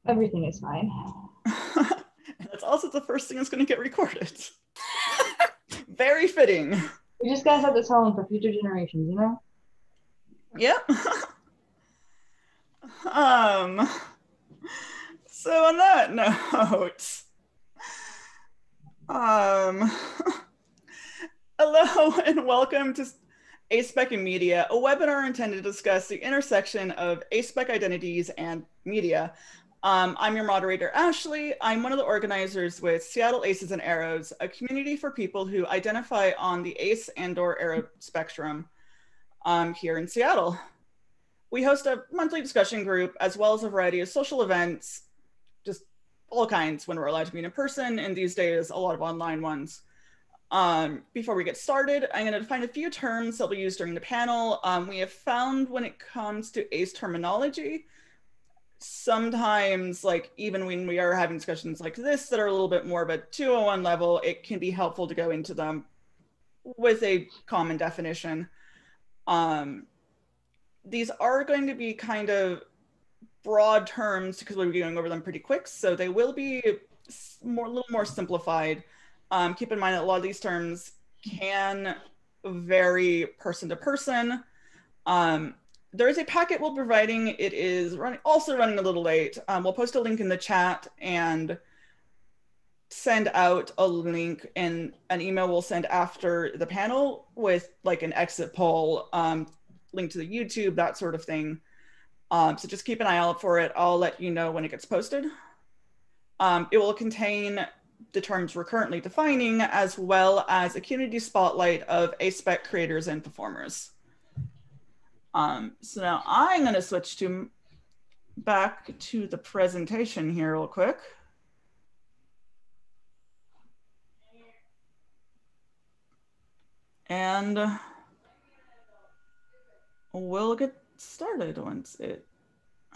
Everything is fine. And that's also the first thing that's going to get recorded. Very fitting. We just gotta set this home for future generations, you know? Yep. um, so on that note, um, hello and welcome to A-Spec and Media, a webinar intended to discuss the intersection of A-Spec identities and media. I'm your moderator, Ashley. I'm one of the organizers with Seattle Aces and Aros, a community for people who identify on the ace and/or aro spectrum here in Seattle. We host a monthly discussion group as well as a variety of social events, just all kinds when we're allowed to meet in person, and these days a lot of online ones. Before we get started, I'm going to define a few terms that we'll use during the panel. We have found when it comes to ACE terminology, sometimes, like even when we are having discussions like this that are a little bit more of a 201 level, it can be helpful to go into them with a common definition. These are going to be kind of broad terms because we'll be going over them pretty quick, so they will be a little more simplified. Keep in mind that a lot of these terms can vary person to person. There is a packet we'll be providing. It is also running a little late. We'll post a link in the chat and send out a link, and an email we'll send after the panel with like an exit poll, link to the YouTube, that sort of thing. So just keep an eye out for it. I'll let you know when it gets posted. It will contain the terms we're currently defining, as well as a community spotlight of A-Spec creators and performers. So now I'm going to switch back to the presentation here real quick. And we'll get started once I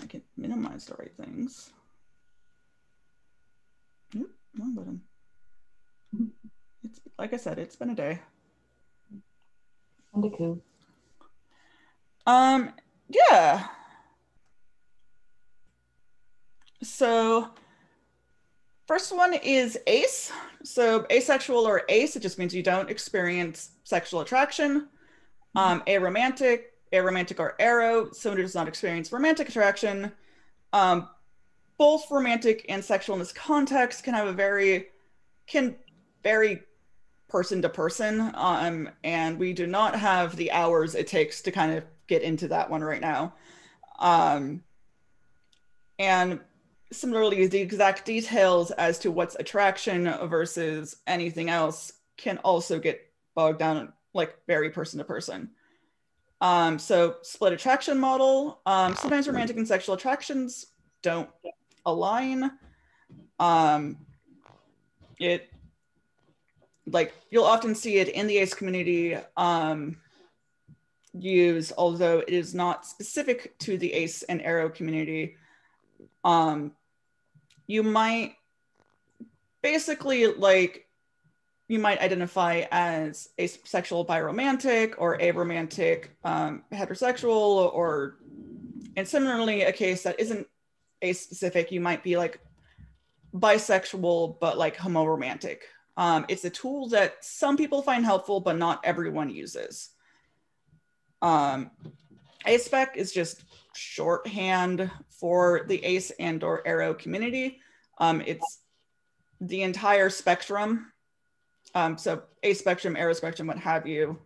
can minimize the right things. Oop, wrong button. It's, like I said, it's been a day. And a coup. Yeah. So first one is ace. So asexual or ace, it just means you don't experience sexual attraction. Aromantic or aro, someone who does not experience romantic attraction. Both romantic and sexual in this context can vary person to person, and we do not have the hours it takes to kind of get into that one right now. And similarly, the exact details as to what's attraction versus anything else can also get bogged down, like very person to person. So split attraction model, sometimes romantic and sexual attractions don't align. You'll often see it in the ACE community used, although it is not specific to the ACE and Aro community. You might basically you might identify as asexual biromantic or aromantic heterosexual, and similarly a case that isn't ace specific, you might be like bisexual but like homoromantic. It's a tool that some people find helpful but not everyone uses. A-Spec is just shorthand for the ace and or aro community. It's the entire spectrum. So A spectrum, aro spectrum, what have you.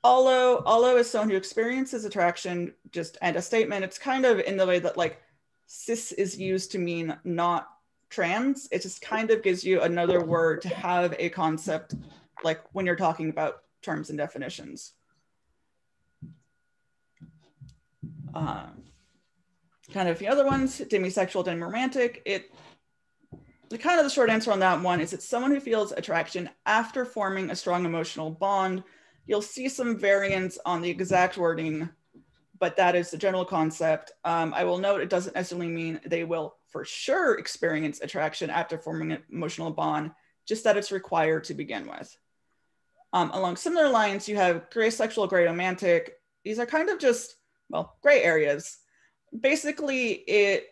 Although as someone who experiences attraction, just and a statement, it's kind of in the way that like cis is used to mean not trans. It just kind of gives you another word to have a concept like when you're talking about terms and definitions. Kind of the other ones, demisexual, demiromantic. Kind of the short answer on that one is it's someone who feels attraction after forming a strong emotional bond. You'll see some variance on the exact wording, but that is the general concept. I will note it doesn't necessarily mean they will for sure experience attraction after forming an emotional bond, just that it's required to begin with. Along similar lines, you have gray sexual, gray romantic. These are kind of just, well, gray areas. basically it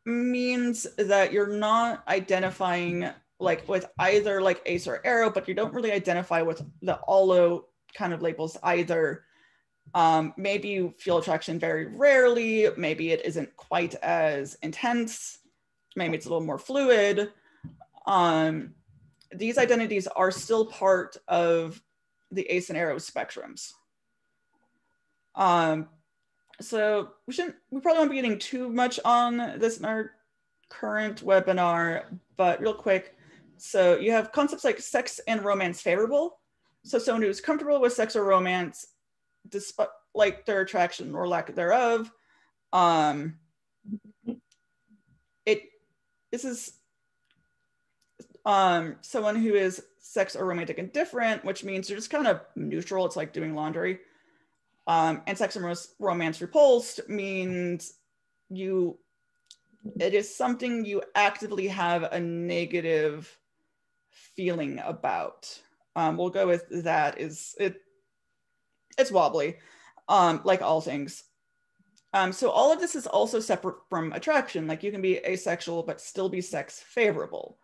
means that you're not identifying like with either like ace or arrow, but you don't really identify with the allo kind of labels either. Maybe you feel attraction very rarely, maybe it isn't quite as intense, maybe it's a little more fluid. These identities are still part of the ace and arrow spectrums. So we probably won't be getting too much on this in our current webinar, but real quick. So you have concepts like sex and romance favorable. So someone who's comfortable with sex or romance, despite like their attraction or lack thereof. This is someone who is sex or romantic indifferent, which means you're just kind of neutral. It's like doing laundry. And sex and romance repulsed means it is something you actively have a negative feeling about. We'll go with that. It's wobbly, like all things. So all of this is also separate from attraction. Like you can be asexual but still be sex favorable.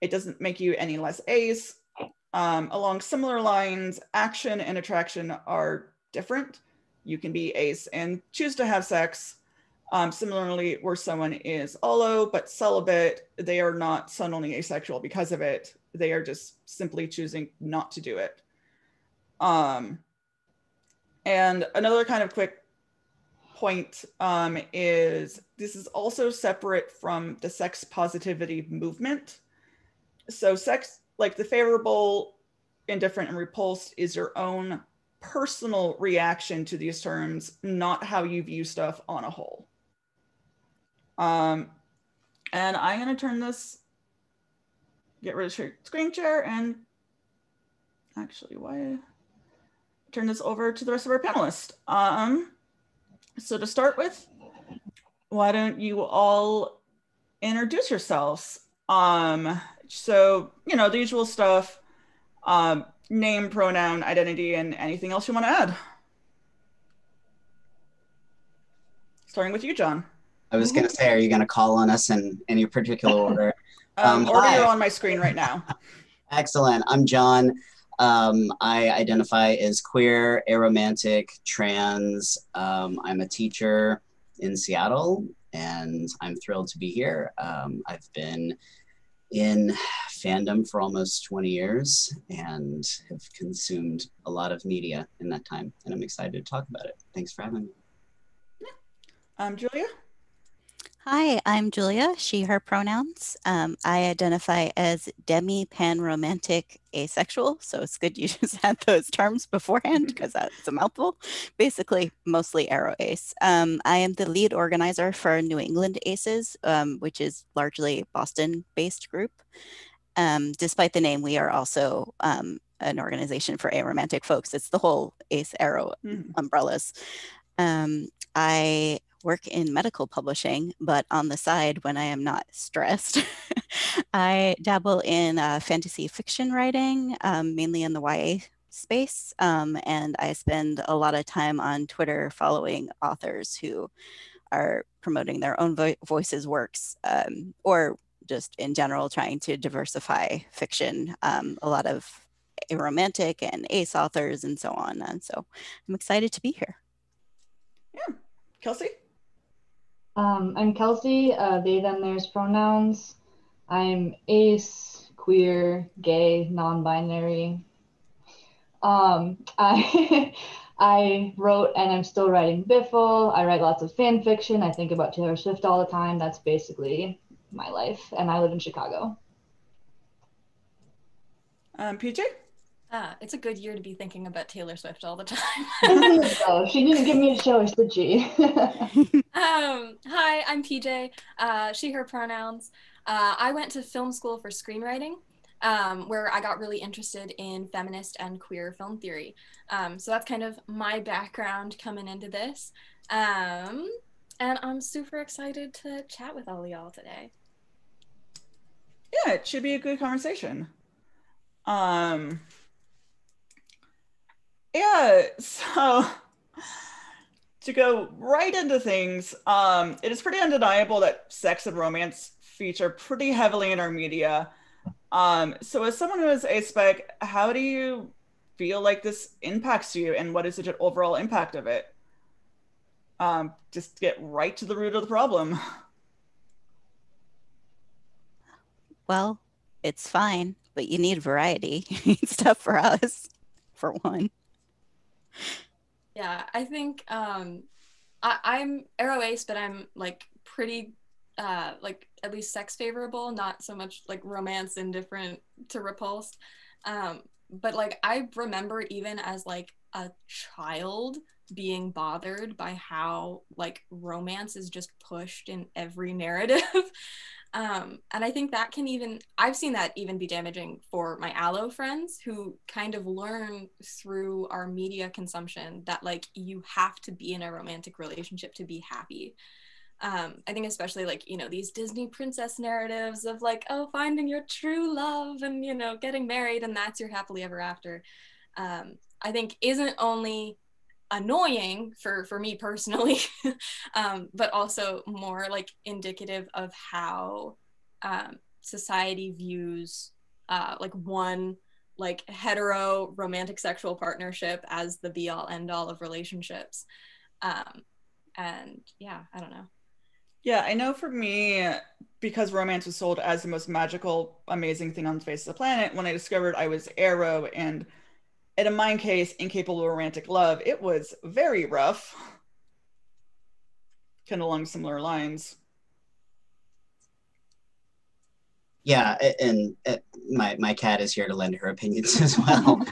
It doesn't make you any less ace. Along similar lines, action and attraction are different. You can be ace and choose to have sex. Similarly, where someone is allo but celibate, they are not suddenly asexual because of it. They are just simply choosing not to do it. And another kind of quick point is this is also separate from the sex positivity movement. So sex, like the favorable, indifferent, and repulsed is your own personal reaction to these terms, not how you view stuff on a whole. And I'm going to turn this, get rid of screen share, and actually, turn this over to the rest of our panelists. So to start with, why don't you all introduce yourselves? So, the usual stuff, name, pronoun, identity, and anything else you want to add. Starting with you, John. I was going to say, are you going to call on us in any particular order? Order you're on my screen right now. Excellent. I'm John. I identify as queer, aromantic, trans. I'm a teacher in Seattle, and I'm thrilled to be here. I've been in fandom for almost 20 years and have consumed a lot of media in that time, and I'm excited to talk about it. Thanks for having me. Julia? Hi, I'm Julia, she, her pronouns. I identify as demi-pan-romantic asexual, so it's good you just had those terms beforehand because that's a mouthful. Basically, mostly Aro Ace. I am the lead organizer for New England Aces, which is largely a Boston-based group. Despite the name, we are also an organization for aromantic folks. It's the whole Ace Aro umbrellas. I work in medical publishing, but on the side, when I am not stressed, I dabble in fantasy fiction writing, mainly in the YA space. And I spend a lot of time on Twitter following authors who are promoting their own voices works, or just in general trying to diversify fiction. A lot of aromantic and ace authors and so on. And so I'm excited to be here. Yeah. Kelsey? I'm Kelsey, they, them, theirs pronouns. I'm ace, queer, gay, non-binary. I I wrote and I'm still writing BIFL. I write lots of fan fiction. I think about Taylor Swift all the time. That's basically my life. And I live in Chicago. PJ? It's a good year to be thinking about Taylor Swift all the time. So she didn't give me a choice, did she? Hi, I'm PJ, she, her pronouns. I went to film school for screenwriting, where I got really interested in feminist and queer film theory. So that's kind of my background coming into this. And I'm super excited to chat with all of y'all today. Yeah, it should be a good conversation. Yeah, so To go right into things, it is pretty undeniable that sex and romance feature pretty heavily in our media. So as someone who is A-Spec, how do you feel like this impacts you, and what is the overall impact of it? Just get right to the root of the problem. Well, it's fine, but you need variety. You need stuff for us, for one. Yeah, I think I'm Aro Ace, but I'm like pretty like at least sex favorable, not so much like romance indifferent to repulsed. But like I remember even as like a child being bothered by how like romance is just pushed in every narrative. And I think that can even, I've seen that even be damaging for my allo friends who kind of learn through our media consumption that like you have to be in a romantic relationship to be happy. I think especially like, you know, these Disney princess narratives of like, oh, finding your true love and, you know, getting married and that's your happily ever after. I think isn't only annoying for me personally, but also more like indicative of how society views like one like hetero romantic sexual partnership as the be all end all of relationships. And yeah, I don't know. Yeah, I know for me, because romance was sold as the most magical, amazing thing on the face of the planet, when I discovered I was Aro and in a mind case, incapable of romantic love, it was very rough. Kind of along similar lines. Yeah, and my cat is here to lend her opinions as well.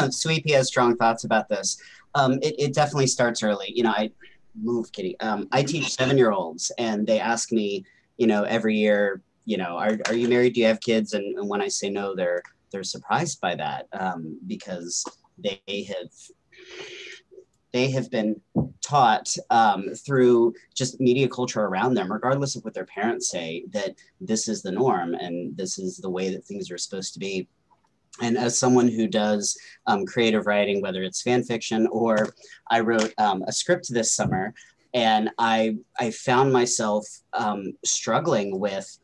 Sweepy has strong thoughts about this. It definitely starts early. You know, Kitty. I teach 7-year-olds, and they ask me, you know, every year, you know, are you married? Do you have kids? And when I say no, they're surprised by that, because they have been taught through just media culture around them, regardless of what their parents say, that this is the norm and this is the way that things are supposed to be. And as someone who does creative writing, whether it's fan fiction or I wrote a script this summer, and I found myself struggling with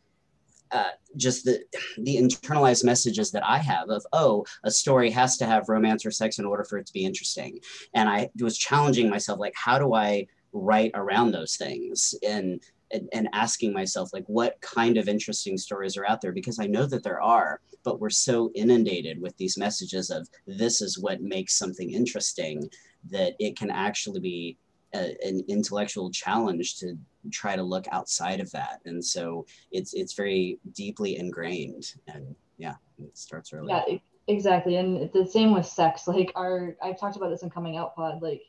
just the internalized messages that I have of, oh, a story has to have romance or sex in order for it to be interesting. And I was challenging myself, like, how do I write around those things? And asking myself, like, what kind of interesting stories are out there? Because I know that there are, but we're so inundated with these messages of this is what makes something interesting, that it can actually be an intellectual challenge to try to look outside of that. And so it's very deeply ingrained, and yeah, it starts early. Yeah, exactly. And it's the same with sex. Like I've talked about this in Coming Out Pod, like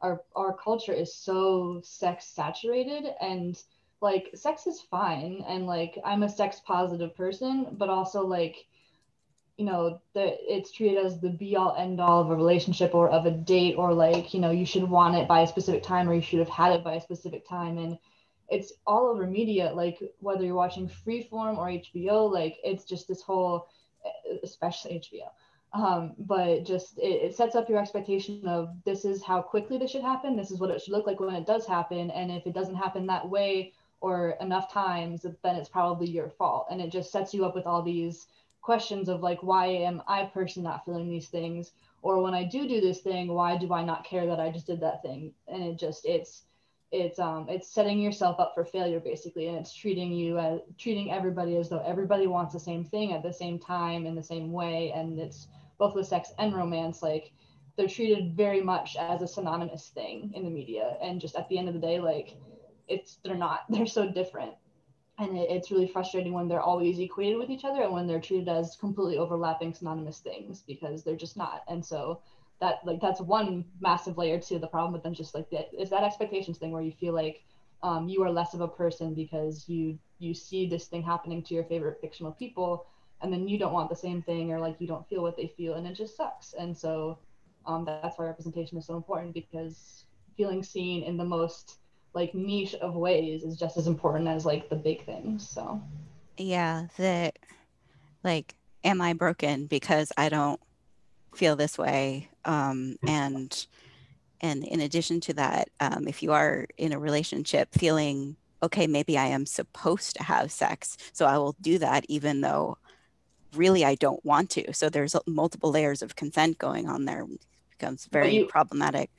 our culture is so sex saturated, and like sex is fine, and like I'm a sex positive person, but also like, you know, that it's treated as the be all end all of a relationship or of a date, or like, you know, you should want it by a specific time or you should have had it by a specific time. And it's all over media, like whether you're watching Freeform or HBO, like it's just this whole, especially HBO. But just it sets up your expectation of this is how quickly this should happen. This is what it should look like when it does happen. And if it doesn't happen that way or enough times, then it's probably your fault. And it just sets you up with all these questions of like, why am I personally not feeling these things? Or when I do this thing, why do I not care that I just did that thing? And it's setting yourself up for failure basically, and it's treating everybody as though everybody wants the same thing at the same time in the same way. And it's both with sex and romance, like they're treated very much as a synonymous thing in the media, and just at the end of the day, like they're not, they're so different. And it's really frustrating when they're always equated with each other and when they're treated as completely overlapping synonymous things, because they're just not. And so that's one massive layer to the problem. But then just like it's that expectations thing where you feel like you are less of a person because you see this thing happening to your favorite fictional people, and then you don't want the same thing, or like you don't feel what they feel, and it just sucks. And so that's why representation is so important, because feeling seen in the most like niche of ways is just as important as like the big things. So yeah, that like, am I broken because I don't feel this way? And And in addition to that, if you are in a relationship feeling, okay, maybe I am supposed to have sex, so I will do that even though really I don't want to. So there's multiple layers of consent going on there. It becomes very problematic.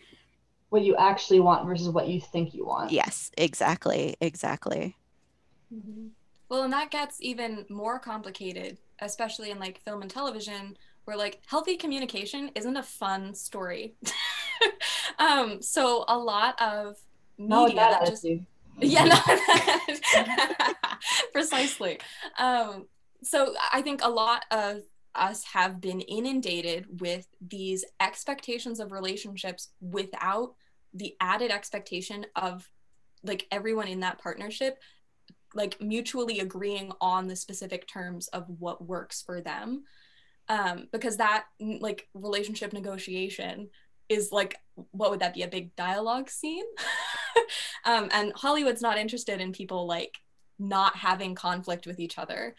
What you actually want versus what you think you want. Yes, exactly. Mm-hmm. Well, and that gets even more complicated, especially in like film and television, where like healthy communication isn't a fun story. So a lot of media that just precisely. So I think a lot of us have been inundated with these expectations of relationships without the added expectation of like everyone in that partnership like mutually agreeing on the specific terms of what works for them, because that like relationship negotiation is like, what would that be, a big dialogue scene? And Hollywood's not interested in people like not having conflict with each other.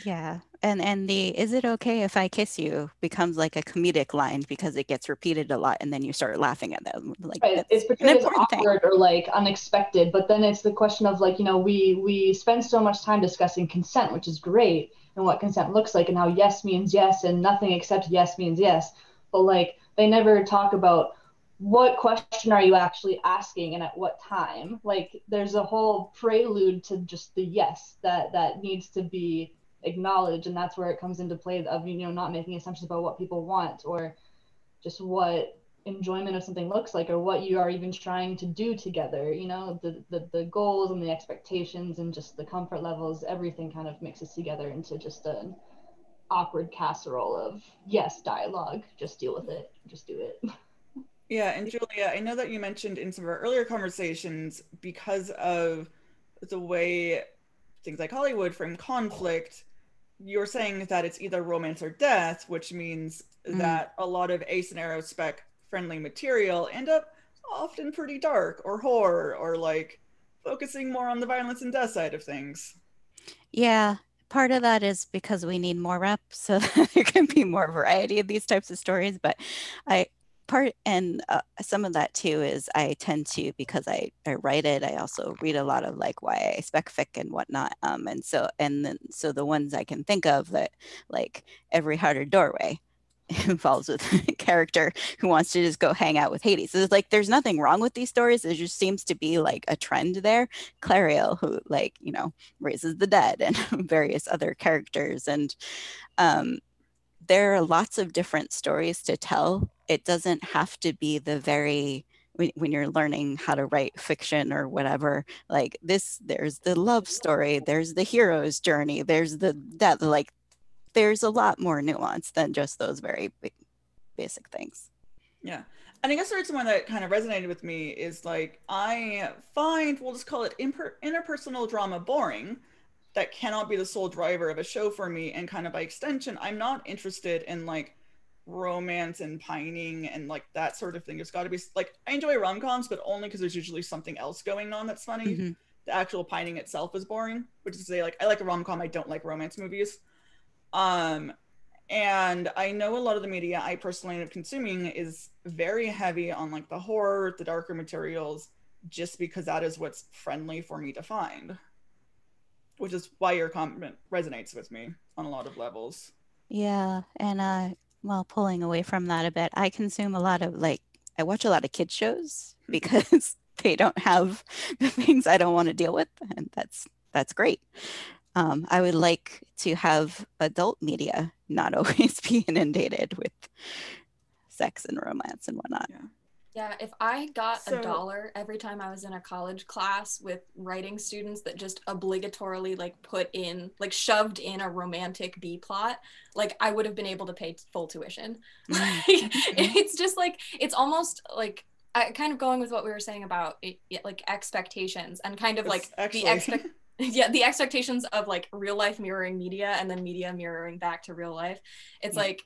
Yeah, and the "is it okay if I kiss you" becomes like a comedic line because it gets repeated a lot, and then you start laughing at them. Like, right. It's portrayed as awkward or like unexpected, but then it's the question of like, you know, we spend so much time discussing consent, which is great, and what consent looks like, and how yes means yes, and nothing except yes means yes. But like, they never talk about what question are you actually asking and at what time. Like, there's a whole prelude to just the yes that needs to be acknowledge, and that's where it comes into play of, you know, not making assumptions about what people want or just what enjoyment of something looks like or what you are even trying to do together. You know, the goals and the expectations and just the comfort levels, everything kind of mixes together into just an awkward casserole of yes dialogue, just deal with it, just do it. Yeah, and Julia, I know that you mentioned in some of our earlier conversations, because of the way things like Hollywood frame conflict, you're saying that it's either romance or death, which means that a lot of Ace and Aros spec friendly material end up often pretty dark or horror or like focusing more on the violence and death side of things. Yeah, part of that is because we need more reps so that there can be more variety of these types of stories. But some of that too is I tend to, because I write it, I also read a lot of like YA spec fic and whatnot. So the ones I can think of that, like Every Heart or Doorway, involves with a character who wants to just go hang out with Hades. So it's like there's nothing wrong with these stories. There just seems to be like a trend there. Clariel, who like, you know, raises the dead, and various other characters. And there are lots of different stories to tell. It doesn't have to be the very, when you're learning how to write fiction or whatever, like this, there's the love story, there's the hero's journey, there's the death, like there's a lot more nuance than just those very basic things. Yeah. And I guess the reason why that kind of resonated with me is like, I find, we'll just call it interpersonal drama boring. That cannot be the sole driver of a show for me. And kind of by extension, I'm not interested in like romance and pining and like that sort of thing. It's got to be like, I enjoy rom-coms, but only because there's usually something else going on that's funny. Mm-hmm. The actual pining itself is boring, which is to say, like, I like a rom-com, I don't like romance movies. And I know a lot of the media I personally end up consuming is very heavy on like the horror, the darker materials, just because that is what's friendly for me to find. Which is why your comment resonates with me on a lot of levels. Yeah, and well, pulling away from that a bit, I consume a lot of like, I watch a lot of kids shows because they don't have the things I don't want to deal with, and that's great. I would like to have adult media not always be inundated with sex and romance and whatnot. Yeah, if I got $1 every time I was in a college class with writing students that just obligatorily like put in, like shoved in a romantic B plot, like I would have been able to pay full tuition. It's just like, it's almost like, kind of going with what we were saying about like expectations and kind of like the expectations of like real life mirroring media and then media mirroring back to real life. It's like,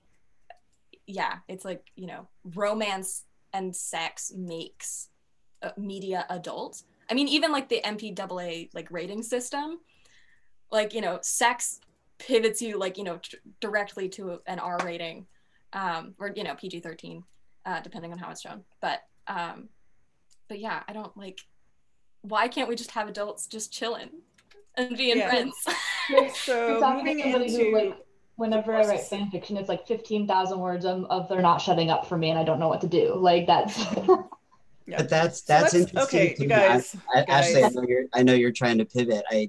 it's like, you know, romance and sex makes media adult. I mean, even like the MPAA like rating system, like, you know, sex pivots you like, you know, directly to an R rating, or, you know, PG-13. depending on how it's shown. But yeah, I don't like, why can't we just have adults just chilling and being friends? So moving into like, whenever I write fan fiction, it's like 15,000 words of they're not shutting up for me and I don't know what to do. Like that's. Yeah. But that's interesting. Okay, too. you guys. Ashley, I know you're trying to pivot. I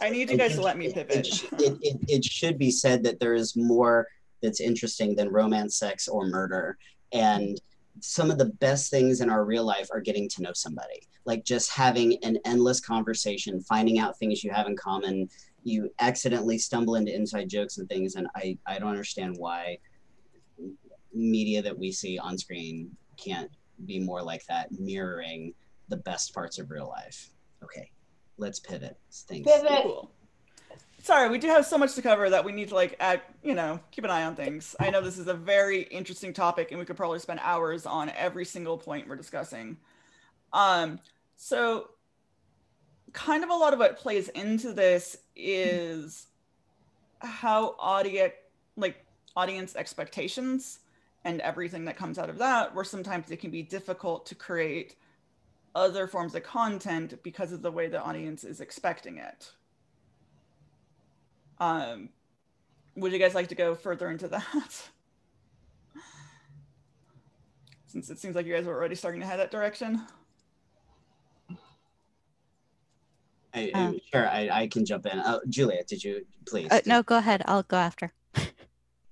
need you guys to let me pivot. It should be said that there is more that's interesting than romance, sex, or murder. And some of the best things in our real life are getting to know somebody. Like just having an endless conversation, finding out things you have in common. You accidentally stumble into inside jokes and things. And I don't understand why media that we see on screen can't be more like that, mirroring the best parts of real life. Okay, let's pivot. Thanks. Pivot. Cool. Sorry, we do have so much to cover that we need to like add, keep an eye on things. I know this is a very interesting topic and we could probably spend hours on every single point we're discussing. So kind of a lot of what plays into this is how audience expectations and everything that comes out of that, where sometimes it can be difficult to create other forms of content because of the way the audience is expecting it. Would you guys like to go further into that? Since it seems like you guys are already starting to head that direction. Sure, I can jump in. Julia, did you please? No, go ahead. I'll go after.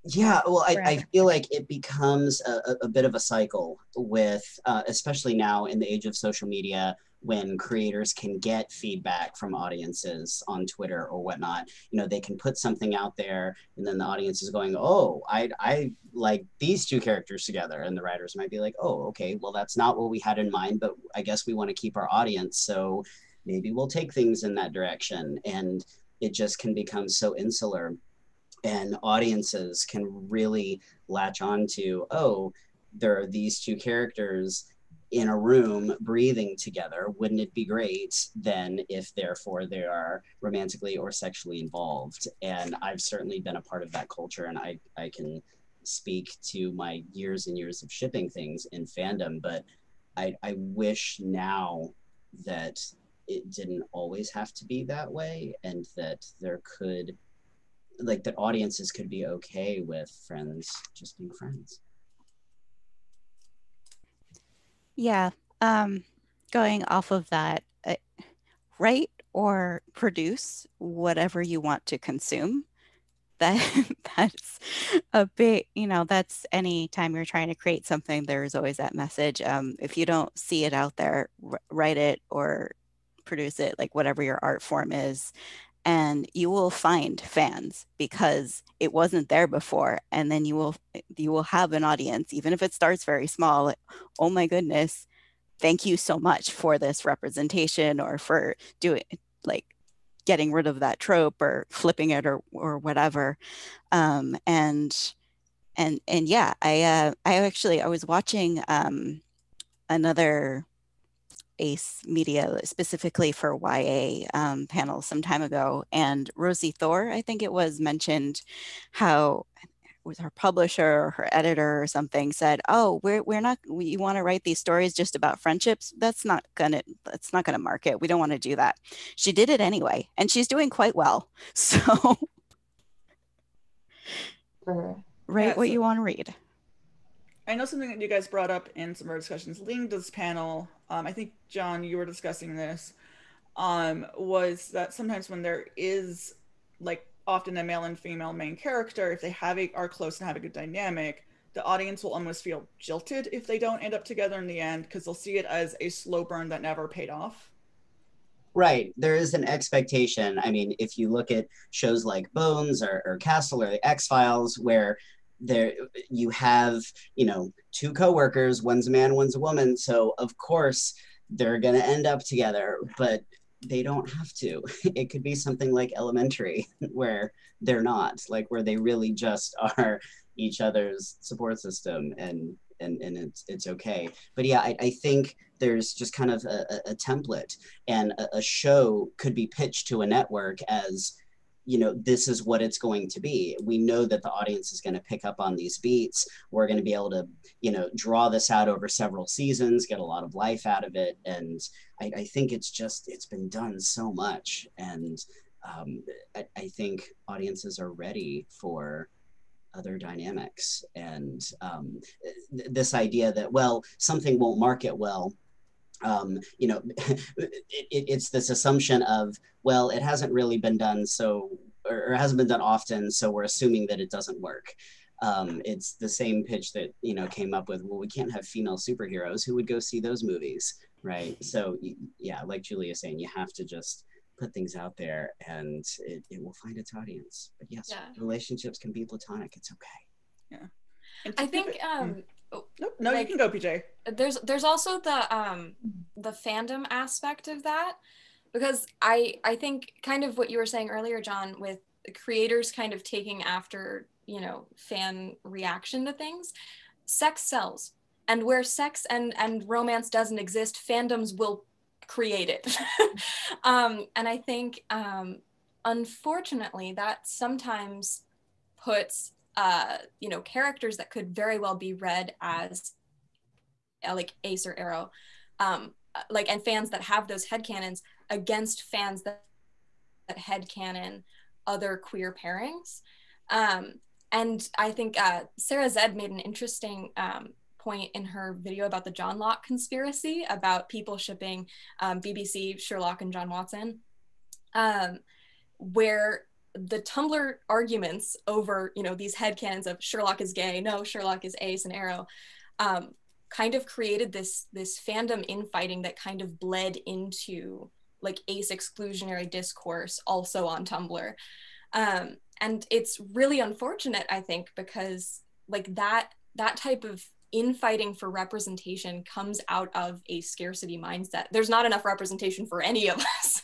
Yeah, well, I feel like it becomes a bit of a cycle with, especially now in the age of social media, when creators can get feedback from audiences on Twitter or whatnot. They can put something out there and then the audience is going, oh, I like these two characters together. And the writers might be like, oh, okay, well, that's not what we had in mind, but I guess we want to keep our audience. So maybe we'll take things in that direction. And it just can become so insular. And audiences can really latch on to, oh, there are these two characters in a room breathing together. Wouldn't it be great then if therefore they are romantically or sexually involved? And I've certainly been a part of that culture, and I can speak to my years and years of shipping things in fandom, but I wish now that it didn't always have to be that way, and that there could, like, that audiences could be okay with friends just being friends. Yeah, going off of that, write or produce whatever you want to consume. That's a bit, that's any time you're trying to create something, there's always that message. If you don't see it out there, write it or produce it, like whatever your art form is, and you will find fans because it wasn't there before. And then you will have an audience, even if it starts very small. Like, oh my goodness, thank you so much for this representation, or for doing, like, getting rid of that trope or flipping it or whatever. And yeah, I was watching another Ace Media specifically for YA panel some time ago, and Rosie Thor, I think it was, mentioned how with her publisher or her editor or something said, oh, we're not, you want to write these stories just about friendships? That's not gonna market. We don't want to do that. She did it anyway, and she's doing quite well. So write what you want to read. I know something that you guys brought up in some of our discussions linked to this panel. I think, John, you were discussing this, was that sometimes when there is, like, often a male and female main character, if they are close and have a good dynamic, the audience will almost feel jilted if they don't end up together in the end, because they'll see it as a slow burn that never paid off. Right. There is an expectation. I mean, if you look at shows like Bones or Castle or the X-Files, where there you have, two coworkers, one's a man, one's a woman, so of course they're going to end up together, but they don't have to. It could be something like Elementary, where they're not, like, where they really just are each other's support system, and it's okay. But yeah, I think there's just kind of a template, and a show could be pitched to a network as, you know, this is what it's going to be. We know that the audience is going to pick up on these beats. We're going to be able to, you know, draw this out over several seasons, get a lot of life out of it. And I think it's been done so much. And I think audiences are ready for other dynamics. And this idea that, well, something won't market well, you know, it's this assumption of, well, it hasn't really been done, so, or it hasn't been done often, so we're assuming that it doesn't work. It's the same pitch that, you know, came up with, well, we can't have female superheroes. Who would go see those movies, right? So yeah, like Julia is saying, you have to just put things out there and it will find its audience. But yes, relationships can be platonic. It's okay. Yeah. I think no, like, you can go, PJ. There's also the fandom aspect of that, because I think kind of what you were saying earlier, John, with creators kind of taking after, you know, fan reaction to things. Sex sells, and where sex and romance doesn't exist, fandoms will create it. And I think unfortunately that sometimes puts you know, characters that could very well be read as like Ace or Aro, like, and fans that have those headcanons against fans that headcanon other queer pairings. And I think Sarah Zed made an interesting point in her video about the John Locke conspiracy, about people shipping BBC, Sherlock, and John Watson, where the Tumblr arguments over, you know, these headcanons of Sherlock is gay, no, Sherlock is Ace and Aro, kind of created this fandom infighting that kind of bled into like Ace exclusionary discourse also on Tumblr. And it's really unfortunate, I think, because like that type of infighting for representation comes out of a scarcity mindset. There's not enough representation for any of us.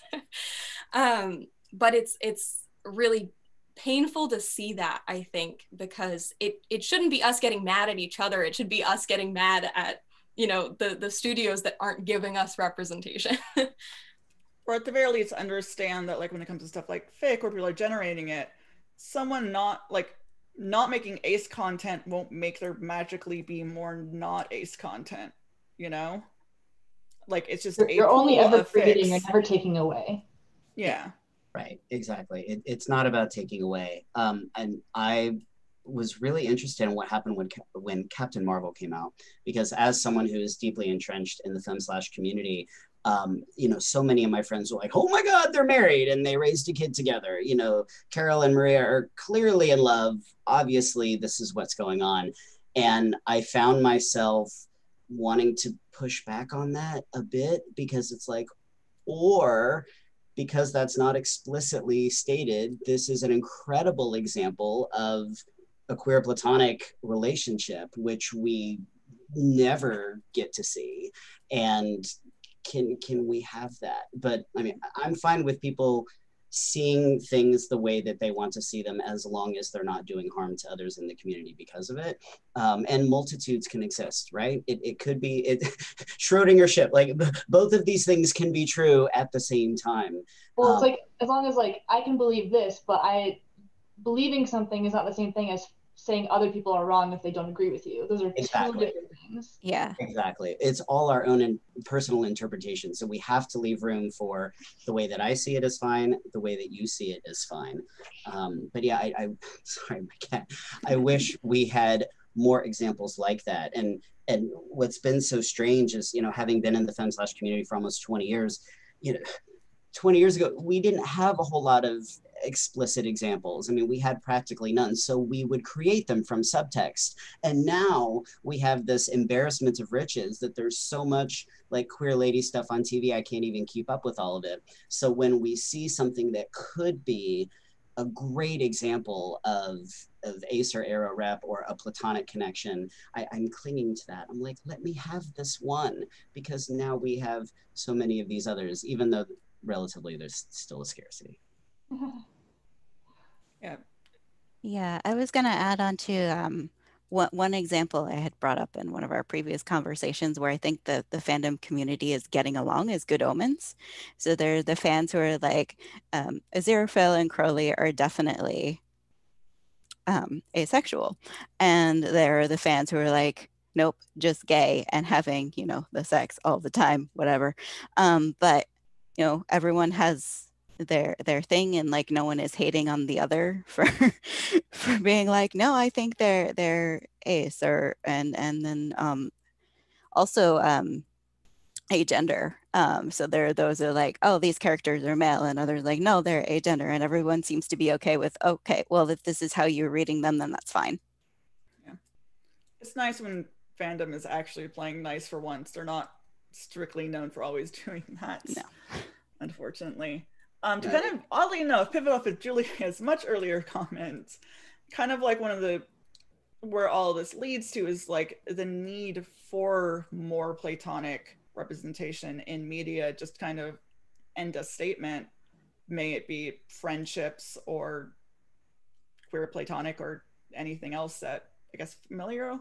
But it's really painful to see that, I think, because it shouldn't be us getting mad at each other. It should be us getting mad at, you know, the studios that aren't giving us representation. Or at the very least understand that, like, when it comes to stuff like fic, where people are generating it, someone not making Ace content won't make there magically be more not Ace content, you know? Like, it's just you're only ever creating, you're fics. never taking away. Yeah. Right, exactly. It's not about taking away. And I was really interested in what happened when Captain Marvel came out, because as someone who is deeply entrenched in the femme/slash community, you know, so many of my friends were like, oh my God, they're married and they raised a kid together. You know, Carol and Maria are clearly in love. Obviously, this is what's going on. And I found myself wanting to push back on that a bit, because it's like, or because that's not explicitly stated, this is an incredible example of a queer platonic relationship, which we never get to see. And can we have that? But I mean, I'm fine with people seeing things the way that they want to see them, as long as they're not doing harm to others in the community because of it. And multitudes can exist, right? It could be Schrodinger ship, like both of these things can be true at the same time. Well, it's like, as long as like I can believe this, but believing something is not the same thing as saying other people are wrong if they don't agree with you. Those are two different things. Yeah. Exactly. It's all our own personal interpretation. So we have to leave room for the way that I see it is fine, the way that you see it is fine. But yeah, sorry, my cat. I wish we had more examples like that. And what's been so strange is, you know, having been in the femme/slash community for almost 20 years, you know, 20 years ago, we didn't have a whole lot of explicit examples. I mean, we had practically none, so we would create them from subtext. And now we have this embarrassment of riches that there's so much like queer lady stuff on TV, I can't even keep up with all of it. So when we see something that could be a great example of Ace or Aro rep or a platonic connection, I'm clinging to that. I'm like, let me have this one, because now we have so many of these others, even though relatively there's still a scarcity. Yeah. Yeah, I was going to add on to one example I had brought up in one of our previous conversations where I think the fandom community is getting along is Good Omens. So they're the fans who are like, Aziraphale and Crowley are definitely asexual. And there are the fans who are like, nope, just gay and having, you know, the sex all the time, whatever. But, you know, everyone has their thing, and like no one is hating on the other for for being like, no, I think they're ace, or and then also agender. So there are those who are like, oh, these characters are male, and others like, no, they're agender, and everyone seems to be okay with, okay, well, if this is how you're reading them, then that's fine. Yeah, it's nice when fandom is actually playing nice for once. They're not strictly known for always doing that. No. Unfortunately. To kind of, oddly enough, pivot off of Julia's much earlier comment, kind of like one of the, where all of this leads to is like the need for more platonic representation in media, just kind of end a statement, may it be friendships or queer platonic or anything else that, I guess, familiar?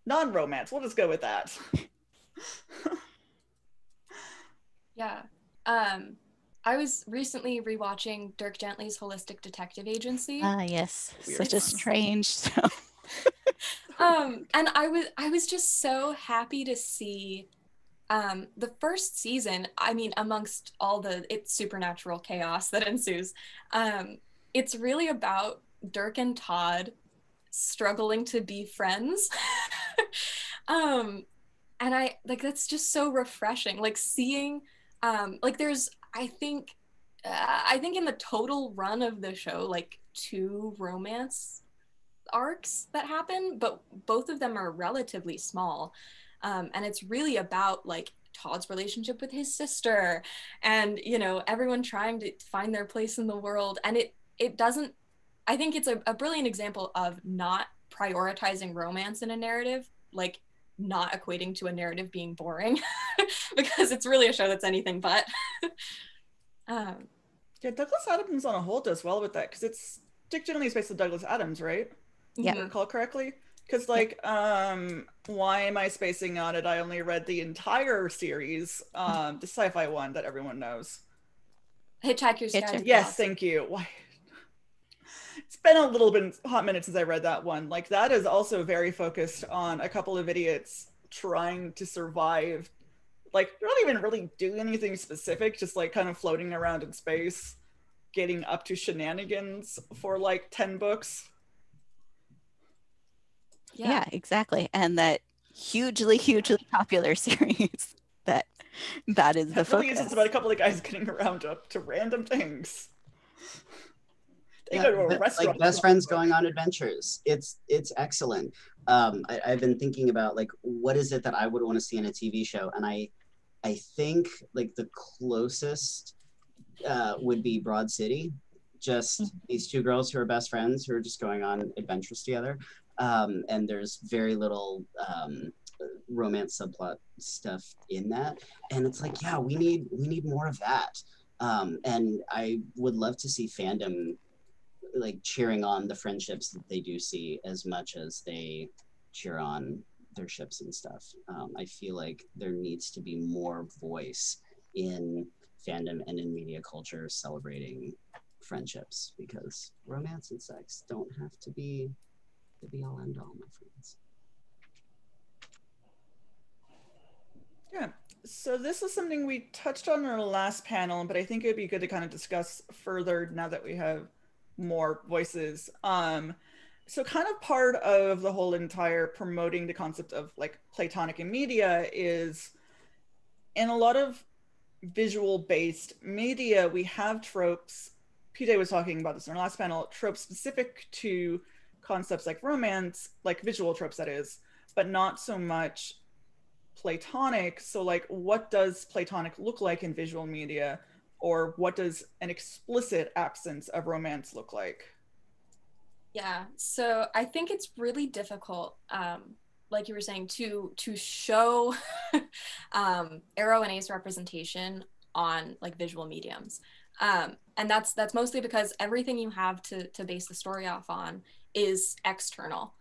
Non-romance, we'll just go with that. Yeah. I was recently rewatching Dirk Gently's Holistic Detective Agency. Ah, yes. Weird. Such a strange show. And I was just so happy to see the first season. I mean, amongst all the supernatural chaos that ensues, it's really about Dirk and Todd struggling to be friends. And I like, that's just so refreshing. Like seeing, like there's, I think in the total run of the show, like 2 romance arcs that happen, but both of them are relatively small. And it's really about like Todd's relationship with his sister, and you know, everyone trying to find their place in the world. And it doesn't, I think it's a brilliant example of not prioritizing romance in a narrative, like not equating to a narrative being boring, because it's really a show that's anything but. Yeah, Douglas Adams on a whole does well with that, because it's Dick Gently is based on Douglas Adams, right? Yeah. If I recall correctly. Because like, why am I spacing on it? I only read the entire series, the sci-fi one that everyone knows. Hitchhiker's Guide to the Yes, Galaxy. thank you. Why? It's been a little bit hot minute since I read that one. Like that is also very focused on a couple of idiots trying to survive. Like they're not even really doing anything specific, just like kind of floating around in space, getting up to shenanigans for like 10 books. Yeah, exactly. And that hugely popular series that is the focus. Really is just about a couple of guys getting around to random things. They go to a restaurant. Like best friends going on adventures. It's excellent. I've been thinking about like what is it that I would want to see in a TV show, and I think like the closest would be Broad City. Just these 2 girls who are best friends who are just going on adventures together. And there's very little romance subplot stuff in that, and it's like, yeah, we need more of that. And I would love to see fandom like cheering on the friendships that they do see as much as they cheer on their ships and stuff. I feel like there needs to be more voice in fandom and in media culture celebrating friendships, because romance and sex don't have to be the be all end all, my friends. Yeah, so this is something we touched on in our last panel, but I think it'd be good to kind of discuss further now that we have more voices. So kind of part of the whole entire promoting the concept of like platonic in media is, in a lot of visual based media, we have tropes. PJ was talking about this in our last panel, tropes specific to concepts like romance, like visual tropes that is, but not so much platonic. So like, what does platonic look like in visual media, or what does an explicit absence of romance look like? Yeah, so I think it's really difficult, like you were saying, to show Aro and Ace representation on like visual mediums. And that's mostly because everything you have to base the story off on is external.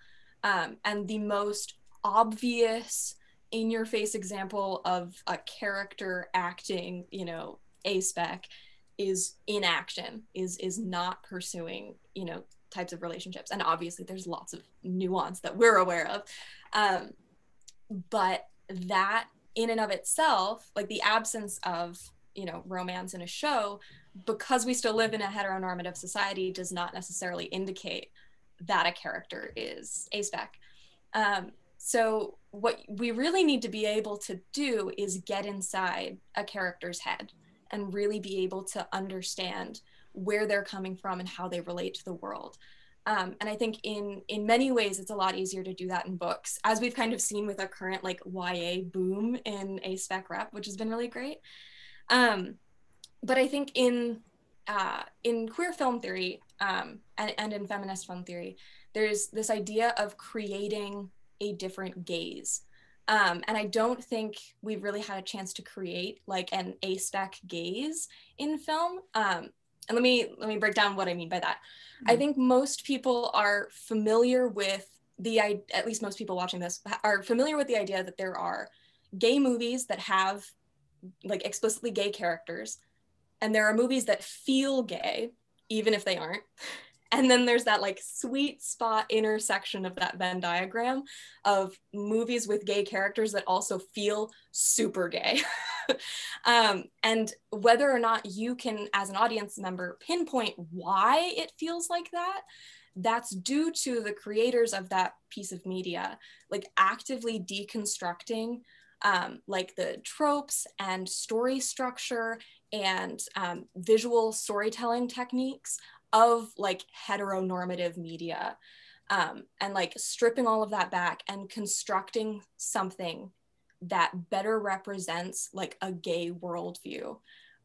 And the most obvious in-your-face example of a character acting, you know, A-Spec is inaction, is not pursuing, you know, types of relationships. And obviously there's lots of nuance that we're aware of. But that in and of itself, like the absence of, you know, romance in a show, because we still live in a heteronormative society, does not necessarily indicate that a character is A-Spec. So what we really need to be able to do is get inside a character's head and really be able to understand where they're coming from and how they relate to the world. And I think in many ways, it's a lot easier to do that in books, as we've kind of seen with our current like YA boom in A-Spec Rep, which has been really great. But I think in queer film theory and in feminist film theory, there's this idea of creating a different gaze. And I don't think we've really had a chance to create like an A-Spec gaze in film. And let me break down what I mean by that. I think most people are familiar with at least most people watching this are familiar with the idea that there are gay movies that have like explicitly gay characters, and there are movies that feel gay, even if they aren't. And then there's that like sweet spot intersection of that Venn diagram of movies with gay characters that also feel super gay. And whether or not you can, as an audience member, pinpoint why it feels like that, that's due to the creators of that piece of media, like actively deconstructing like the tropes and story structure and visual storytelling techniques of like heteronormative media, and like stripping all of that back and constructing something that better represents like a gay worldview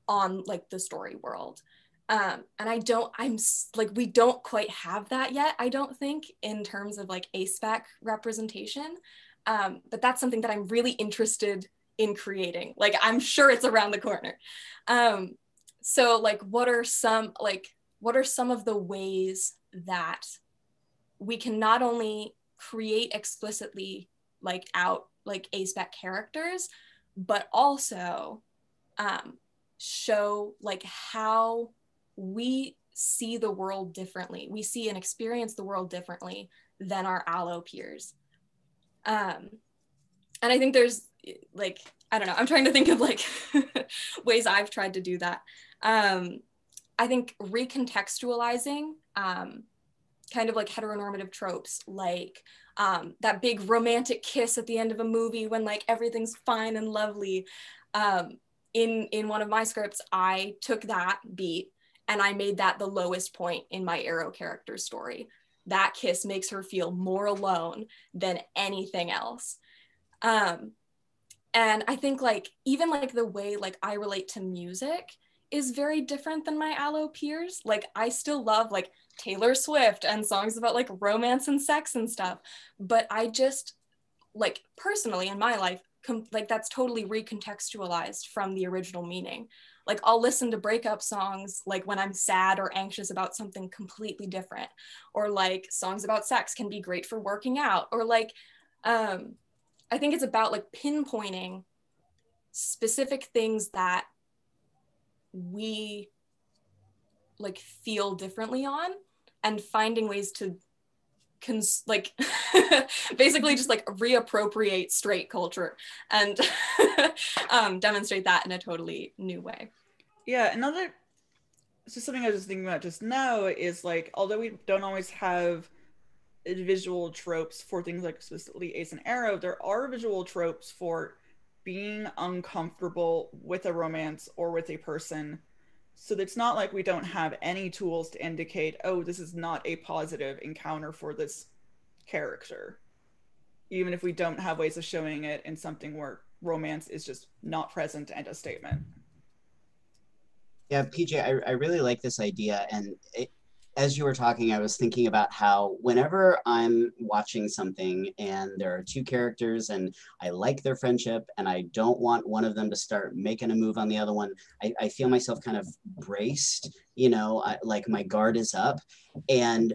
on like the story world. And we don't quite have that yet, I don't think, in terms of like A-Spec representation. But that's something that I'm really interested in creating. Like, I'm sure it's around the corner. So like, what are some of the ways that we can not only create explicitly like A-Spec characters, but also show like how we see the world differently. We see and experience the world differently than our allo peers. And I think there's like, I don't know, I'm trying to think of like ways I've tried to do that. I think recontextualizing kind of like heteronormative tropes, like that big romantic kiss at the end of a movie when like everything's fine and lovely. In one of my scripts, I took that beat and I made that the lowest point in my Arrow character's story. That kiss makes her feel more alone than anything else. And I think like even like the way like I relate to music is very different than my allo peers. Like I still love like Taylor Swift and songs about like romance and sex and stuff, but I just like personally in my life like that's totally recontextualized from the original meaning. Like I'll listen to breakup songs like when I'm sad or anxious about something completely different, or like songs about sex can be great for working out, or like I think it's about like pinpointing specific things that we like feel differently on and finding ways to basically just like reappropriate straight culture and demonstrate that in a totally new way. Yeah, so something I was thinking about just now is like, although we don't always have visual tropes for things like specifically Ace and Arrow, there are visual tropes for being uncomfortable with a romance or with a person. So it's not like we don't have any tools to indicate, oh, this is not a positive encounter for this character. Even if we don't have ways of showing it in something where romance is just not present and a statement. Yeah, PJ, I really like this idea. And as you were talking, I was thinking about how whenever I'm watching something and there are two characters and I like their friendship and I don't want one of them to start making a move on the other one, I feel myself kind of braced, you know, like my guard is up. And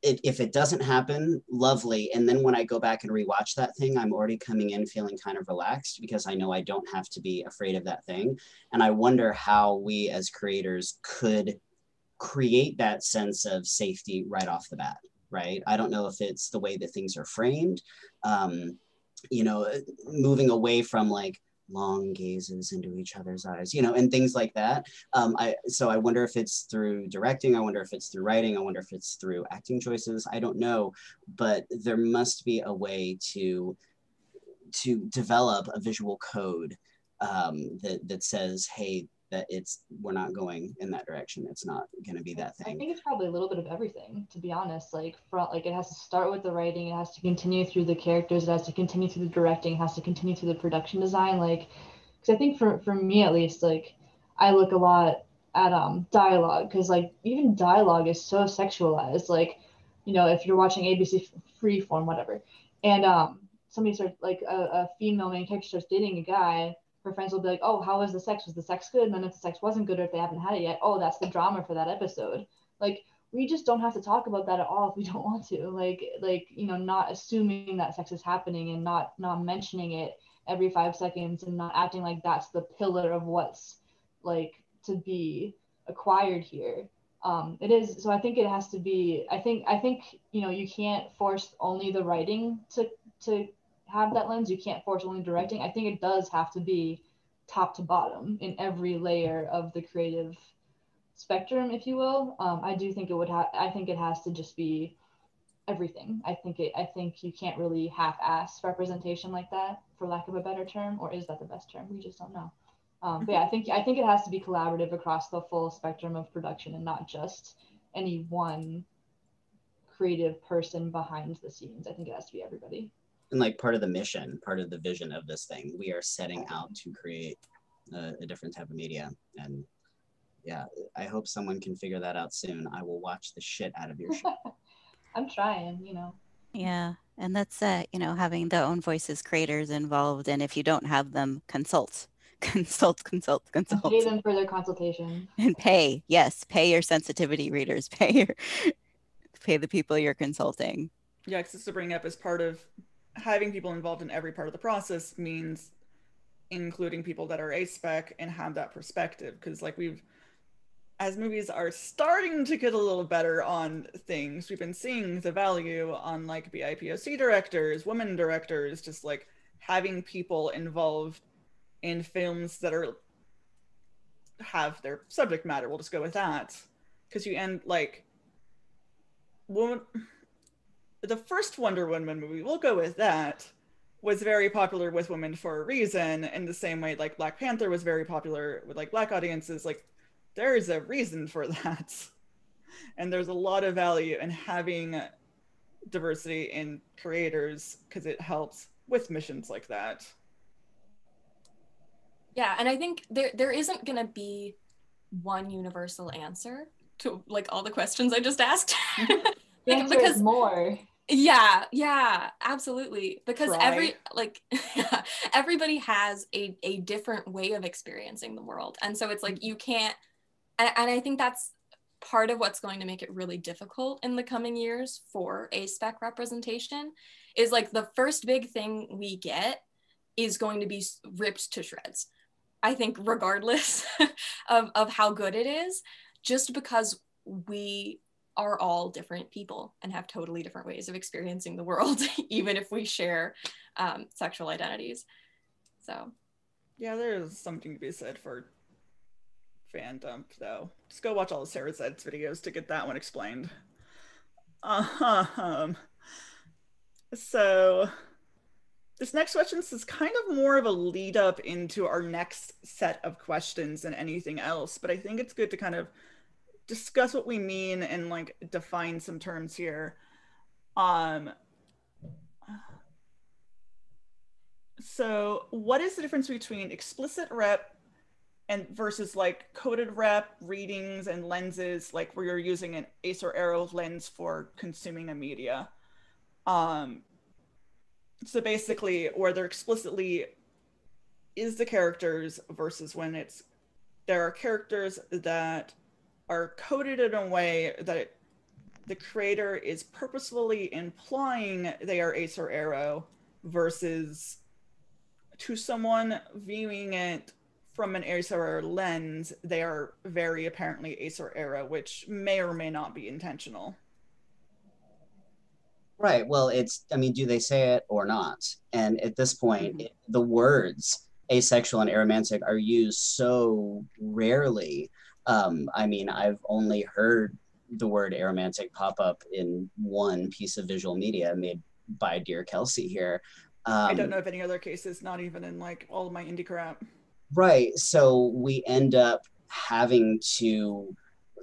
if it doesn't happen, lovely. And then when I go back and rewatch that thing, I'm already coming in feeling kind of relaxed because I know I don't have to be afraid of that thing. And I wonder how we as creators could create that sense of safety right off the bat, right? I don't know if it's the way that things are framed, you know, moving away from like long gazes into each other's eyes, you know, and things like that. So I wonder if it's through directing, I wonder if it's through writing, I wonder if it's through acting choices, I don't know, but there must be a way to develop a visual code that says, hey, that we're not going in that direction. It's not going to be that thing. I think it's probably a little bit of everything, to be honest. Like it has to start with the writing, it has to continue through the characters, it has to continue through the directing, it has to continue through the production design. Like, because I think for me at least, like I look a lot at dialogue, because like even dialogue is so sexualized. Like, you know, if you're watching ABC Freeform, whatever, and somebody starts like a female main character starts dating a guy, her friends will be like, oh, how was the sex? Was the sex good? And then if the sex wasn't good or if they haven't had it yet, oh, that's the drama for that episode. Like, we just don't have to talk about that at all if we don't want to. Like, you know, not assuming that sex is happening and not mentioning it every 5 seconds and not acting like that's the pillar of what's like to be acquired here. It is. So I think it has to be, I think, you know, you can't force only the writing to have that lens. You can't force only directing. I think it does have to be top to bottom in every layer of the creative spectrum, if you will. I do think I think it has to just be everything. I think you can't really half-ass representation like that, for lack of a better term, or is that the best term? We just don't know. But yeah, I think it has to be collaborative across the full spectrum of production and not just any one creative person behind the scenes. I think it has to be everybody. And like part of the mission, part of the vision of this thing, we are setting out to create a different type of media. And yeah, I hope someone can figure that out soon. I will watch the shit out of your show. I'm trying, you know. Yeah, and that's you know, having the own voices creators involved, and if you don't have them, consult. And pay them for their consultation. And pay, yes, pay your sensitivity readers, pay the people you're consulting. Yeah, because to bring up as part of having people involved in every part of the process means including people that are A-Spec and have that perspective. Because like as movies are starting to get a little better on things, we've been seeing the value on like BIPOC directors, women directors, just like having people involved in films that have their subject matter. We'll just go with that. Because you end like the first Wonder Woman movie, we'll go with that, was very popular with women for a reason, in the same way like Black Panther was very popular with like Black audiences. Like there's a reason for that. And there's a lot of value in having diversity in creators because it helps with missions like that. Yeah, and I think there isn't going to be one universal answer to like all the questions I just asked. The answer is more. Yeah, absolutely. Because everybody has a different way of experiencing the world. And so it's like you can't, and I think that's part of what's going to make it really difficult in the coming years for A-Spec representation is like the first big thing we get is going to be ripped to shreds. I think regardless of how good it is, just because we are all different people and have totally different ways of experiencing the world, even if we share sexual identities. So, yeah, there's something to be said for fandom, though. Just go watch all the Sarah Zed's videos to get that one explained. So, this next question is kind of more of a lead up into our next set of questions than anything else, but I think it's good to kind of discuss what we mean and like define some terms here. So what is the difference between explicit rep and versus like coded rep, readings and lenses, like where you're using an Ace or Aero lens for consuming a media? So basically where there explicitly is the characters versus when there are characters that are coded in a way that the creator is purposefully implying they are ace or aro versus to someone viewing it from an ace or aro lens, they are very apparently ace or aro, which may or may not be intentional. Right. Well, I mean, do they say it or not? And at this point, the words asexual and aromantic are used so rarely. I mean, I've only heard the word aromantic pop up in one piece of visual media made by dear Kelsey here. I don't know of any other cases, not even in like all of my indie crap. Right. So we end up having to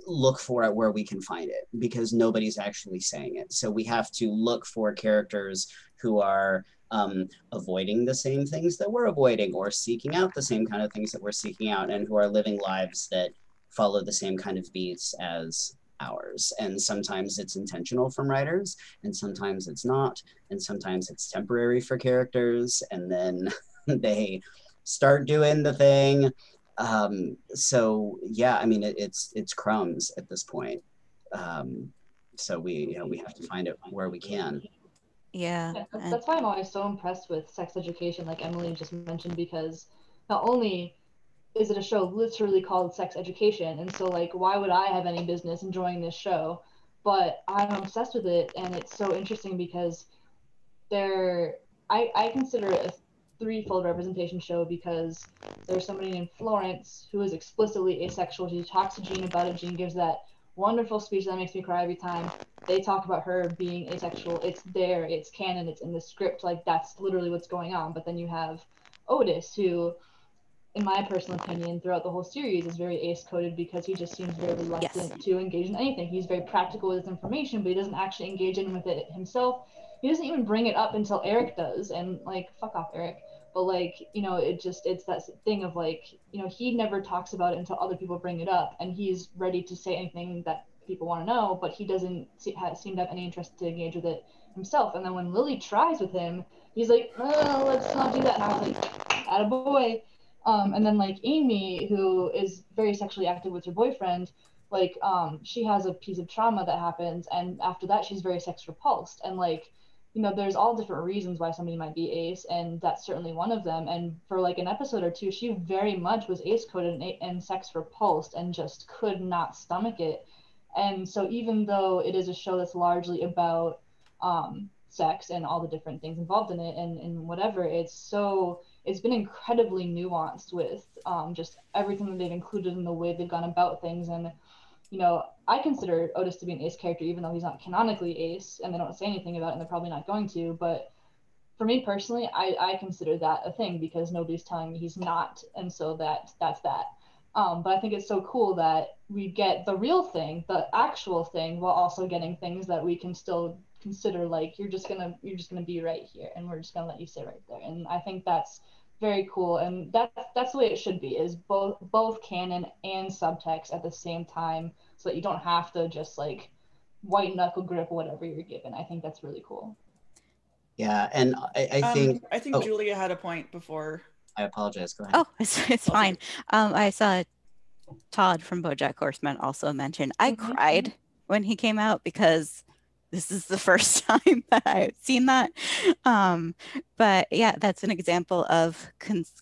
look for it where we can find it because nobody's actually saying it. So we have to look for characters who are avoiding the same things that we're avoiding or seeking out the same kind of things that we're seeking out and who are living lives that follow the same kind of beats as ours. And sometimes it's intentional from writers and sometimes it's not. And sometimes it's temporary for characters and then they start doing the thing. So yeah, I mean, it's crumbs at this point. So we have to find it where we can. Yeah. That's why I'm always so impressed with sex education, like Emily just mentioned, because not only is it a show literally called Sex Education, and so like why would I have any business enjoying this show? But I'm obsessed with it, and it's so interesting because I consider it a threefold representation show because there's somebody named Florence who is explicitly asexual. She talks to Jean about it. Jean gives that wonderful speech that makes me cry every time. They talk about her being asexual. It's there. It's canon. It's in the script. Like that's literally what's going on. But then you have Otis, who, in my personal opinion, throughout the whole series is very ace-coded because he just seems very reluctant to engage in anything. He's very practical with his information, but he doesn't actually engage in with it himself. He doesn't even bring it up until Eric does, and like, fuck off, Eric. But like, it's that thing of like, he never talks about it until other people bring it up, and he's ready to say anything that people want to know, but he doesn't seem to have any interest to engage with it himself. And then when Lily tries with him, he's like, oh, let's not do that. And I was like, attaboy. And then like Amy, who is very sexually active with her boyfriend, like she has a piece of trauma that happens, and after that she's very sex repulsed. And like, there's all different reasons why somebody might be ace, and that's certainly one of them. And for like an episode or two, she very much was ace coded and sex repulsed and just could not stomach it. And so even though it is a show that's largely about sex and all the different things involved in it and whatever, it's been incredibly nuanced with just everything that they've included in the way they've gone about things. And I consider Otis to be an ace character, even though he's not canonically ace, and they don't say anything about it, and they're probably not going to. But for me personally, I consider that a thing because nobody's telling me he's not, and so that's that. But I think it's so cool that we get the real thing, the actual thing, while also getting things that we can still consider, like you're just gonna be right here, and we're just gonna let you sit right there. And I think that's very cool, and that's the way it should be, is both canon and subtext at the same time, so that you don't have to just like white knuckle grip whatever you're given. I think that's really cool. Yeah, and I think Julia had a point before. I apologize. Go ahead. Oh, it's fine. I saw Todd from BoJack Horseman also mention I cried when he came out because this is the first time that I've seen that. But yeah, that's an example of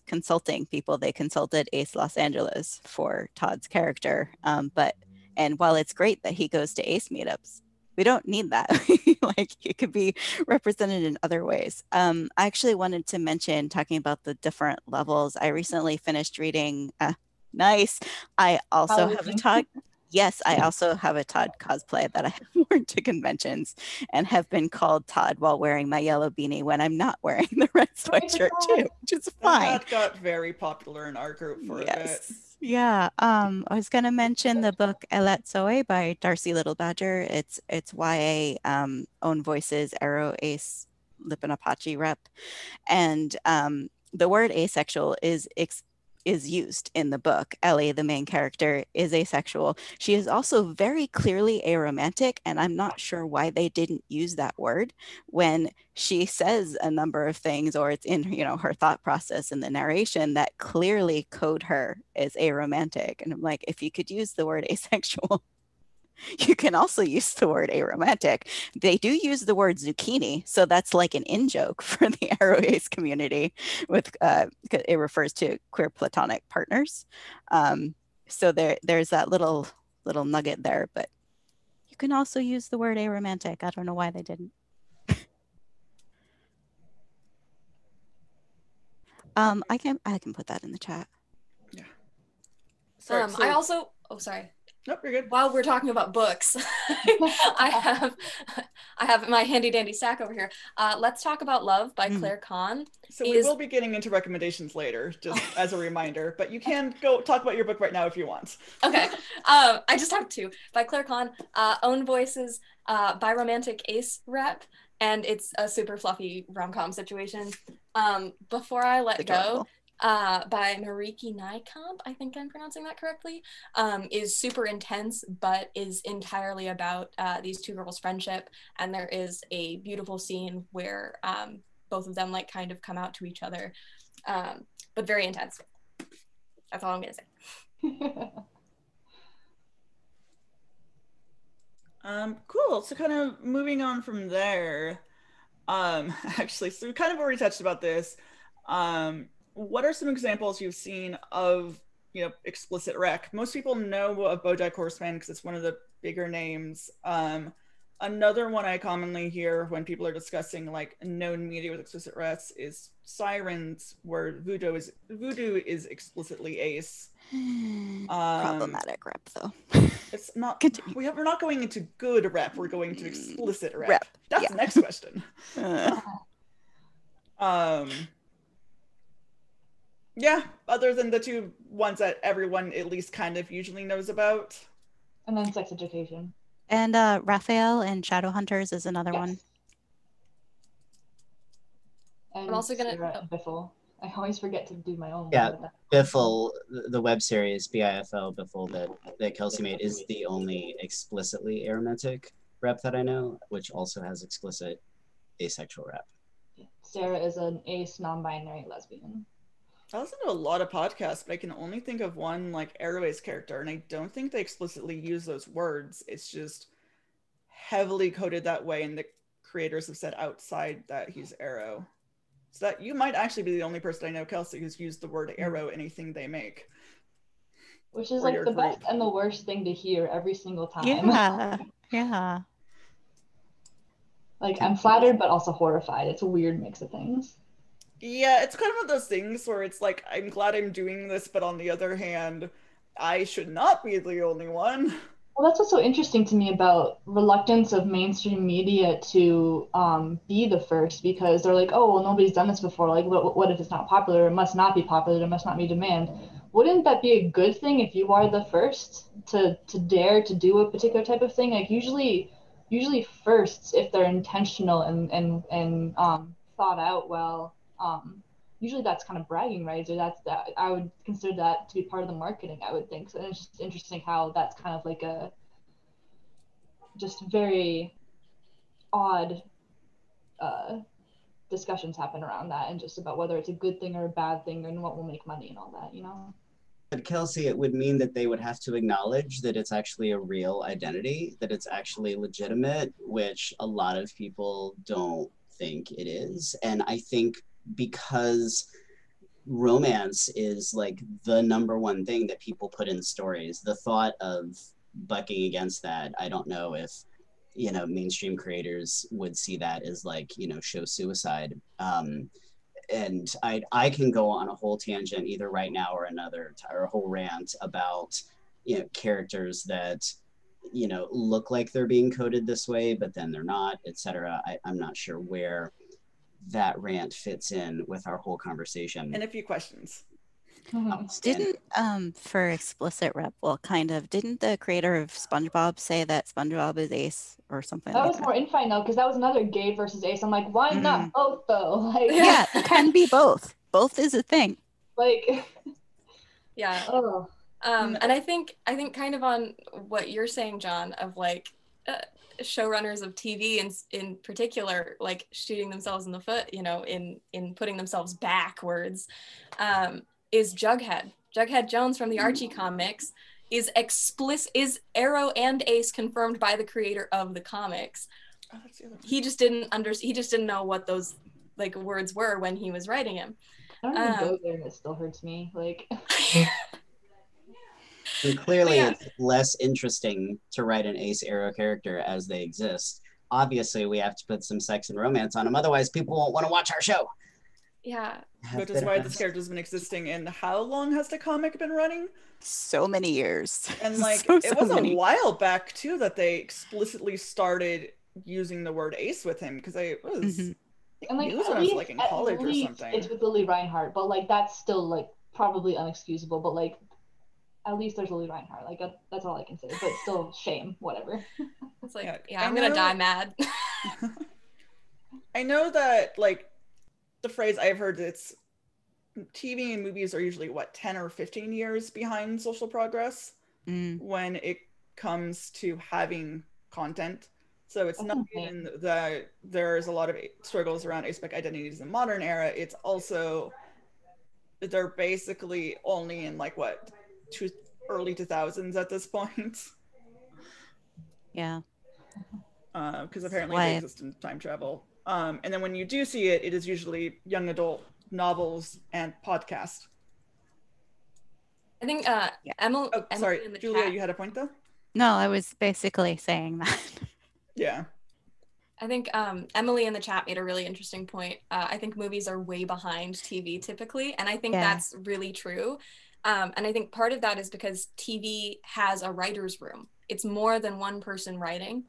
consulting people. They consulted Ace Los Angeles for Todd's character. And while it's great that he goes to Ace meetups, we don't need that. Like it could be represented in other ways. I actually wanted to mention, talking about the different levels, I recently finished reading nice. I also have a Todd. Yes, I also have a Todd cosplay that I have worn to conventions and have been called Todd while wearing my yellow beanie when I'm not wearing the red sweatshirt too, which is fine. That got very popular in our group for a bit. Yeah. I was going to mention the book Elet Zoe by Darcy Little Badger. It's YA, Own Voices, Aro, Ace, Lip and Apache Rep. And the word asexual is used in the book. Ellie, the main character, is asexual. She is also very clearly aromantic, and I'm not sure why they didn't use that word when she says a number of things, or it's in her thought process in the narration that clearly code her as aromantic. And I'm like, if you could use the word asexual, You can also use the word aromantic. They do use the word zucchini, so that's like an in-joke for the Aro Ace community. With it refers to queer platonic partners. So there's that little nugget there, but you can also use the word aromantic. I don't know why they didn't. I can put that in the chat. Yeah. Sorry, I also, oh, sorry. Nope, you're good. While we're talking about books, I have my handy dandy stack over here. Let's Talk About Love by Claire Kahn. So we will be getting into recommendations later, just as a reminder, but you can go talk about your book right now if you want. Okay. I just have two. By Claire Kahn, Own Voices, by Romantic Ace Rep, and it's a super fluffy rom-com situation. Before I Let Go, by Mariki Nijkamp, I think I'm pronouncing that correctly, is super intense, but is entirely about these two girls' friendship. And there is a beautiful scene where both of them like kind of come out to each other, but very intense. That's all I'm gonna say. Cool. So kind of moving on from there, actually, so we kind of already touched about this. What are some examples you've seen of, explicit rec? Most people know of BoJack Horseman because it's one of the bigger names. Another one I commonly hear when people are discussing like known media with explicit recs is Sirens, where voodoo is explicitly ace. Problematic rep though. It's not. Continue. We're not going into good rep. We're going to explicit rep. That's the next question. Yeah, other than the two ones that everyone at least kind of usually knows about. And then sex education. And Raphael and Shadowhunters is another one. And I'm also gonna BIFL. I always forget to do my own. Yeah, BIFL, the web series BIFL BIFL that Kelsey made is the only explicitly aromantic rep that I know, which also has explicit asexual rep. Sarah is an ace non-binary lesbian. I listen to a lot of podcasts, but I can only think of one like Aro Ace character, and I don't think they explicitly use those words. It's just heavily coded that way, and the creators have said outside that he's Aro. So that you might actually be the only person I know, Kelsey, who's used the word Aro in anything they make. Which is like the best and the worst thing to hear every single time. Yeah. Like I'm flattered, but also horrified. It's a weird mix of things. Yeah, it's kind of one of those things where it's like, I'm glad I'm doing this, but on the other hand, I should not be the only one. Well, that's what's so interesting to me about reluctance of mainstream media to be the first, because they're like, oh, well, nobody's done this before. Like, what if it's not popular? It must not be popular. There must not be demand. Wouldn't that be a good thing if you are the first to dare to do a particular type of thing? Like usually firsts, if they're intentional and thought out well, usually that's kind of bragging rights, or that I would consider that to be part of the marketing, I would think. So it's just interesting how that's kind of like a just very odd discussions happen around that, and just about whether it's a good thing or a bad thing and what will make money and all that, But Kelsey, it would mean that they would have to acknowledge that it's actually a real identity, that it's actually legitimate, which a lot of people don't think it is. And I think because romance is like the number one thing that people put in stories, the thought of bucking against that, I don't know if mainstream creators would see that as like show suicide. And I can go on a whole tangent either right now or a whole rant about characters that look like they're being coded this way, but then they're not, etc. I'm not sure where that rant fits in with our whole conversation. And a few questions. Didn't for explicit rep, didn't the creator of SpongeBob say that SpongeBob is ace or something? That was more infight now, because that was another gay versus ace. I'm like, why not both though? Like, yeah, it can be both. Both is a thing. Like, yeah. Oh. And I think kind of on what you're saying, John, of like showrunners of TV in particular, like shooting themselves in the foot, in putting themselves backwards, is Jughead. Jughead Jones from the Archie comics is Arrow and Ace confirmed by the creator of the comics. Oh, that's the other one. He just didn't know what those like words were when he was writing him. I don't even go there and it still hurts me. Like And clearly yeah. it's less interesting to write an Ace Arrow character as they exist. Obviously, we have to put some sex and romance on them. Otherwise, people won't want to watch our show. Yeah. Which is why this character's been existing. And how long has the comic been running? So many years. And like, so it was many. a while back too that they explicitly started using the word ace with him, because I was and like news at when I was least, like in at college or least something. it's with Lily Reinhardt, but like that's still like probably unexcusable. But like at least there's Lily Reinhardt. Like that's all I can say. But still, shame, whatever. It's like, Yeah, I'm gonna die mad. I know that like the phrase I've heard, it's TV and movies are usually what 10 or 15 years behind social progress when it comes to having content. So it's not even that there's a lot of struggles around A-Spec identities in the modern era. It's also they're basically only in like what early 2000s at this point. Yeah. Because apparently they exist in time travel. And then when you do see it, it is usually young adult novels and podcast. I think Emily. Oh, sorry, in the Julia, chat, you had a point though? No, I was basically saying that. Yeah. I think Emily in the chat made a really interesting point. I think movies are way behind TV typically, and I think that's really true. And I think part of that is because TV has a writer's room. It's more than one person writing.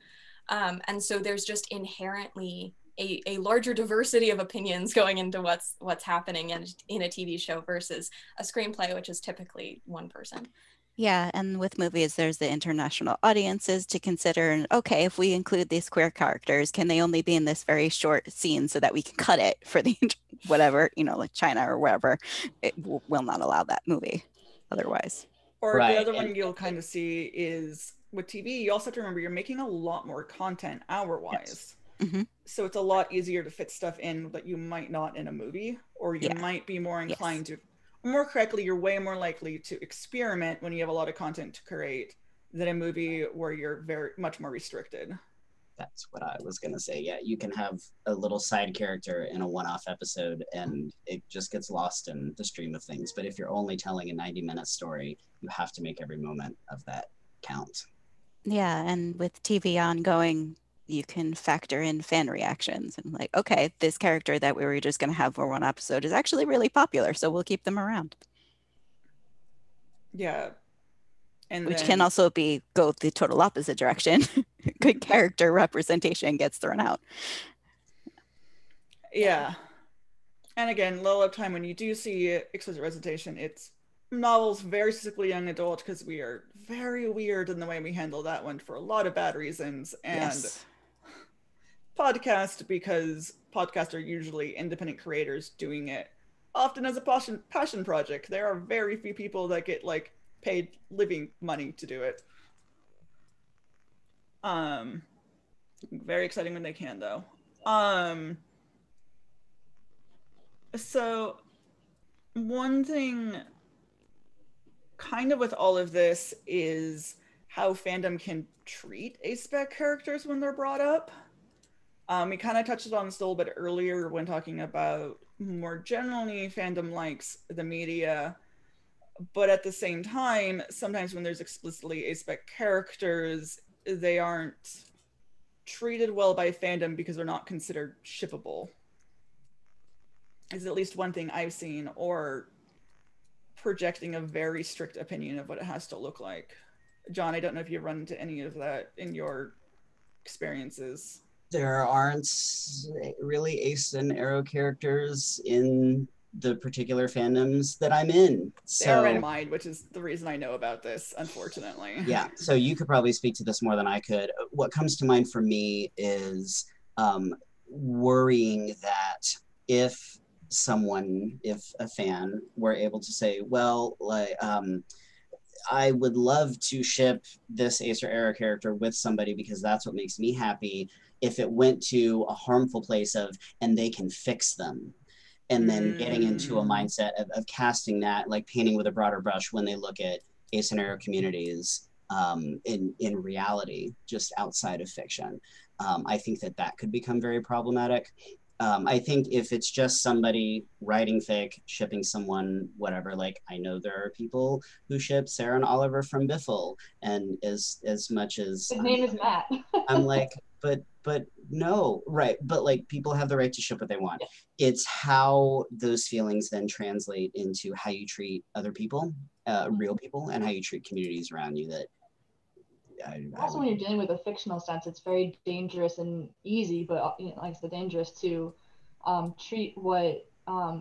And so there's just inherently a larger diversity of opinions going into what's happening in a TV show versus a screenplay, which is typically one person. Yeah, and with movies, there's the international audiences to consider. And okay, if we include these queer characters, can they only be in this very short scene so that we can cut it for the whatever, like China or wherever? It will not allow that movie otherwise. Or the other one you'll kind of see is with TV, you also have to remember you're making a lot more content hour-wise. Yes. So it's a lot easier to fit stuff in that you might not in a movie, or you might be more inclined to. More correctly, you're way more likely to experiment when you have a lot of content to create than a movie where you're very much more restricted. That's what I was going to say. Yeah, you can have a little side character in a one-off episode and it just gets lost in the stream of things. But if you're only telling a 90-minute story, you have to make every moment of that count. Yeah, and with TV ongoing, you can factor in fan reactions and like, okay, this character that we were just going to have for one episode is actually really popular, so we'll keep them around. Yeah. And which can also go the total opposite direction. Good character representation gets thrown out. Yeah. And again, low uptime, when you do see explicit representation, it's novels very specifically young adult, because we are very weird in the way we handle that one for a lot of bad reasons. And podcast, because podcasts are usually independent creators doing it often as a passion project. There are very few people that get like paid living money to do it. Very exciting when they can though. So one thing kind of with all of this is how fandom can treat A-Spec characters when they're brought up. We kind of touched on this a little bit earlier when talking about more generally fandom likes the media, but at the same time, sometimes when there's explicitly A-Spec characters, they aren't treated well by fandom because they're not considered shippable. Is at least one thing I've seen, or projecting a very strict opinion of what it has to look like. John, I don't know if you've run into any of that in your experiences. There aren't really Ace and Arrow characters in the particular fandoms that I'm in. They are in mine, which is the reason I know about this, unfortunately. Yeah, so you could probably speak to this more than I could. What comes to mind for me is worrying that if a fan were able to say, well, like, I would love to ship this Ace or Arrow character with somebody because that's what makes me happy, if it went to a harmful place of, and they can fix them. And then getting into a mindset of casting that, like painting with a broader brush when they look at ace and Aro communities in reality, just outside of fiction. I think that could become very problematic. I think if it's just somebody writing fic, shipping someone, whatever, like I know there are people who ship Sarah and Oliver from BIFL, and as much as his name is Matt. I'm like, but no, right? But like people have the right to ship what they want. Yeah. It's how those feelings then translate into how you treat other people, real people, and how you treat communities around you. That also, when you're dealing with a fictional sense, it's very dangerous and easy, but you know, like I said, dangerous to treat what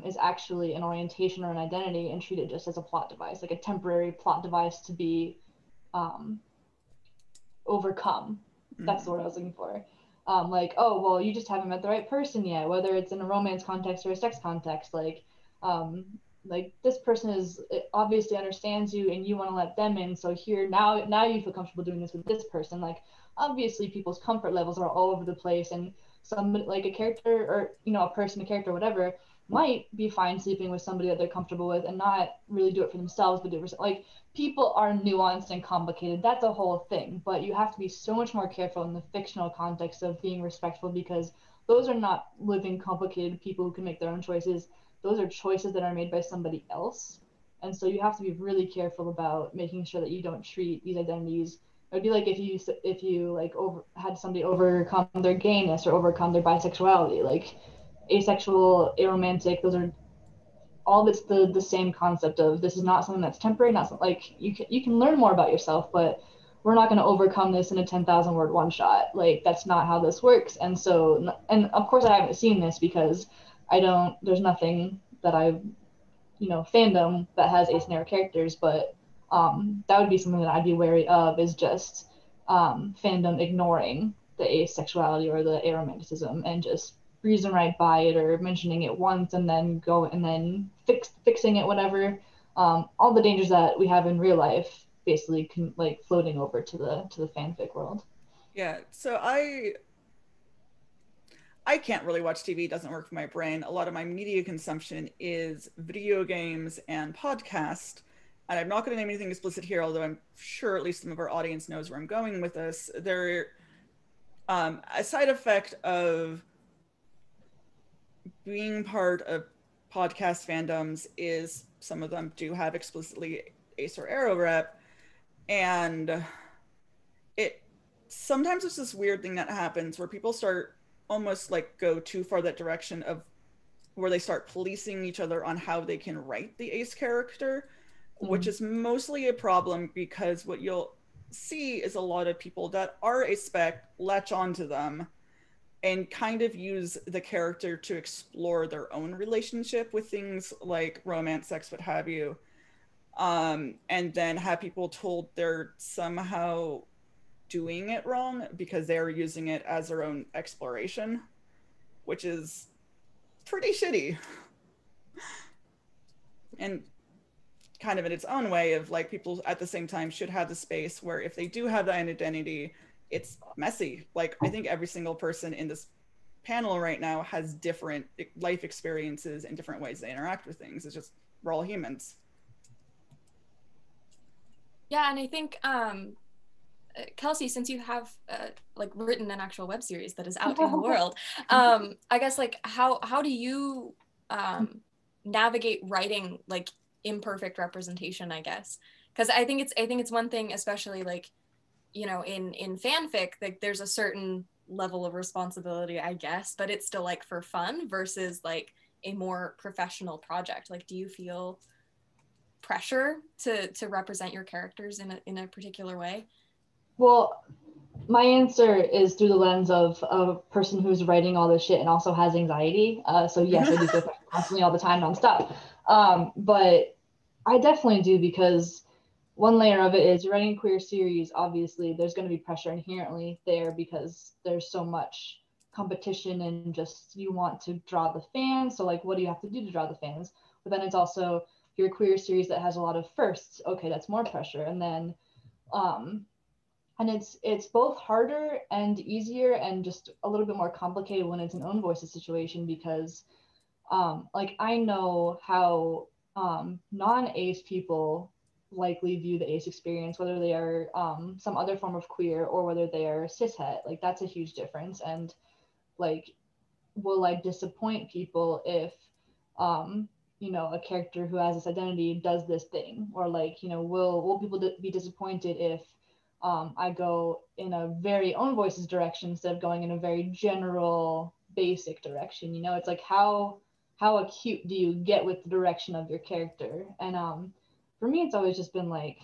is actually an orientation or an identity and treat it just as a plot device, like a temporary plot device to be overcome. That's the word I was looking for. Like, oh, well, you just haven't met the right person yet, whether it's in a romance context or a sex context. Like this person is obviously understands you and you want to let them in. So here now you feel comfortable doing this with this person. Like obviously people's comfort levels are all over the place, and some like a character or you know a person, a character, whatever might be fine sleeping with somebody that they're comfortable with and not really do it for themselves, but do it for like people are nuanced and complicated. That's a whole thing, but you have to be so much more careful in the fictional context of being respectful because those are not living complicated people who can make their own choices. Those are choices that are made by somebody else. And so you have to be really careful about making sure that you don't treat these identities. It would be like if you like had somebody overcome their gayness or overcome their bisexuality, like asexual, aromantic, those are all of it's the same concept of this is not something that's temporary, not something, like you can learn more about yourself, but we're not going to overcome this in a 10,000 word one shot. Like that's not how this works. And so, and of course I haven't seen this because there's nothing that fandom that has ace and Aro characters, but that would be something that I'd be wary of is just fandom ignoring the asexuality or the aromanticism and just breezing right by it or mentioning it once and then fixing it, whatever. All the dangers that we have in real life basically like floating over to the fanfic world. Yeah, so I can't really watch TV. It doesn't work for my brain. A lot of my media consumption is video games and podcast. And I'm not going to name anything explicit here, although I'm sure at least some of our audience knows where I'm going with this. They're a side effect of being part of podcast fandoms is some of them do have explicitly ace or Aro rep. And sometimes it's this weird thing that happens where people start almost like go too far that direction of where they start policing each other on how they can write the ace character, which is mostly a problem because what you'll see is a lot of people that are A-Spec latch onto them and kind of use the character to explore their own relationship with things like romance, sex, what have you, and then have people told they're somehow doing it wrong because they're using it as their own exploration, which is pretty shitty. And kind of in its own way of like people at the same time should have the space where if they do have that identity, it's messy. Like I think every single person in this panel right now has different life experiences and different ways they interact with things. It's just we're all humans. Yeah, and I think Kelsey, since you have like written an actual web series that is out in the world, I guess like how do you navigate writing like imperfect representation, I guess? Because I think it's one thing, especially like, you know, in fanfic, like there's a certain level of responsibility, I guess, but it's still like for fun versus like a more professional project. Like, do you feel pressure to represent your characters in a particular way? Well, my answer is through the lens of a person who's writing all this shit and also has anxiety. So yes, I do feel pressure constantly all the time, nonstop. But I definitely do because one layer of it is you're writing a queer series. Obviously, there's going to be pressure inherently there because there's so much competition and just you want to draw the fans. So like, what do you have to do to draw the fans? But then it's also your queer series that has a lot of firsts. Okay, that's more pressure. And then and it's both harder and easier and just a little bit more complicated when it's an own voices situation because like I know how non-ace people likely view the ace experience, whether they are some other form of queer or whether they are cishet. Like that's a huge difference. And like, will like disappoint people if you know, a character who has this identity does this thing, or like, you know, will people be disappointed if I go in a very own voices direction instead of going in a very general basic direction. You know, it's like how acute do you get with the direction of your character? And for me it's always just been like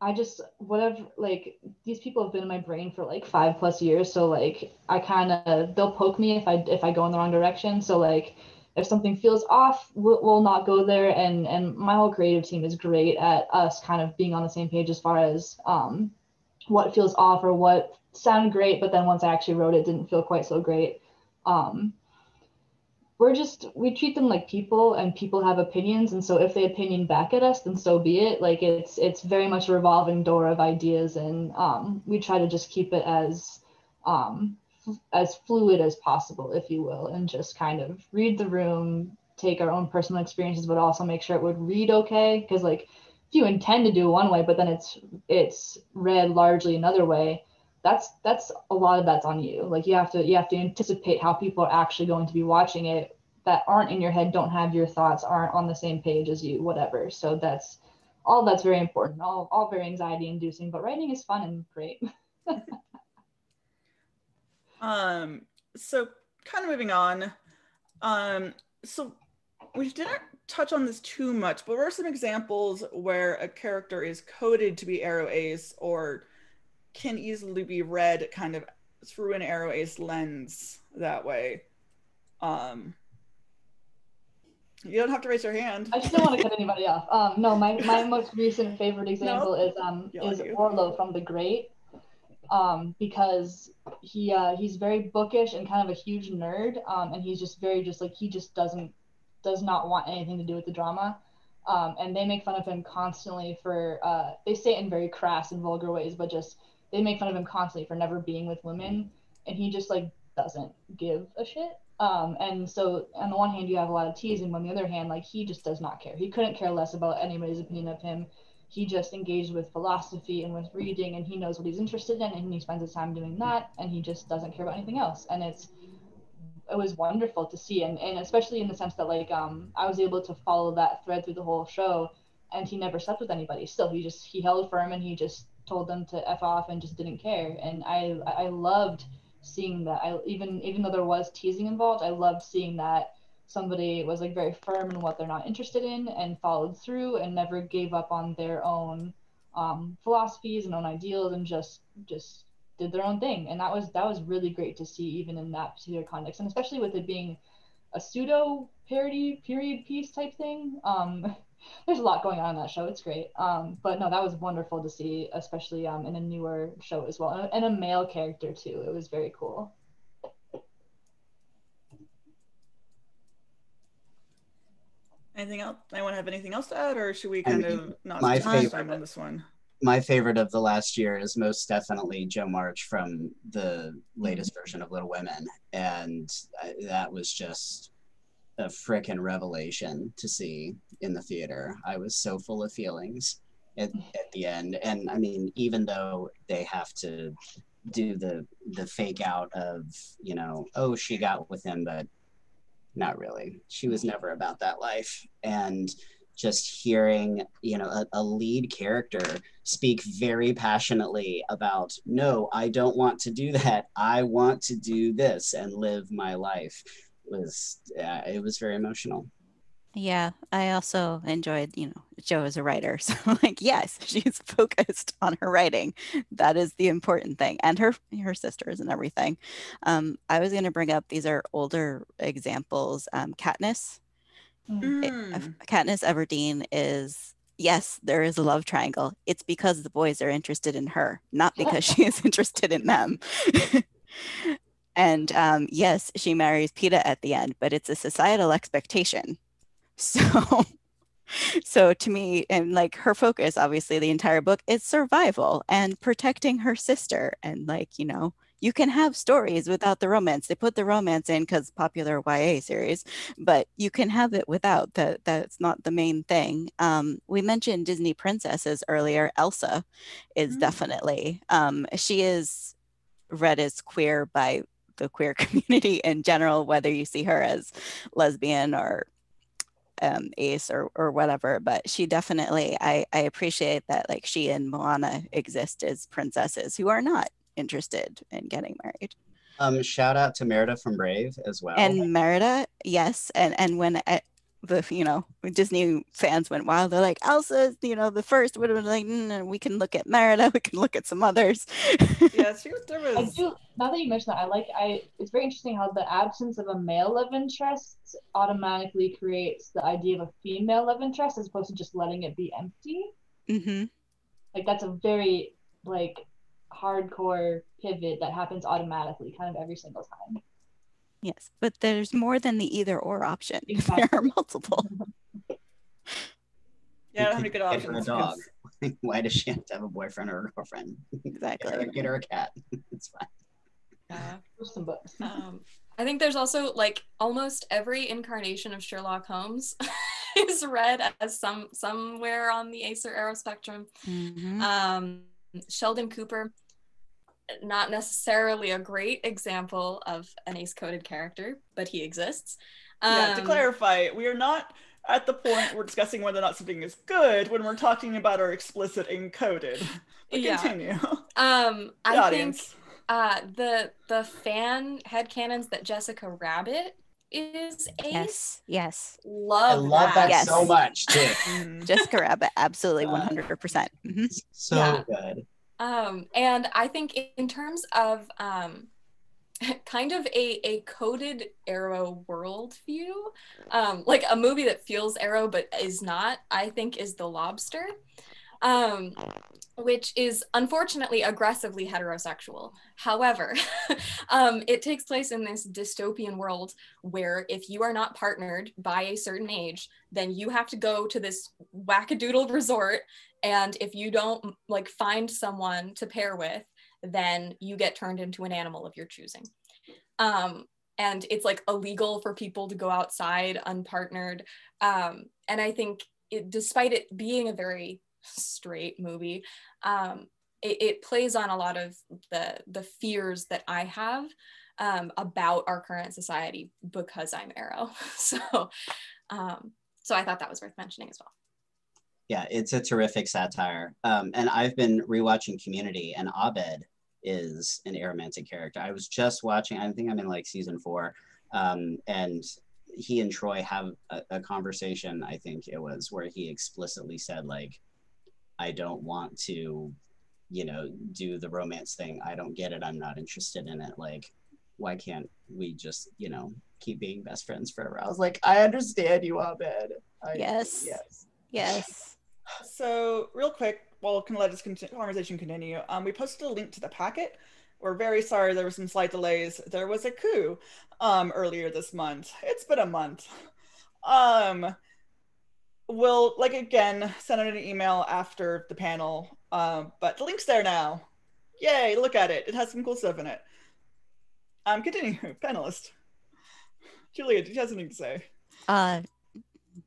I just whatever, like these people have been in my brain for like 5+ years, so like I kind of, they'll poke me if I go in the wrong direction. So like if something feels off, we'll not go there. And my whole creative team is great at us kind of being on the same page as far as what feels off or what sounded great, but then once I actually wrote it didn't feel quite so great. We treat them like people, and people have opinions, and so if they opinion back at us, then so be it. Like it's very much a revolving door of ideas, and we try to just keep it as fluid as possible, if you will, and just kind of read the room, take our own personal experiences, but also make sure it would read okay. Because like if you intend to do one way, but then it's read largely another way, that's a lot of that's on you. Like you have to anticipate how people are actually going to be watching it, that aren't in your head, don't have your thoughts, aren't on the same page as you, whatever. So that's very important, all very anxiety inducing, but writing is fun and great. So kind of moving on. So we didn't touch on this too much, but what are some examples where a character is coded to be Aro Ace or can easily be read kind of through an Aro Ace lens that way? You don't have to raise your hand. I just don't want to cut anybody off. No, my most recent favorite example is Orlo from The Great. Because he's very bookish and kind of a huge nerd, and he's just very he just does not want anything to do with the drama, and they make fun of him constantly for they say it in very crass and vulgar ways, but just they make fun of him constantly for never being with women, and he just like doesn't give a shit. And so on the one hand you have a lot of teasing, but on the other hand, like he just does not care. He couldn't care less about anybody's opinion of him. He just engaged with philosophy and with reading, and he knows what he's interested in, and he spends his time doing that, and he just doesn't care about anything else. And it was wonderful to see, and especially in the sense that like I was able to follow that thread through the whole show, and he never slept with anybody. Still, he held firm, and he just told them to F off and just didn't care. And I loved seeing that. Even though there was teasing involved, I loved seeing that somebody was like very firm in what they're not interested in and followed through and never gave up on their own philosophies and own ideals, and just did their own thing. And that was really great to see, even in that particular context, and especially with it being a pseudo parody period piece type thing. There's a lot going on in that show. It's great. But no, that was wonderful to see, especially in a newer show as well, and a male character too. It was very cool. Anything else? Anyone have anything else to add, or should we kind of not spend time on this one? My favorite of the last year is most definitely Joe March from the latest version of Little Women, and that was just a frickin' revelation to see in the theater. I was so full of feelings at the end, and I mean, even though they have to do the fake out of, you know, oh, she got with him, but not really. She was never about that life. And just hearing, you know, a lead character speak very passionately about, no, I don't want to do that. I want to do this and live my life. It was very emotional. Yeah, I also enjoyed, you know, Jo as a writer. So like, yes, she's focused on her writing. That is the important thing. And her sisters and everything. I was going to bring up, these are older examples. Katniss. Katniss Everdeen is, yes, there is a love triangle. It's because the boys are interested in her, not because she is interested in them. And yes, she marries Peeta at the end, but it's a societal expectation. So to me, and like her focus, obviously the entire book is survival and protecting her sister. And like, you know, You can have stories without the romance. They put the romance in because popular YA series, but you can have it without. That's not the main thing. We mentioned Disney princesses earlier. Elsa is definitely, she is read as queer by the queer community in general, whether you see her as lesbian or ace or whatever, but she definitely, I appreciate that, like, she and Moana exist as princesses who are not interested in getting married. Shout out to Merida from Brave as well. And Merida, yes, and when when Disney fans went wild, they're like, Elsa's, the first, would have been like, we can look at Merida, we can look at some others. Yeah, there was. I do. Now that you mention that, it's very interesting how the absence of a male love interest automatically creates the idea of a female love interest as opposed to just letting it be empty. Mm-hmm. Like, that's a very hardcore pivot that happens automatically, kind of every single time. Yes, but there's more than the either or option. Exactly. There are multiple. Yeah, I don't have any good options. Get her a dog. Why does she have to have a boyfriend or a girlfriend? Exactly. Get her a cat. It's fine. Yeah. Some books. I think there's also, like, almost every incarnation of Sherlock Holmes is read as somewhere on the Ace or Aros spectrum. Mm-hmm. Sheldon Cooper, not necessarily a great example of an ace-coded character, but he exists. Yeah, to clarify, we are not at the point we're discussing whether or not something is good when we're talking about our explicit encoded. But continue. I think the fan headcanons that Jessica Rabbit is ace. Yes. I love that so much too. Jessica Rabbit, absolutely, 100%. Mm-hmm. So good. And I think in terms of kind of a coded Arrow worldview, like a movie that feels Arrow but is not, I think, is The Lobster, which is unfortunately aggressively heterosexual. However, it takes place in this dystopian world where if you are not partnered by a certain age, then you have to go to this wackadoodle resort, and if you don't find someone to pair with, then you get turned into an animal of your choosing. And it's illegal for people to go outside unpartnered. And I think despite it being a very straight movie, it plays on a lot of the fears that I have about our current society because I'm Arrow. So I thought that was worth mentioning as well. Yeah, it's a terrific satire. And I've been rewatching Community, and Abed is an aromantic character. I was just watching, I think I'm in season 4, and he and Troy have a conversation, I think it was, where he explicitly said, I don't want to, do the romance thing. I don't get it. I'm not interested in it. Why can't we just, keep being best friends forever? I was like, I understand you, Abed. Yes. So real quick, while can let this conversation continue, we posted a link to the packet. We're very sorry there were some slight delays. There was a coup earlier this month. It's been a month. We'll again send out an email after the panel, but the link's there now. Yay, look at it. It has some cool stuff in it. Continue, panelist. Julia, did you have something to say?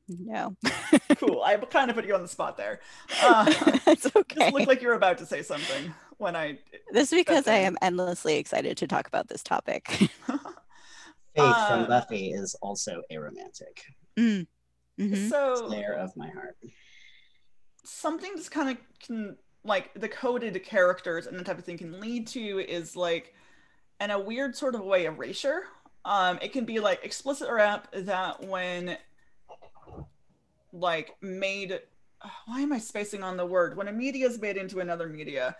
No. Cool. I kind of put you on the spot there. It's okay. Just looked like you were about to say something when I. This is because I am endlessly excited to talk about this topic. Faith from Buffy is also aromantic. Mm-hmm. So, Slayer of my heart. Something just kind of can the coded characters and that type of thing can lead to is in a weird sort of way erasure. It can be explicit rep that when made, why am I spacing on the word? When a media is made into another media.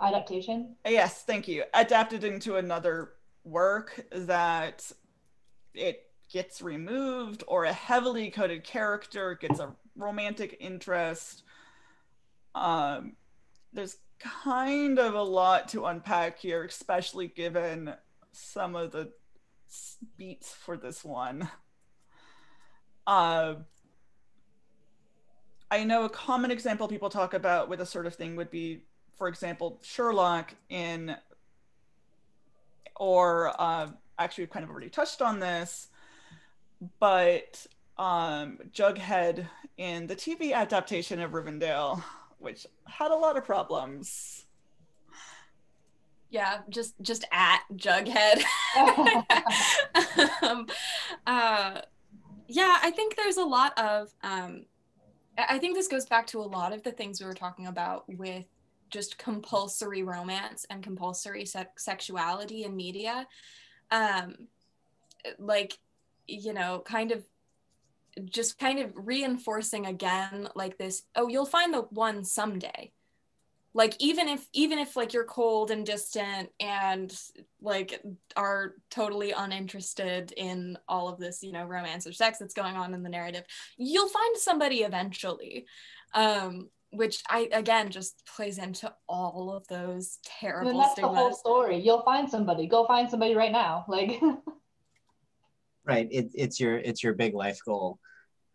Adaptation? Yes, thank you. Adapted into another work, that it gets removed, or a heavily coded character gets a romantic interest. There's kind of a lot to unpack here, especially given some of the beats for this one. I know a common example people talk about with this sort of thing would be, for example, Sherlock in or actually we've kind of already touched on this, but Jughead in the TV adaptation of Rivendell, which had a lot of problems. Yeah, just at Jughead. Yeah, I think there's a lot of, I think this goes back to a lot of the things we were talking about with just compulsory romance and compulsory sexuality in media. Like, you know, kind of reinforcing again, like this, oh, you'll find the one someday. Like, even if like you're cold and distant and like are totally uninterested in all of this, you know, romance or sex that's going on in the narrative, you'll find somebody eventually. Which again just plays into all of those terrible and that's stigmas. the whole story. You'll find somebody. Go find somebody right now. Like Right. It's your big life goal.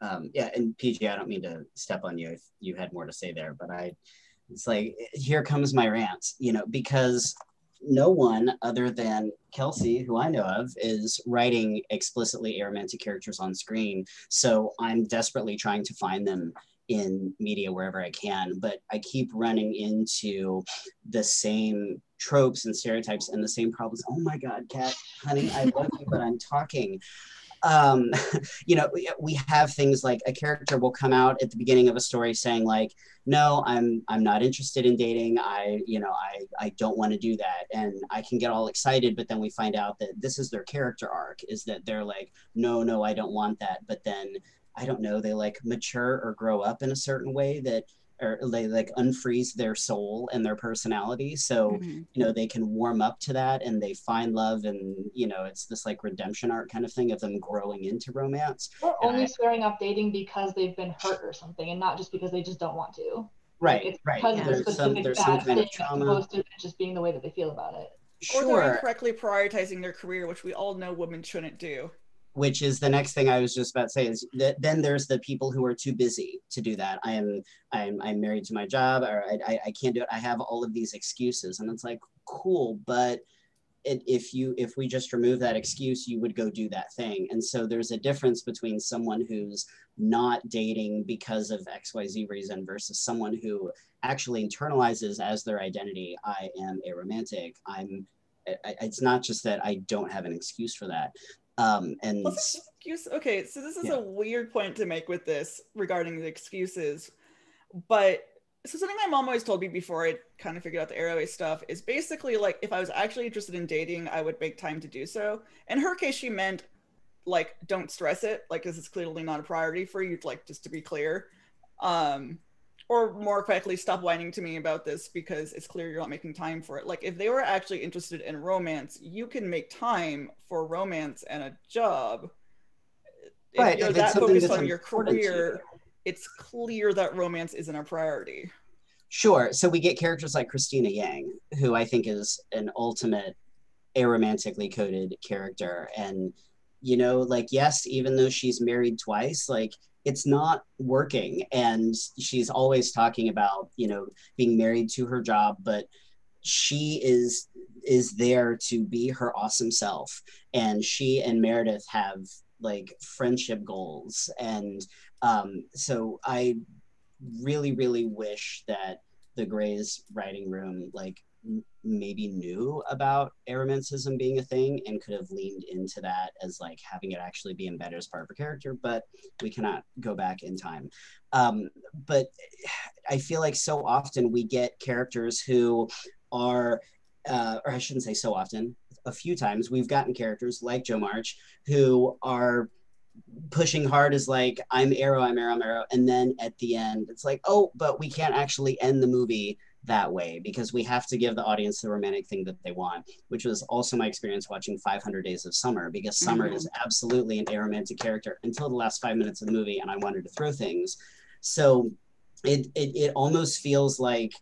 Yeah, and PG, I don't mean to step on you if you had more to say there, but it's like, here comes my rant, you know, because no one other than Kelsey, who I know of, is writing explicitly aromantic characters on screen. So I'm desperately trying to find them in media wherever I can, but I keep running into the same tropes and stereotypes and the same problems. Oh my God, Kat, honey, I love you, but I'm talking. You know, we have things like a character will come out at the beginning of a story saying like, no, I'm not interested in dating. I don't want to do that. And I can get all excited, but then we find out that this is their character arc, is that they're like, no, I don't want that. But then, I don't know, they like mature or grow up in a certain way that, or they like unfreeze their soul and their personality. So, you know, they can warm up to that and they find love, and, you know, it's this like redemption arc kind of thing of them growing into romance. Or only squaring up dating because they've been hurt or something, and not just because they just don't want to. Right, like, it's right. because Yeah. of a specific There's bad some kind thing, of trauma. as opposed to just being the way that they feel about it. Or they're Sure. incorrectly prioritizing their career, which we all know women shouldn't do. Which is the next thing I was just about to say, is that then there's the people who are too busy to do that. I'm married to my job, or I can't do it. I have all of these excuses, and it's like, cool, but if we just remove that excuse, you would go do that thing. And so there's a difference between someone who's not dating because of XYZ reason versus someone who actually internalizes as their identity, I am aromantic. It's not just that I don't have an excuse for that. And excuse. Okay, so this is a weird point to make with this regarding the excuses, but so something my mom always told me before I kind of figured out the Arrow stuff is basically like, if I was actually interested in dating, I would make time to do so. In her case, she meant like, don't stress it, like, this is clearly not a priority for you, like, just to be clear. Or more correctly, stop whining to me about this because it's clear you're not making time for it. Like, if they were actually interested in romance, you can make time for romance and a job. Right, if you're that focused on your career, it's clear that romance isn't a priority. Sure. So we get characters like Christina Yang, who I think is an ultimate aromantically coded character. And, you know, like, yes, even though she's married twice, like, it's not working. And she's always talking about, you know, being married to her job, but she is there to be her awesome self. And she and Meredith have like friendship goals. And so I really, really wish that the Grey's writing room like maybe knew about aromanticism being a thing and could have leaned into that as like having it actually be embedded as part of her character, but we cannot go back in time. But I feel like so often we get characters who are, or I shouldn't say so often, a few times we've gotten characters like Joe March who are pushing hard as like, I'm Arrow, and then at the end it's like, oh, but we can't actually end the movie that way because we have to give the audience the romantic thing that they want, which was also my experience watching 500 Days of Summer, because Summer is absolutely an aromantic character until the last 5 minutes of the movie and I wanted to throw things. So it almost feels like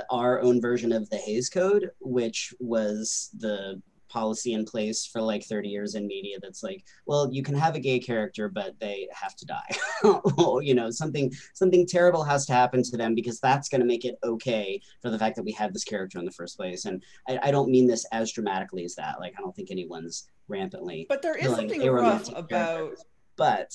our own version of the Hays Code, which was the policy in place for like 30 years in media that's like, well, you can have a gay character, but they have to die. You know, something terrible has to happen to them because that's going to make it okay for the fact that we have this character in the first place. And I don't mean this as dramatically as that. Like, I don't think anyone's rampantly But there is killing something rough about characters. But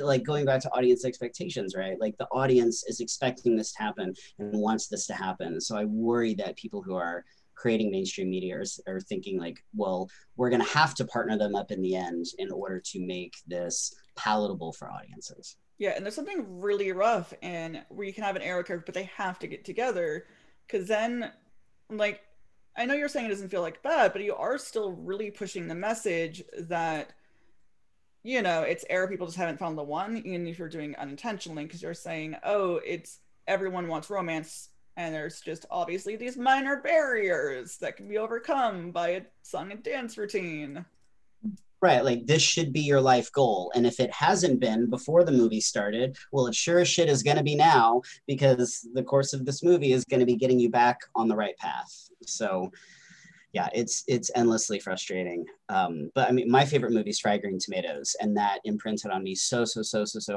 like going back to audience expectations, right? Like the audience is expecting this to happen and wants this to happen. So I worry that people who are creating mainstream media are thinking like, well, we're going to have to partner them up in the end in order to make this palatable for audiences. Yeah, and there's something really rough and where you can have an Arrow character, but they have to get together. Because then, like, I know you're saying it doesn't feel like bad, but you are still really pushing the message that, you know, it's Arrow people just haven't found the one, even if you're doing it unintentionally, because you're saying, oh, it's everyone wants romance, and there's just obviously these minor barriers that can be overcome by a song and dance routine. Right, like this should be your life goal. And if it hasn't been before the movie started, well, it sure as shit is going to be now, because the course of this movie is going to be getting you back on the right path. So yeah, it's endlessly frustrating. But I mean, my favorite movie is Fried Green Tomatoes, and that imprinted on me so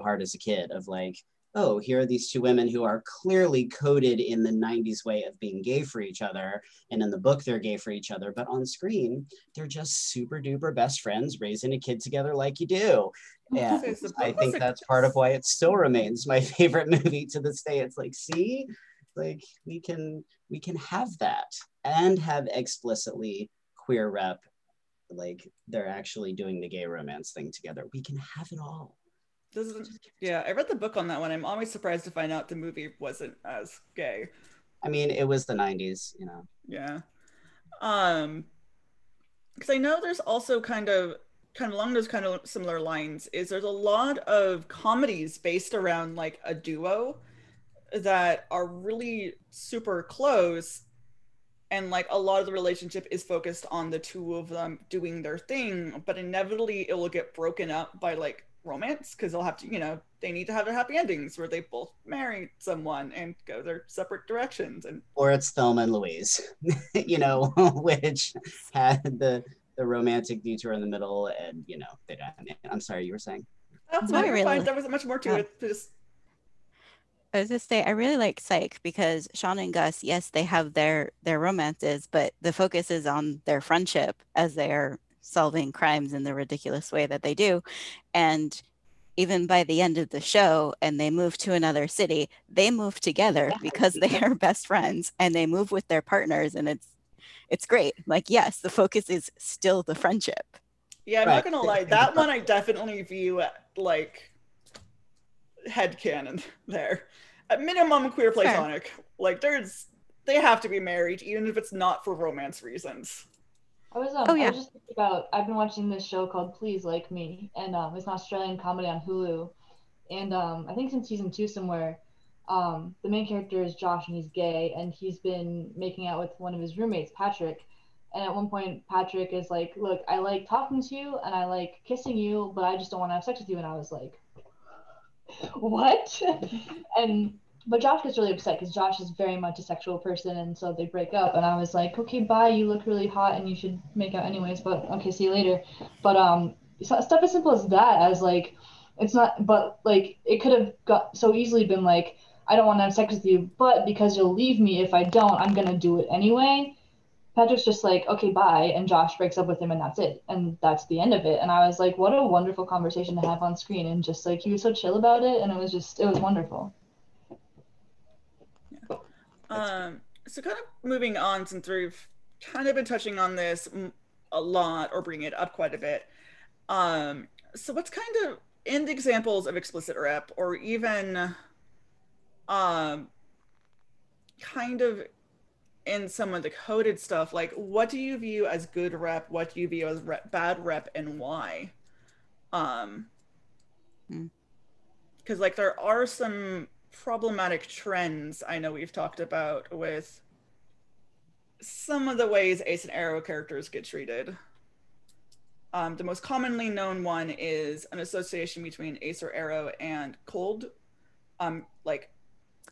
hard as a kid of like, oh, here are these two women who are clearly coded in the 90s way of being gay for each other. And in the book, they're gay for each other. But on screen, they're just super duper best friends raising a kid together like you do. And I think that's part of why it still remains my favorite movie to this day. It's like, see, like we can have that and have explicitly queer rep, like they're actually doing the gay romance thing together. We can have it all. Yeah, I read the book on that one. I'm always surprised to find out the movie wasn't as gay. I mean, it was the 90s, you know. Yeah. Because I know there's also kind of along those kind of similar lines is there's a lot of comedies based around like a duo that are really super close, and like a lot of the relationship is focused on the two of them doing their thing, but inevitably it will get broken up by like romance because they'll have to, you know, they need to have their happy endings where they both marry someone and go their separate directions. And or it's Thelma and Louise, you know, which had the romantic detour in the middle, and you know they don't. I'm sorry, you were saying? That's not really fine. There wasn't much more to it. Just I was just say I really like Psych because Sean and Gus, yes, they have their romances, but the focus is on their friendship as they are solving crimes in the ridiculous way that they do. And even by the end of the show and they move to another city, they move together because they are best friends and they move with their partners, and it's great. Like, yes, the focus is still the friendship. Yeah, I'm not gonna lie, that one I definitely view like headcanon there. At minimum, queer platonic. Like they have to be married, even if it's not for romance reasons. I was just thinking about, I've been watching this show called Please Like Me, and it's an Australian comedy on Hulu. And I think it's in season 2 somewhere. The main character is Josh, and he's gay, and he's been making out with one of his roommates, Patrick. And at one point, Patrick is like, look, I like talking to you, and I like kissing you, but I just don't want to have sex with you. And I was like, what? But Josh gets really upset because Josh is very much a sexual person, and so they break up. And I was like, okay, bye. You look really hot, and you should make out anyways. But okay, see you later. But stuff as simple as that, as like, it's not. But like, it could have got so easily been like, I don't want to have sex with you, but because you'll leave me if I don't, I'm gonna do it anyway. Patrick's just like, okay, bye, and Josh breaks up with him, and that's it, and that's the end of it. And I was like, what a wonderful conversation to have on screen, and just like he was so chill about it, and it was wonderful. So kind of moving on, since we've kind of been touching on this a lot or bringing it up quite a bit. So what's kind of in the examples of explicit rep, or even kind of in some of the coded stuff, like what do you view as good rep, what do you view as bad rep, and why? Because like there are some problematic trends I know we've talked about with some of the ways Ace and Arrow characters get treated. The most commonly known one is an association between Ace or Arrow and Cold. Like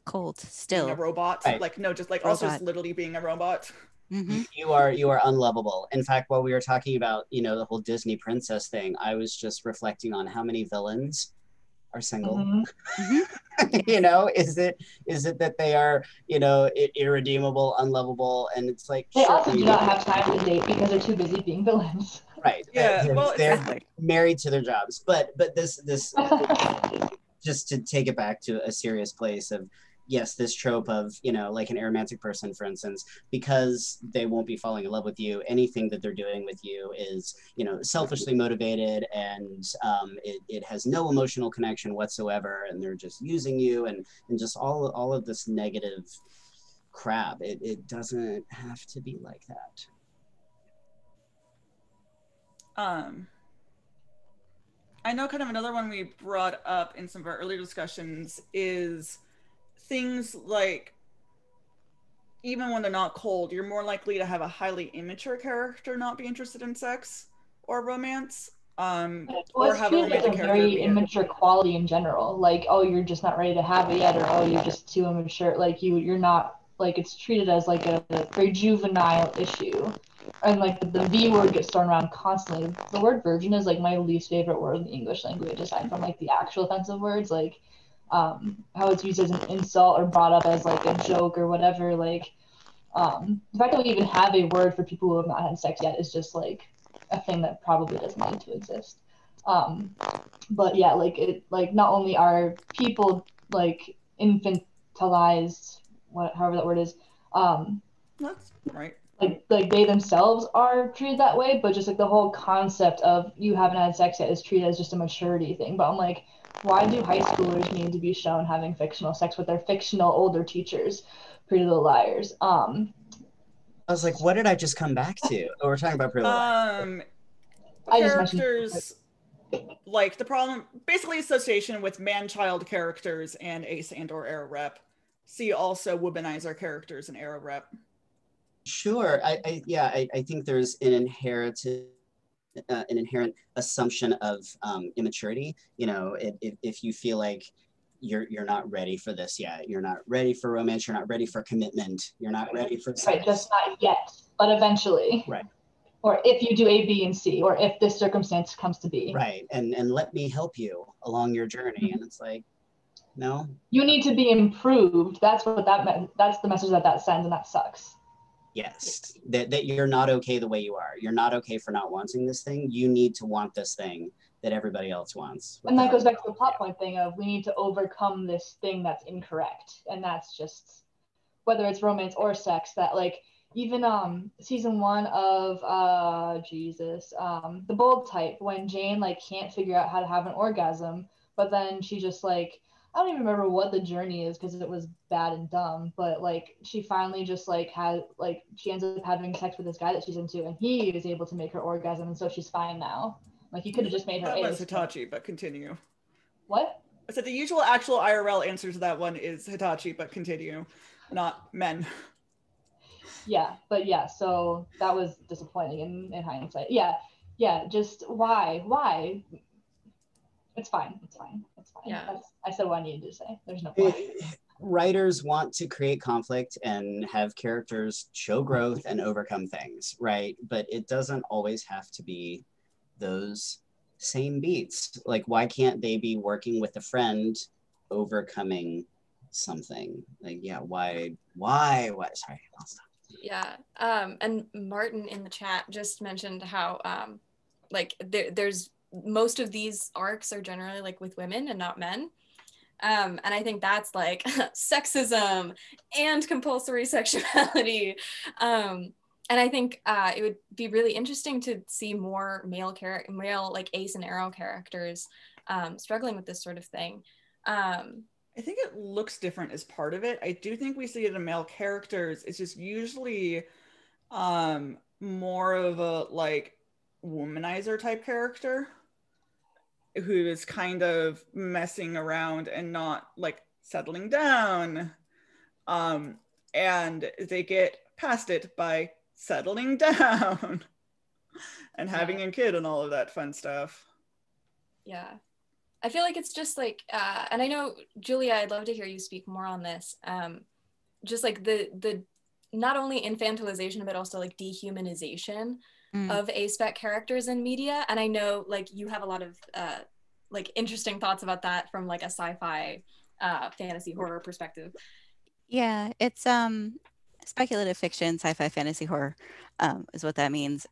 Cold still being a robot. Right. Like no, just like robot. also just literally being a robot. You are unlovable. In fact, while we were talking about, you know, the whole Disney princess thing, I was just reflecting on how many villains are single. You know, is it that they are, you know, irredeemable, unlovable, and it's like they also do not have time to date because they're too busy being villains. Right. Yeah. Well, they're married to their jobs. But this just to take it back to a serious place of, yes, this trope of, you know, like an aromantic person, for instance, because they won't be falling in love with you, anything that they're doing with you is, you know, selfishly motivated, and it has no emotional connection whatsoever, and they're just using you, and just all of this negative crap. It doesn't have to be like that. I know kind of another one we brought up in some of our earlier discussions is things like, even when they're not cold, you're more likely to have a highly immature character not be interested in sex or romance. Or have a romantic character very immature quality in general. Like, oh, you're just not ready to have it yet, or oh, you're just too immature. Like you're not, like, it's treated as like a very juvenile issue. And like the V word gets thrown around constantly. The word virgin is like my least favorite word in the English language, aside from like the actual offensive words, like how it's used as an insult or brought up as like a joke or whatever. Like the fact that we even have a word for people who have not had sex yet is just like a thing that probably doesn't need to exist. But yeah, like it, like not only are people like infantilized, however that word is, that's right. Like they themselves are treated that way, but just like the whole concept of you haven't had sex yet is treated as just a maturity thing. But I'm like, why do high schoolers need to be shown having fictional sex with their fictional older teachers? Pretty Little Liars. I was like, what did I just come back to? Oh, we're talking about Pretty Little Liars. Characters, like the problem, basically association with man-child characters and Ace and or Aro Rep. See also womanizer characters in Aro Rep. Sure, I think there's an inherent assumption of immaturity. You know, if you feel like you're not ready for this yet, you're not ready for romance, you're not ready for commitment, you're not ready for sex. Right, just not yet, but eventually. Right. Or if you do A, B, and C, or if this circumstance comes to be. Right, and let me help you along your journey. And it's like, no. You need to be improved. That's what that meant. That's the message that sends, and that sucks. Yes, that you're not okay the way you are. You're not okay for not wanting this thing. You need to want this thing that everybody else wants. And that goes back to the plot point thing of we need to overcome this thing that's incorrect. And that's just, whether it's romance or sex, that like, even season 1 of the Bold Type, when Jane like can't figure out how to have an orgasm, but then she just like, I don't even remember what the journey is because it was bad and dumb, but like she finally just like she ends up having sex with this guy that she's into, and he is able to make her orgasm, and so she's fine now. Like he could have just made her. That was Hitachi, but continue. What? I said the usual actual IRL answer to that one is Hitachi, but continue, not men. Yeah, but yeah, so that was disappointing in hindsight. Yeah, just why? It's fine. Yeah. I said what I needed to say. There's no point. Writers want to create conflict and have characters show growth and overcome things, right? But it doesn't always have to be those same beats. Like, why can't they be working with a friend, overcoming something? Like, yeah, why? Sorry, I'll stop. Yeah, and Martin in the chat just mentioned how like there's most of these arcs are generally like with women and not men. And I think that's like sexism and compulsory sexuality. And I think it would be really interesting to see more male like Ace and Aro characters struggling with this sort of thing. I think it looks different as part of it. I do think we see it in male characters. It's just usually more of a like womanizer type character who is kind of messing around and not like settling down. And they get past it by settling down and having a kid and all of that fun stuff. Yeah. I feel like it's just like, and I know, Julia, I'd love to hear you speak more on this. Just like the not only infantilization, but also like dehumanization Mm. of A-Spec characters in media. And I know like you have a lot of like interesting thoughts about that from like a sci-fi fantasy horror perspective. Yeah, it's speculative fiction, sci-fi, fantasy, horror is what that means.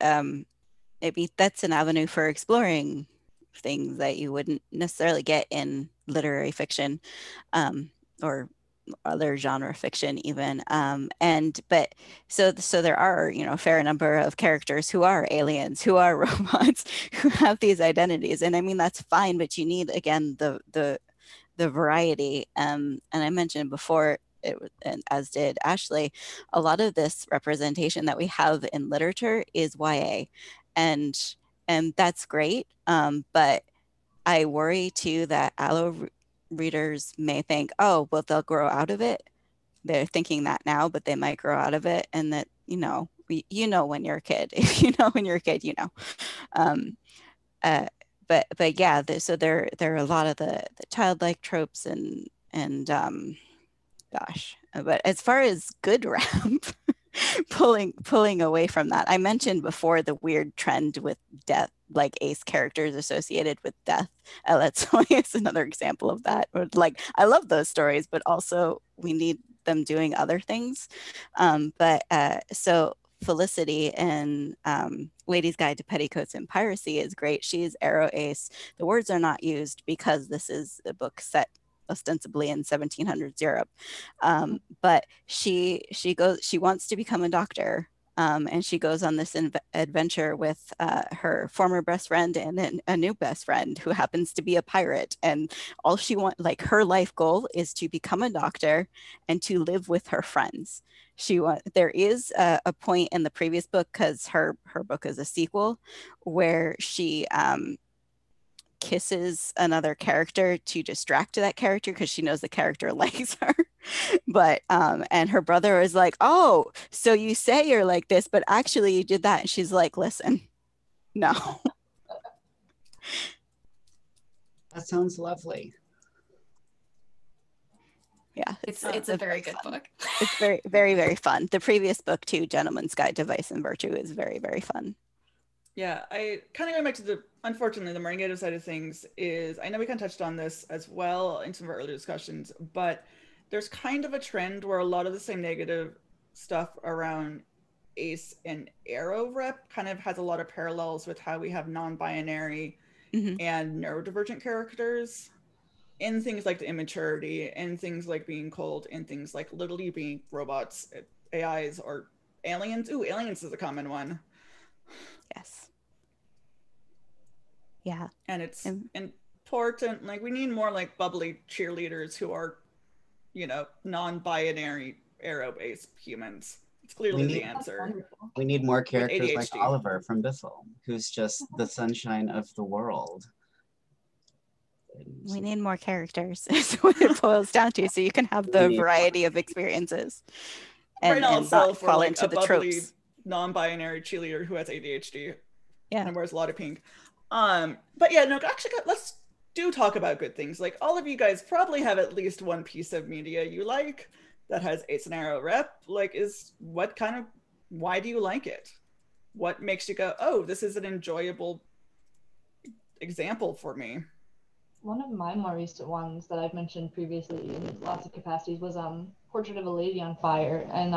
Maybe that's an avenue for exploring things that you wouldn't necessarily get in literary fiction, or other genre fiction even. But so there are, you know, a fair number of characters who are aliens, who are robots, who have these identities. And I mean, that's fine, but you need, again, the variety. And I mentioned before, and as did Ashley, a lot of this representation that we have in literature is YA, and that's great. But I worry too that allo readers may think, oh, well, they'll grow out of it. They're thinking that now, but they might grow out of it, and that, you know, when you're a kid, if you know when you're a kid, you know. Um, but yeah, so there are a lot of the childlike tropes and gosh, but as far as good rap, pulling away from that, I mentioned before the weird trend with death, like ace characters associated with death. Let's is another example of that. Like, I love those stories, but also we need them doing other things. So Felicity in Lady's Guide to Petticoats and Piracy is great. She's Aro Ace. The words are not used because this is a book set ostensibly in 1700s Europe. But she wants to become a doctor. And she goes on this adventure with her former best friend and then a new best friend who happens to be a pirate. And all she wants, like, her life goal is to become a doctor and to live with her friends. There is a point in the previous book, because her book is a sequel, where she kisses another character to distract that character because she knows the character likes her. But and her brother is like, oh, so you say you're like this, but actually you did that. And she's like, listen, no. That sounds lovely. Yeah, It's a very good book. It's very, very, very fun. The previous book too, Gentleman's Guide to Vice and Virtue, is very, very fun. Yeah, I kind of going back to unfortunately, the more negative side of things is, I know we kind of touched on this as well in some of our earlier discussions, but there's kind of a trend where a lot of the same negative stuff around Ace and Aro rep kind of has a lot of parallels with how we have non-binary and neurodivergent characters in things like the immaturity, and things like being cold, and things like literally being robots, AIs, or aliens. Ooh, aliens is a common one. Yes. Yeah. And it's important. Like, we need more like bubbly cheerleaders who are, you know, non-binary Aro-based humans. It's clearly the answer. We need more characters like Oliver from BIFL, who's just the sunshine of the world. We need more characters, is what it boils down to, so you can have the variety of experiences and not fall like into a the bubbly, tropes. non-binary cheerleader who has ADHD. Yeah. And wears a lot of pink. But yeah, no, actually, let's talk about good things. Like, all of you guys probably have at least one piece of media you like that has Ace and Aro rep. Like, why do you like it? What makes you go, oh, this is an enjoyable example for me? One of my more recent ones that I've mentioned previously in lots of capacities was Portrait of a Lady on Fire. And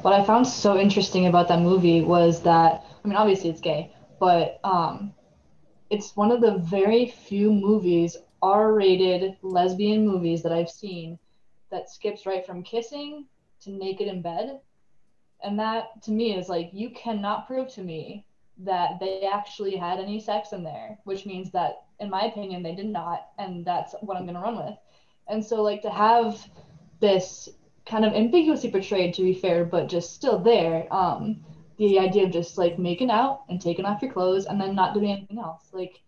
what I found so interesting about that movie was that, I mean, obviously it's gay, but it's one of the very few movies, R-rated lesbian movies, that I've seen that skips right from kissing to naked in bed. And that, to me, is like, you cannot prove to me that they actually had any sex in there, which means that, in my opinion, they did not, and that's what I'm going to run with. And so, like, to have this kind of ambiguously portrayed, to be fair, but just still there, the idea of just, like, making out and taking off your clothes and then not doing anything else. Like,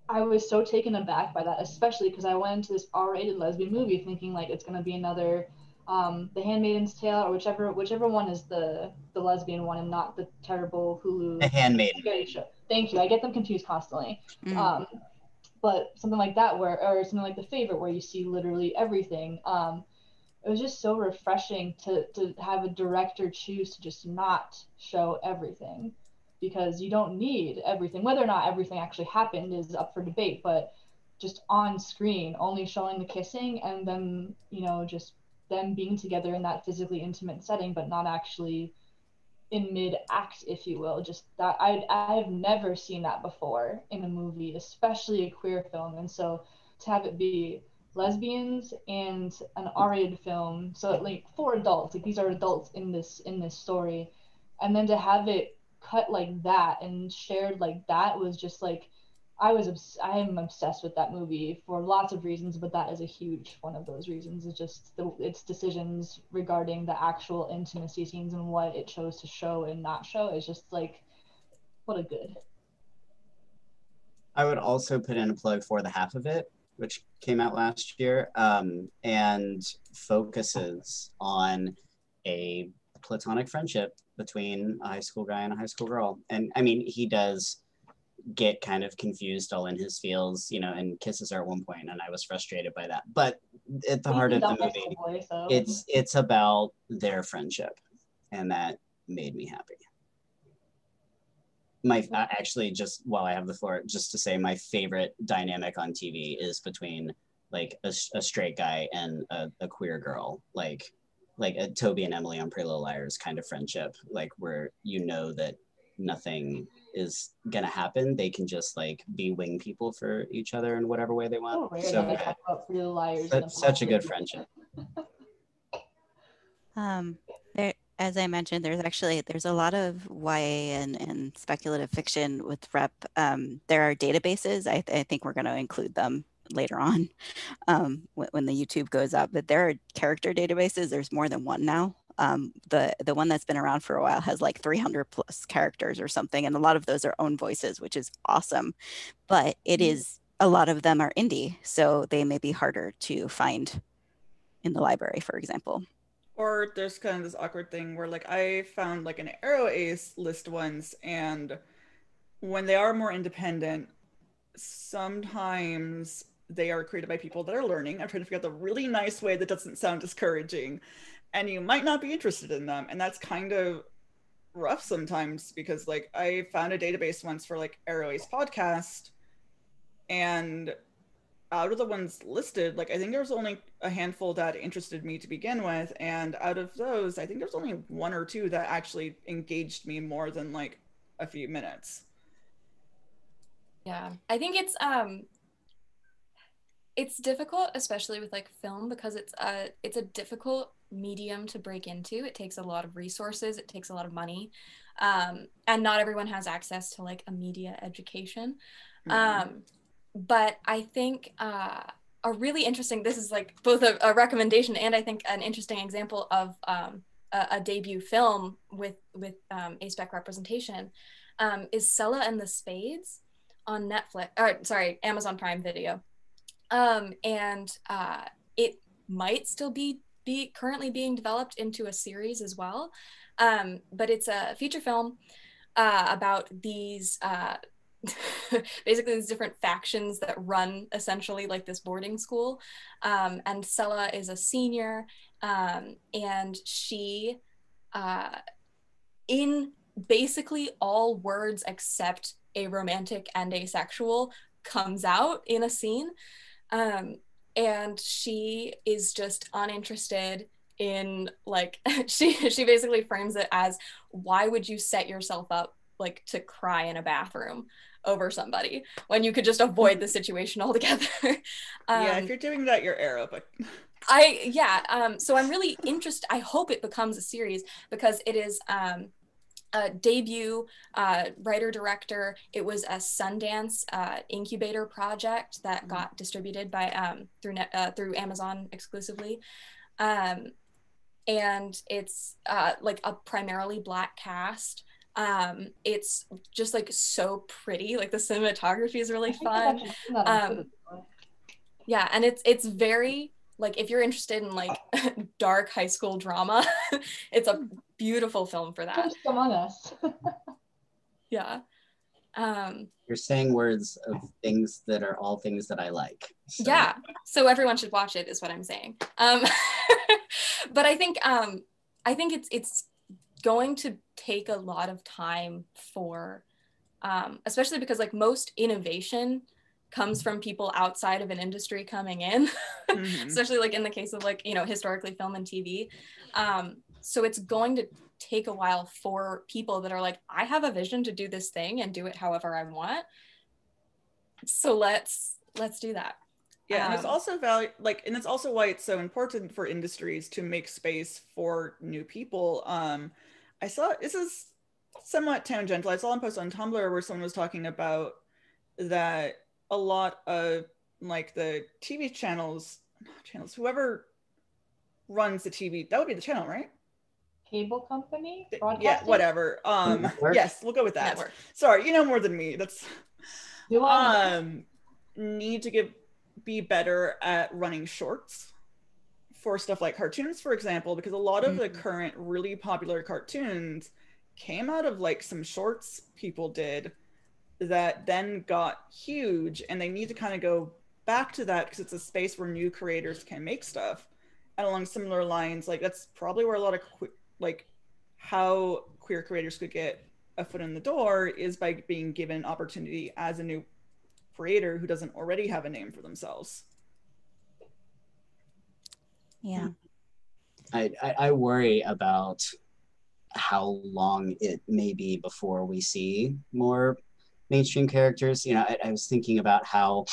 I was so taken aback by that, especially because I went into this R-rated lesbian movie thinking, like, it's going to be another The Handmaid's Tale, or whichever one is the lesbian one and not the terrible Hulu The Handmaiden show. Thank you. I get them confused constantly. But something like that, or something like The Favorite, where you see literally everything. it was just so refreshing to have a director choose to just not show everything, because you don't need everything. Whether or not everything actually happened is up for debate, but just on screen, only showing the kissing and then, you know, just them being together in that physically intimate setting, but not actually in mid-act, if you will. Just that I've never seen that before in a movie, especially a queer film. And so to have it be lesbians and an R-rated film, so like for adults, like these are adults in this story, and then to have it cut like that and shared like that was just like, I am obsessed with that movie for lots of reasons, but that is a huge one of those reasons. It's just its decisions regarding the actual intimacy scenes and what it chose to show and not show. It's just like, what a good. I would also put in a plug for The Half of It, which came out last year, and focuses on a platonic friendship between a high school guy and a high school girl. And I mean, he does get kind of confused all in his feels, you know, and kisses her at one point, and I was frustrated by that. But at the heart of the movie, boy, so. it's about their friendship, and that made me happy. My actually, just while I have the floor, just to say my favorite dynamic on TV is between like a straight guy and a queer girl, like a Toby and Emily on Pretty Little Liars kind of friendship, like where you know that nothing is gonna happen. They can just like be wing people for each other in whatever way they want. Oh, So good. Talk about Pretty Little Liars. Such a good friendship. As I mentioned, there's a lot of YA and speculative fiction with Rep. There are databases. I think we're going to include them later on when the YouTube goes up. But there are character databases. There's more than one now. The one that's been around for a while has like 300 plus characters or something, and a lot of those are own voices, which is awesome. But it is, a lot of them are indie, so they may be harder to find in the library, for example. Or there's kind of this awkward thing where like I found like an Arrow Ace list once, and when they are more independent, sometimes they are created by people that are learning. I'm trying to figure out the really nice way that doesn't sound discouraging, and you might not be interested in them, and that's kind of rough sometimes, because like I found a database once for like Arrow Ace podcast, and out of the ones listed, like I think there was only a handful that interested me to begin with, and out of those I think there's only one or two that actually engaged me more than like a few minutes. Yeah, I think it's difficult, especially with like film, because it's a difficult medium to break into. It takes a lot of resources, it takes a lot of money, and not everyone has access to like a media education. But I think a really interesting, this is like both a recommendation and I think an interesting example of a debut film with A-Spec representation is Sella and the Spades on Netflix, or sorry, Amazon Prime Video. And it might still be currently being developed into a series as well. But it's a feature film about these basically these different factions that run essentially like this boarding school. And Sella is a senior, and she, in basically all words except aromantic and asexual, comes out in a scene. And she is just uninterested in like, she basically frames it as, why would you set yourself up like to cry in a bathroom over somebody when you could just avoid the situation altogether? Yeah, if you're doing that, you're Arrow, but so I'm really interested. I hope it becomes a series, because it is a debut writer-director. It was a Sundance incubator project that got distributed by through Amazon exclusively. And it's like a primarily Black cast. It's just like so pretty, like the cinematography is really fun. Yeah, and it's very, like, if you're interested in like dark high school drama, it's a beautiful film for that. Just Among Us. Yeah. You're saying words of things that are all things that I like. So. Yeah, so everyone should watch it is what I'm saying. But I think it's going to take a lot of time for, especially because like most innovation comes from people outside of an industry coming in, especially like in the case of like, you know, historically film and TV. So it's going to take a while for people that are like, I have a vision to do this thing and do it however I want. So let's do that. Yeah, and it's also and it's also why it's so important for industries to make space for new people. I saw, this is somewhat tangential, I saw a post on Tumblr where someone was talking about that a lot of like the TV channels, whoever runs the TV, that would be the channel, right? Cable company? Yeah, whatever. Yes, we'll go with that. Network. Sorry, you know more than me. That's need to be better at running shorts for stuff like cartoons, for example, because a lot of the current really popular cartoons came out of like some shorts people did that then got huge, and they need to kind of go back to that because it's a space where new creators can make stuff. And along similar lines, like that's probably where a lot of how queer creators could get a foot in the door is by being given opportunity as a new creator who doesn't already have a name for themselves. Yeah. I worry about how long it may be before we see more mainstream characters. You know, I was thinking about how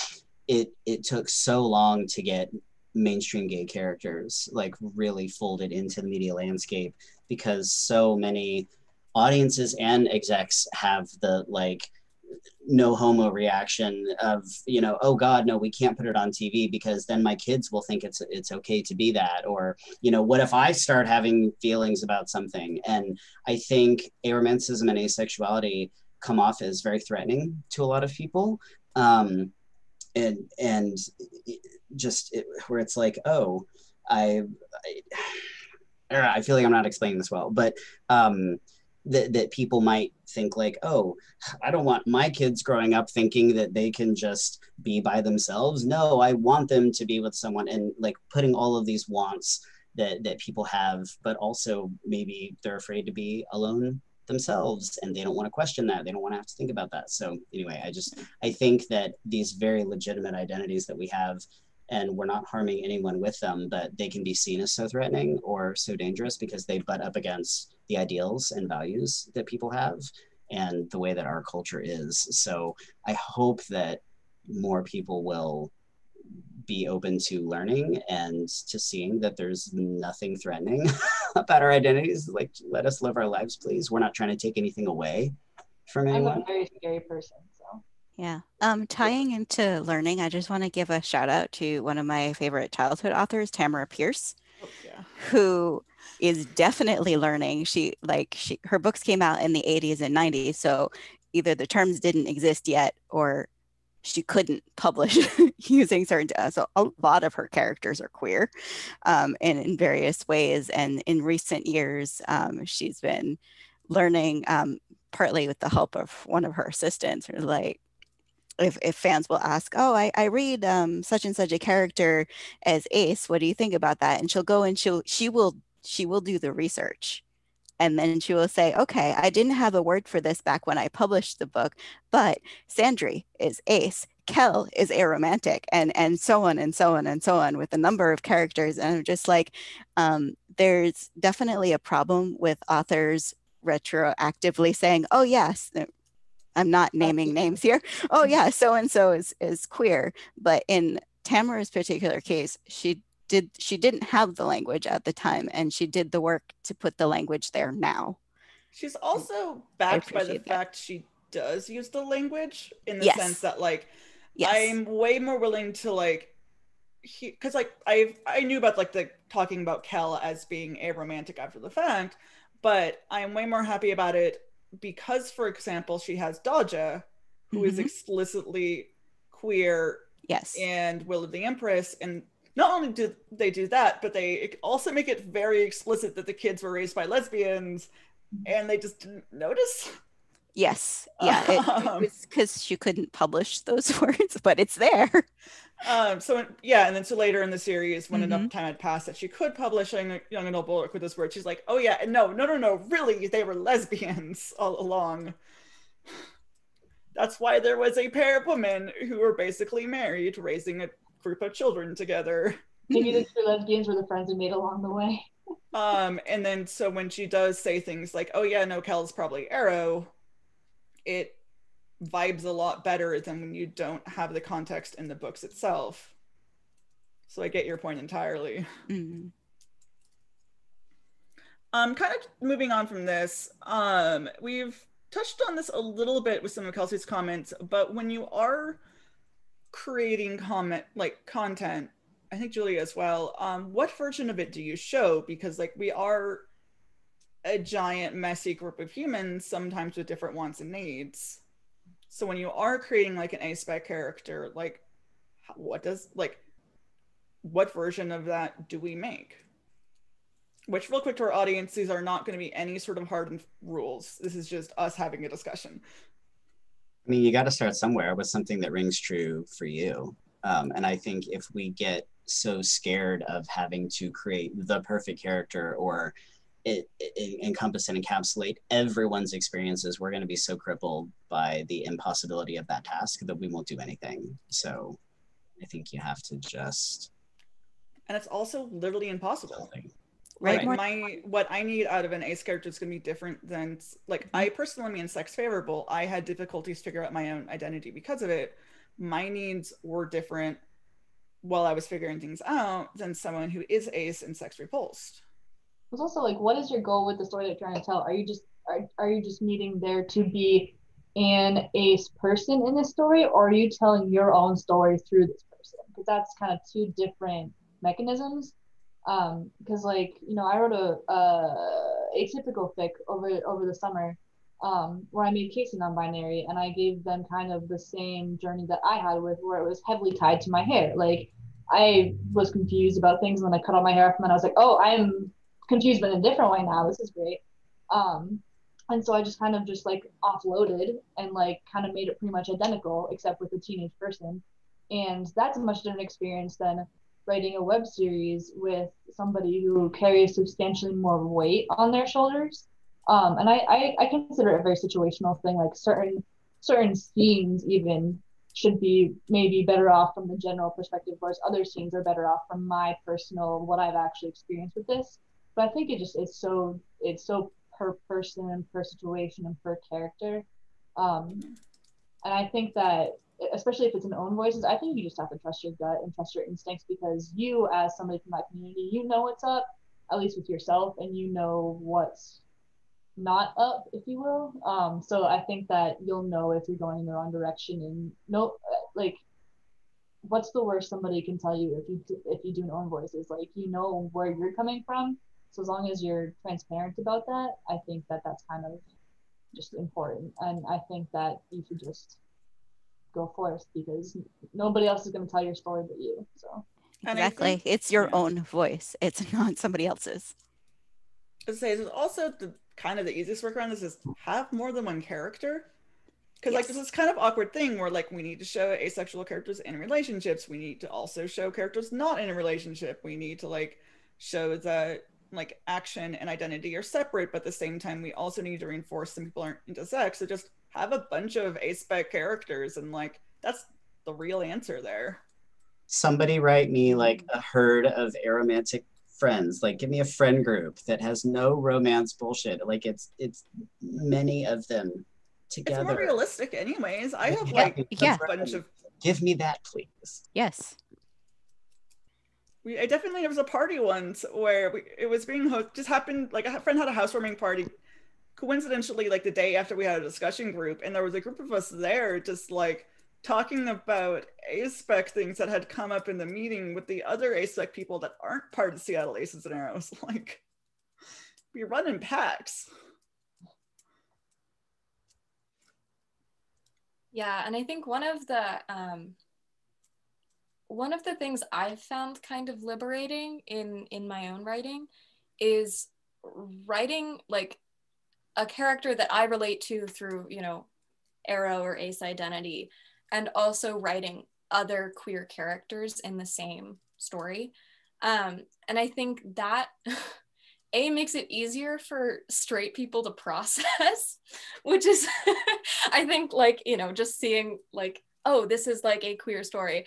it took so long to get mainstream gay characters like really folded into the media landscape, because so many audiences and execs have the like no homo reaction of, you know, oh God, no, we can't put it on TV because then my kids will think it's okay to be that. Or, you know, what if I start having feelings about something? And I think aromanticism and asexuality come off as very threatening to a lot of people. And just where it's like, oh, I feel like I'm not explaining this well, but that people might think like, oh, I don't want my kids growing up thinking that they can just be by themselves. No, I want them to be with someone, and like putting all of these wants that people have, but also maybe they're afraid to be alone themselves and they don't want to question that. They don't want to have to think about that. So anyway, I think that these very legitimate identities that we have, and we're not harming anyone with them, but they can be seen as so threatening or so dangerous because they butt up against the ideals and values that people have and the way that our culture is. So I hope that more people will be open to learning and to seeing that there's nothing threatening about our identities. Like, let us live our lives, please. We're not trying to take anything away from anyone. I'm a very scary person, so. Yeah. Tying into learning, I just want to give a shout out to one of my favorite childhood authors, Tamora Pierce, who is definitely learning. Her books came out in the 80s and 90s, so either the terms didn't exist yet or she couldn't publish using certain, so a lot of her characters are queer and in various ways. And in recent years, she's been learning partly with the help of one of her assistants, or like, if fans will ask, oh, I read such and such a character as Ace, what do you think about that? And she'll go and she will do the research. And then she will say, okay, I didn't have a word for this back when I published the book, but Sandry is Ace, Kel is aromantic, and so on and so on and so on, with a number of characters. And I'm just like, there's definitely a problem with authors retroactively saying, oh yes, I'm not naming names here. Oh yeah, so-and-so is queer. But in Tamora's particular case, she didn't have the language at the time, and she did the work to put the language there now. She's also backed by the fact she does use the language, in the sense that like, I'm way more willing to like, because like I knew about like the talking about Kel as being aromantic after the fact, but I'm way more happy about it because, for example, she has Dodja, who is explicitly queer, and Will of the Empress, and not only do they do that, but they also make it very explicit that the kids were raised by lesbians, and they just didn't notice. Yes. Yeah. It was because she couldn't publish those words, but it's there. And then so later in the series, when enough time had passed that she could publish a young adult book with this word, she's like, oh yeah, no, really, they were lesbians all along. That's why there was a pair of women who were basically married, raising a group of children together. Maybe the two lesbians were the friends we made along the way. And then so when she does say things like, oh yeah, no, Kel's probably Arrow, it vibes a lot better than when you don't have the context in the books itself. So I get your point entirely. Mm. Kind of moving on from this, we've touched on this a little bit with some of Kelsey's comments, but when you are creating content, I think Julia as well, what version of it do you show? Because like we are a giant messy group of humans, sometimes with different wants and needs. So when you are creating like an A-Spec character, like what version of that do we make? Which, real quick to our audience, these are not going to be any sort of hardened rules. This is just us having a discussion. I mean, you got to start somewhere with something that rings true for you. And I think if we get so scared of having to create the perfect character or it encompass and encapsulate everyone's experiences, we're going to be so crippled by the impossibility of that task that we won't do anything. So I think you have to just... And it's also literally impossible. Right. Like what I need out of an ace character is going to be different than, like, I personally am sex favorable. I had difficulties figuring out my own identity because of it. My needs were different while I was figuring things out than someone who is ace and sex repulsed. It's also like, what is your goal with the story that you're trying to tell? Are you just needing there to be an ace person in this story, or are you telling your own story through this person? Because that's kind of two different mechanisms. Because like, you know, I wrote a atypical fic over the summer, where I made Casey non-binary, and I gave them kind of the same journey that I had with, where it was heavily tied to my hair. Like, I was confused about things, and then I cut all my hair off, and then I was like, oh, I'm confused but in a different way now. This is great. And so I just kind of just like offloaded and like kind of made it pretty much identical, except with a teenage person. And that's a much different experience than writing a web series with somebody who carries substantially more weight on their shoulders. And I consider it a very situational thing. Like certain scenes even should be maybe better off from the general perspective, whereas other scenes are better off from my personal, what I've actually experienced with this. But I think it's so per person and per situation and per character. And I think that, especially if it's in own voices, I think you just have to trust your gut and trust your instincts, because you, as somebody from that community, you know what's up, at least with yourself, and you know what's not up, if you will. So I think that you'll know if you're going in the wrong direction, and no, like, what's the worst somebody can tell you if you do an own voices? Like, you know where you're coming from. So as long as you're transparent about that, I think that that's kind of just important. And I think that you should just go forth, because nobody else is going to tell your story but you. So exactly, it's your own voice. It's not somebody else's. I was say, there's also the kind of the easiest workaround is just have more than one character. Because like, this is kind of awkward thing where like we need to show asexual characters in relationships. We need to also show characters not in a relationship. We need to like show that like action and identity are separate, but at the same time we also need to reinforce some people aren't into sex. So just have a bunch of A-Spec characters, and like that's the real answer there. Somebody write me like a herd of aromantic friends. Like, give me a friend group that has no romance bullshit. Like, it's many of them together. It's more realistic anyways. I have like a bunch of... Give me that, please. Yes. I definitely, there was a party once where it was being just happened, like a friend had a housewarming party coincidentally like the day after we had a discussion group, and there was a group of us there just like talking about A-Spec things that had come up in the meeting with the other A-Spec people that aren't part of Seattle Aces and Aros. Like, we run in packs. Yeah, and I think one of the things I've found kind of liberating in my own writing is writing like a character that I relate to through, Aro or Ace identity, and also writing other queer characters in the same story. And I think that makes it easier for straight people to process, which is, I think, like, just seeing like, oh, this is like a queer story,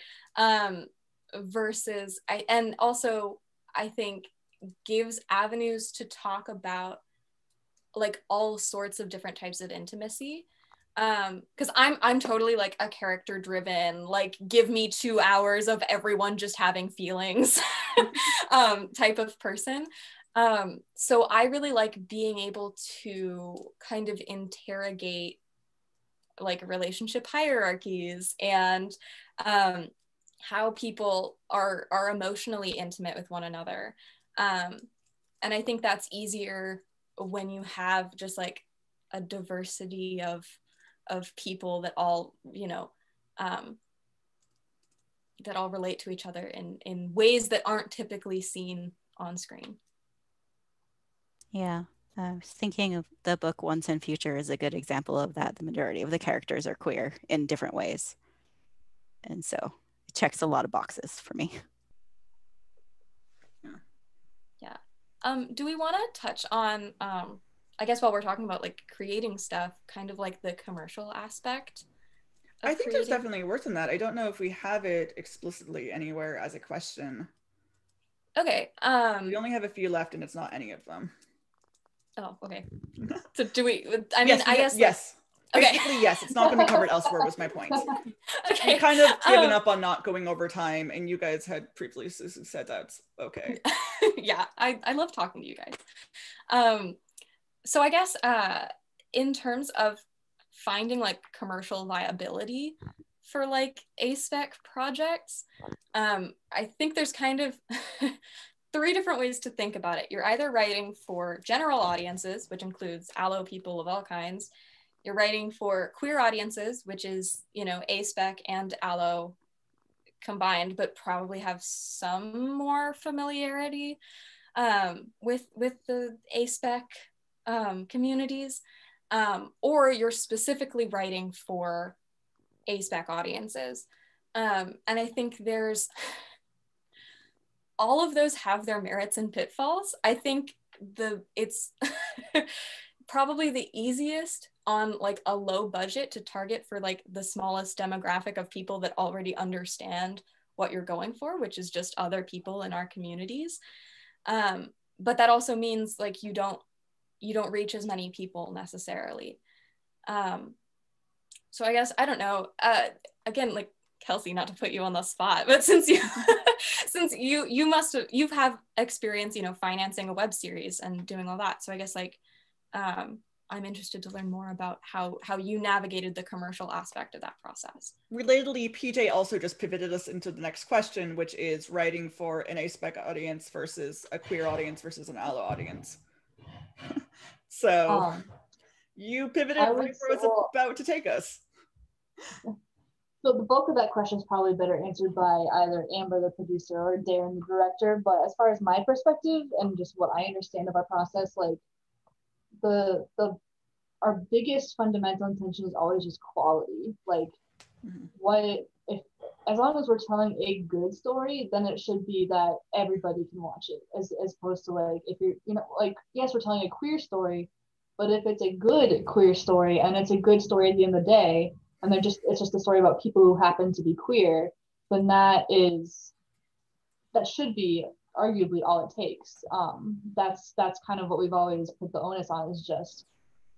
versus and also I think gives avenues to talk about like all sorts of different types of intimacy. Because I'm totally like a character driven, like give me 2 hours of everyone just having feelings type of person. So I really like being able to kind of interrogate like relationship hierarchies and how people are emotionally intimate with one another. And I think that's easier when you have just like a diversity of people that all, that all relate to each other in ways that aren't typically seen on screen. Yeah, I was thinking of the book Once and Future is a good example of that. The majority of the characters are queer in different ways. And so it checks a lot of boxes for me. Yeah. Do we want to touch on, I guess while we're talking about like creating stuff, kind of like the commercial aspect? I think there's definitely worth in that. I don't know if we have it explicitly anywhere as a question. Okay. We only have a few left and it's not any of them. Oh, okay. So do we, I mean, I guess. Yes. Okay. Basically, yes, it's not going to be covered elsewhere was my point. Okay. We've kind of given up on not going over time, and you guys had previously said that's okay. Yeah, I love talking to you guys. So I guess in terms of finding like commercial viability for like A-Spec projects, I think there's kind of 3 different ways to think about it. You're either writing for general audiences, which includes allo people of all kinds. You're writing for queer audiences, which is, A-Spec and allo combined, but probably have some more familiarity with the A-Spec communities. Or you're specifically writing for A-Spec audiences. And I think there's all of those have their merits and pitfalls. I think it's probably the easiest on like a low budget to target for like the smallest demographic of people that already understand what you're going for, which is just other people in our communities. But that also means like you don't reach as many people necessarily. So I guess, I don't know, again, like Kelsey, not to put you on the spot, but since you have experience, financing a web series and doing all that. So I guess like, I'm interested to learn more about how you navigated the commercial aspect of that process. Relatedly, PJ also just pivoted us into the next question, which is writing for an A-Spec audience versus a queer audience versus an allo audience. So you pivoted right where I was about to take us. So the bulk of that question is probably better answered by either Amber, the producer, or Darren, the director. But as far as my perspective and just what I understand of our process, like our biggest fundamental intention is always just quality. Like as long as we're telling a good story, then it should be that everybody can watch it, as opposed to like if you're like, yes, we're telling a queer story, but if it's a good queer story and it's a good story at the end of the day, and it's just a story about people who happen to be queer, then that should be arguably all it takes. That's kind of what we've always put the onus on, is just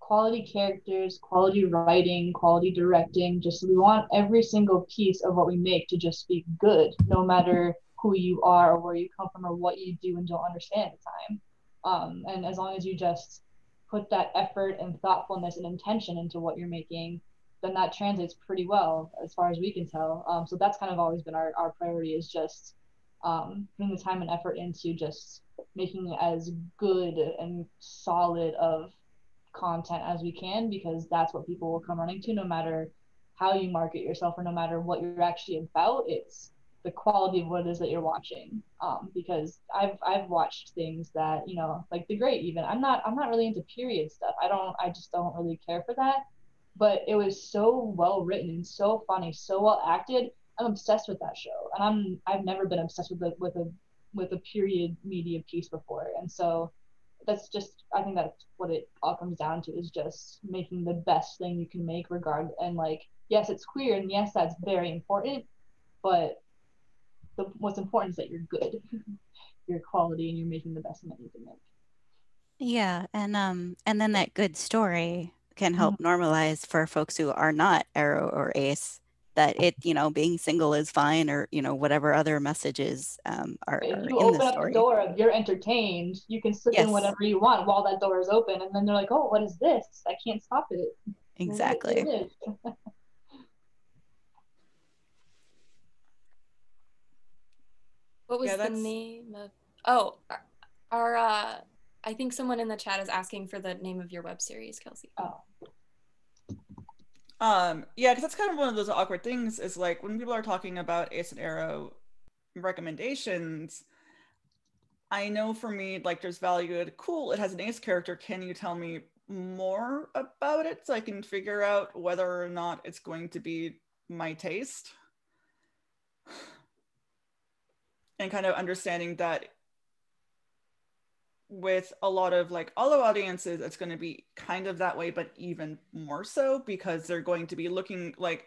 quality characters, quality writing, quality directing. Just we want every single piece of what we make to just be good, no matter who you are or where you come from or what you do and don't understand at the time. And as long as you just put that effort and thoughtfulness and intention into what you're making, then that translates pretty well as far as we can tell. So that's kind of always been our priority, is just putting the time and effort into just making as good and solid of content as we can, because that's what people will come running to, no matter how you market yourself or no matter what you're actually about. It's the quality of what it is that you're watching. Because I've watched things that, you know, like The Great even. I'm not really into period stuff. I just don't really care for that. But it was so well written and so funny, so well acted. I'm obsessed with that show, and I've never been obsessed with a period media piece before, and so that's just, I think that's what it all comes down to, is just making the best thing you can make and like, yes, it's queer, and yes, that's very important, but what's important is that you're good, your quality, and you're making the best thing that you can make. Yeah, and then that good story can help normalize for folks who are not Aro or Ace that it, you know, being single is fine, or, you know, whatever other messages are If you in the open up the story. door, you're entertained, you can slip in whatever you want while that door is open, and then they're like, oh, what is this? I can't stop it. Exactly. It is. What was the name of? Oh, I think someone in the chat is asking for the name of your web series, Kelsey. Oh. Yeah, because that's kind of one of those awkward things, is like when people are talking about Ace and Aro recommendations, I know for me, like, there's value in, cool, it has an Ace character, can you tell me more about it so I can figure out whether or not it's going to be my taste? And kind of understanding that with a lot of like Alo audiences, it's going to be kind of that way, but even more so, because they're going to be looking like,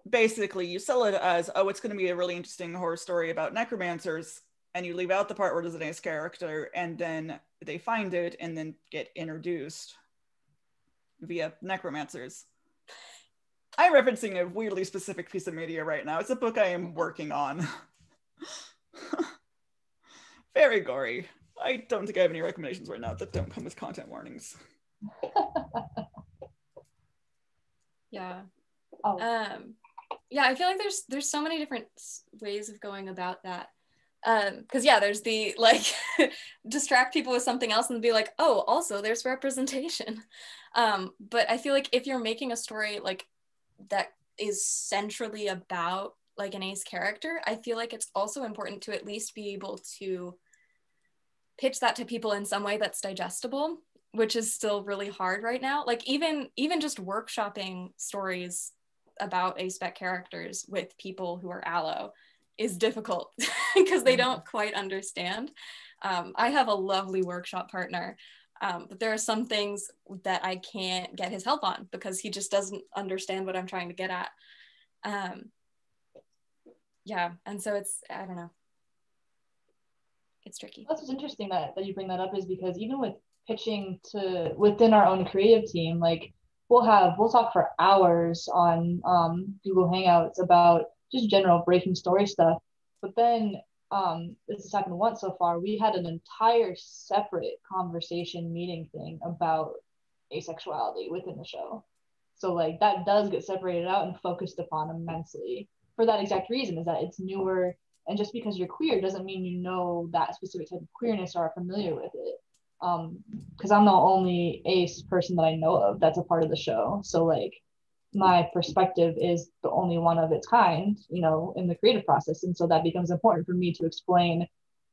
basically you sell it as, oh, it's going to be a really interesting horror story about necromancers, and you leave out the part where there's an Ace character, and then they find it and then get introduced via necromancers. I'm referencing a weirdly specific piece of media right now. It's a book I am working on. Very gory. I don't think I have any recommendations right now that don't come with content warnings. Yeah. Oh. Yeah, I feel like there's so many different ways of going about that. Because yeah, there's the like distract people with something else and be like, oh, also there's representation. But I feel like if you're making a story like that is centrally about like an Ace character, I feel like it's also important to at least be able to pitch that to people in some way that's digestible, which is still really hard right now. Like even just workshopping stories about A-Spec characters with people who are Alo is difficult because they don't quite understand. I have a lovely workshop partner, but there are some things that I can't get his help on because he just doesn't understand what I'm trying to get at. Yeah, and so it's, I don't know. It's tricky. That's what's interesting that you bring that up, is because even with pitching to within our own creative team, like we'll talk for hours on Google Hangouts about just general breaking story stuff. But then this has happened once so far. We had an entire separate conversation meeting thing about asexuality within the show. So like that does get separated out and focused upon immensely for that exact reason, is that it's newer. And just because you're queer doesn't mean you know that specific type of queerness or are familiar with it. Because I'm the only Ace person that I know of that's a part of the show. So like my perspective is the only one of its kind, you know, in the creative process. And so that becomes important for me to explain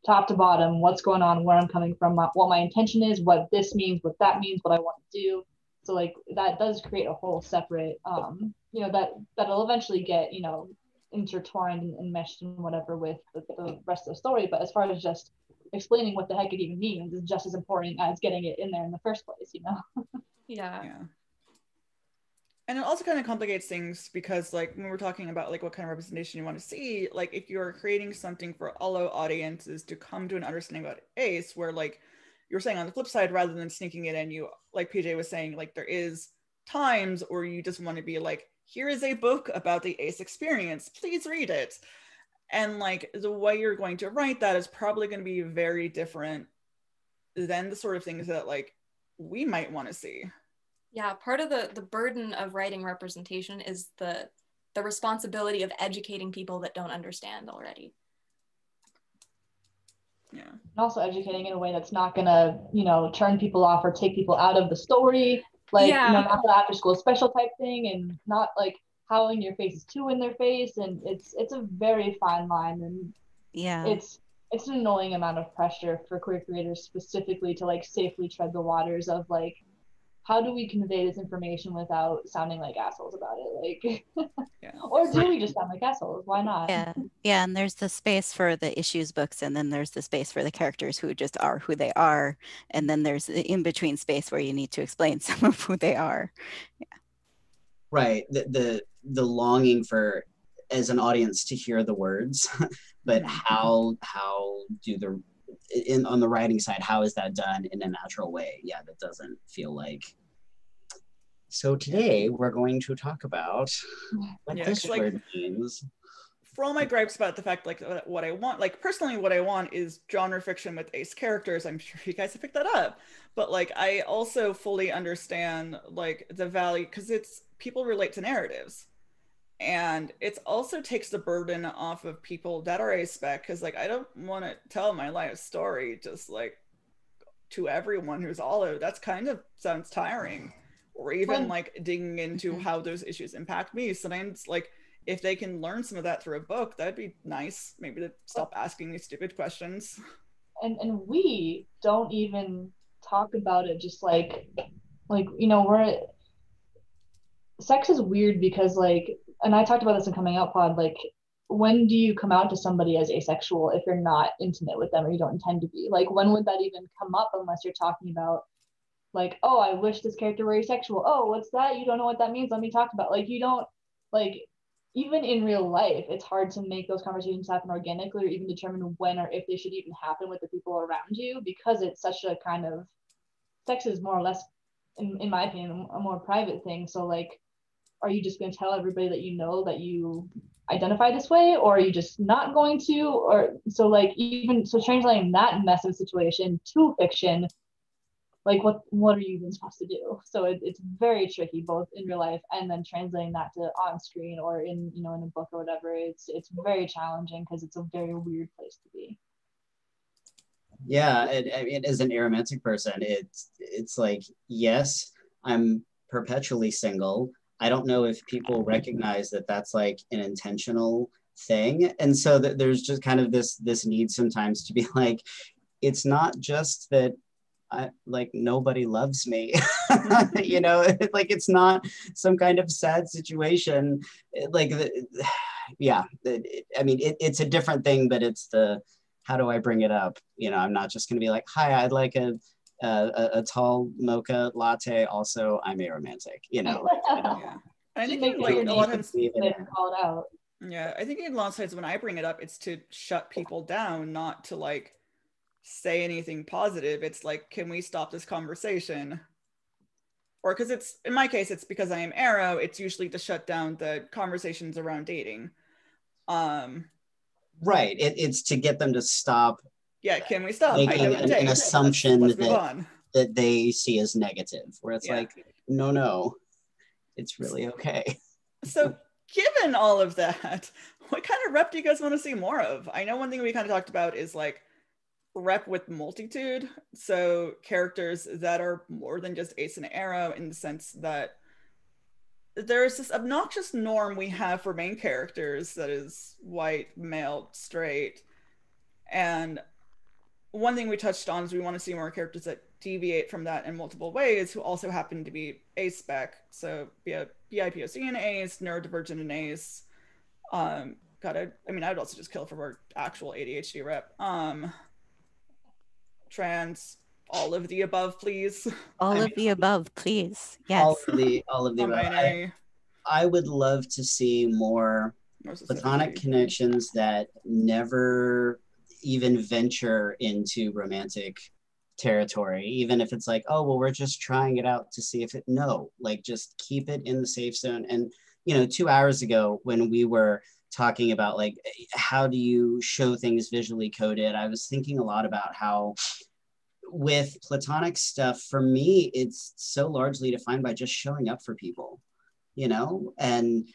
top to bottom what's going on, where I'm coming from, what my intention is, what this means, what that means, what I want to do. So like that does create a whole separate, you know, that'll eventually get, you know, intertwined and meshed and whatever with the rest of the story. But as far as just explaining what the heck it even means is just as important as getting it in there in the first place, you know? Yeah. And it also kind of complicates things because like when we're talking about like what kind of representation you want to see, like if you're creating something for Alo audiences to come to an understanding about Ace, where like you're saying on the flip side, rather than sneaking it in, you, like PJ was saying, like there is times where you just want to be like, here is a book about the Ace experience, please read it. And like the way you're going to write that is probably going to be very different than the sort of things that like we might want to see. Yeah, part of the burden of writing representation is the responsibility of educating people that don't understand already. Yeah. And also educating in a way that's not gonna, you know, turn people off or take people out of the story. Like, you know, not the after school special type thing, and not like how in your face is too in their face, and it's a very fine line, and Yeah. it's an annoying amount of pressure for queer creators specifically to like safely tread the waters of like, how do we convey this information without sounding like assholes about it? Like, Yeah. or do we just sound like assholes? Why not? Yeah. Yeah. And there's the space for the issues books, and then there's the space for the characters who just are who they are. And then there's the in-between space where you need to explain some of who they are. Right. The longing for, as an audience, to hear the words, but how do on the writing side, how is that done in a natural way? Yeah, that doesn't feel like. So today we're going to talk about what this word means. For all my gripes about the fact, like, what I want, like, personally, what I want is genre fiction with ace characters. I'm sure you guys have picked that up. But, like, I also fully understand, like, the value, because people relate to narratives. And it also takes the burden off of people that are A-Spec, because, like, I don't want to tell my life story just, like, to everyone who's Olive. That's kind of sounds tiring. Or even, like, digging into how those issues impact me. Sometimes, like, if they can learn some of that through a book, that'd be nice. Maybe to stop asking these stupid questions. And we don't even talk about it just like you know, sex is weird because like, and I talked about this in Coming Out Pod, like, when do you come out to somebody as asexual if you're not intimate with them or you don't intend to be? Like, when would that even come up unless you're talking about like, oh, I wish this character were asexual. Oh, what's that? You don't know what that means. Let me talk about, like, you don't, like, even in real life, it's hard to make those conversations happen organically or even determine when or if they should even happen with the people around you, because it's such a kind of, sex is more or less, in my opinion, a more private thing. So like, are you just going to tell everybody that you know that you identify this way, or are you just not going to? Or so like, even so, translating that mess of situation to fiction, like what are you even supposed to do? So it's very tricky, both in real life and then translating that to on screen or in, you know, in a book or whatever. It's very challenging because it's a very weird place to be. Yeah, I mean, as an aromantic person, it's like, yes, I'm perpetually single. I don't know if people recognize that that's like an intentional thing, and so that there's just kind of this need sometimes to be like, it's not just that like nobody loves me, you know, like it's not some kind of sad situation. Like, yeah, I mean, it's a different thing, but it's the, how do I bring it up? You know, I'm not just going to be like, hi, I'd like a tall mocha latte. Also, I'm aromantic, you know. Like, yeah. I think like a lot of times called out. Yeah, I think in a lot of times when I bring it up, it's to shut people down, not to like say anything positive. It's like, can we stop this conversation? Or because it's, in my case, it's because I am Aro, it's usually to shut down the conversations around dating. Right, it's to get them to stop. Yeah, can we stop? Making an assumption that they see as negative, where it's like, no, it's really okay. So given all of that, what kind of rep do you guys want to see more of? I know one thing we kind of talked about is like rep with multitude. So characters that are more than just Ace and Aro, in the sense that there's this obnoxious norm we have for main characters that is white, male, straight. And one thing we touched on is we want to see more characters that deviate from that in multiple ways, who also happen to be A-Spec. So BIPOC and Ace, neurodivergent and Ace. I mean, I would also just kill for our actual ADHD rep. Trans, all of the above, please. All of the above, please. Yes. All of the above. I would love to see more platonic connections that never even venture into romantic territory, even if it's like, oh, well, we're just trying it out to see if it, no, like just keep it in the safe zone. And, you know, 2 hours ago when we were talking about like, how do you show things visually coded, I was thinking a lot about how with platonic stuff, for me, it's so largely defined by just showing up for people, you know, and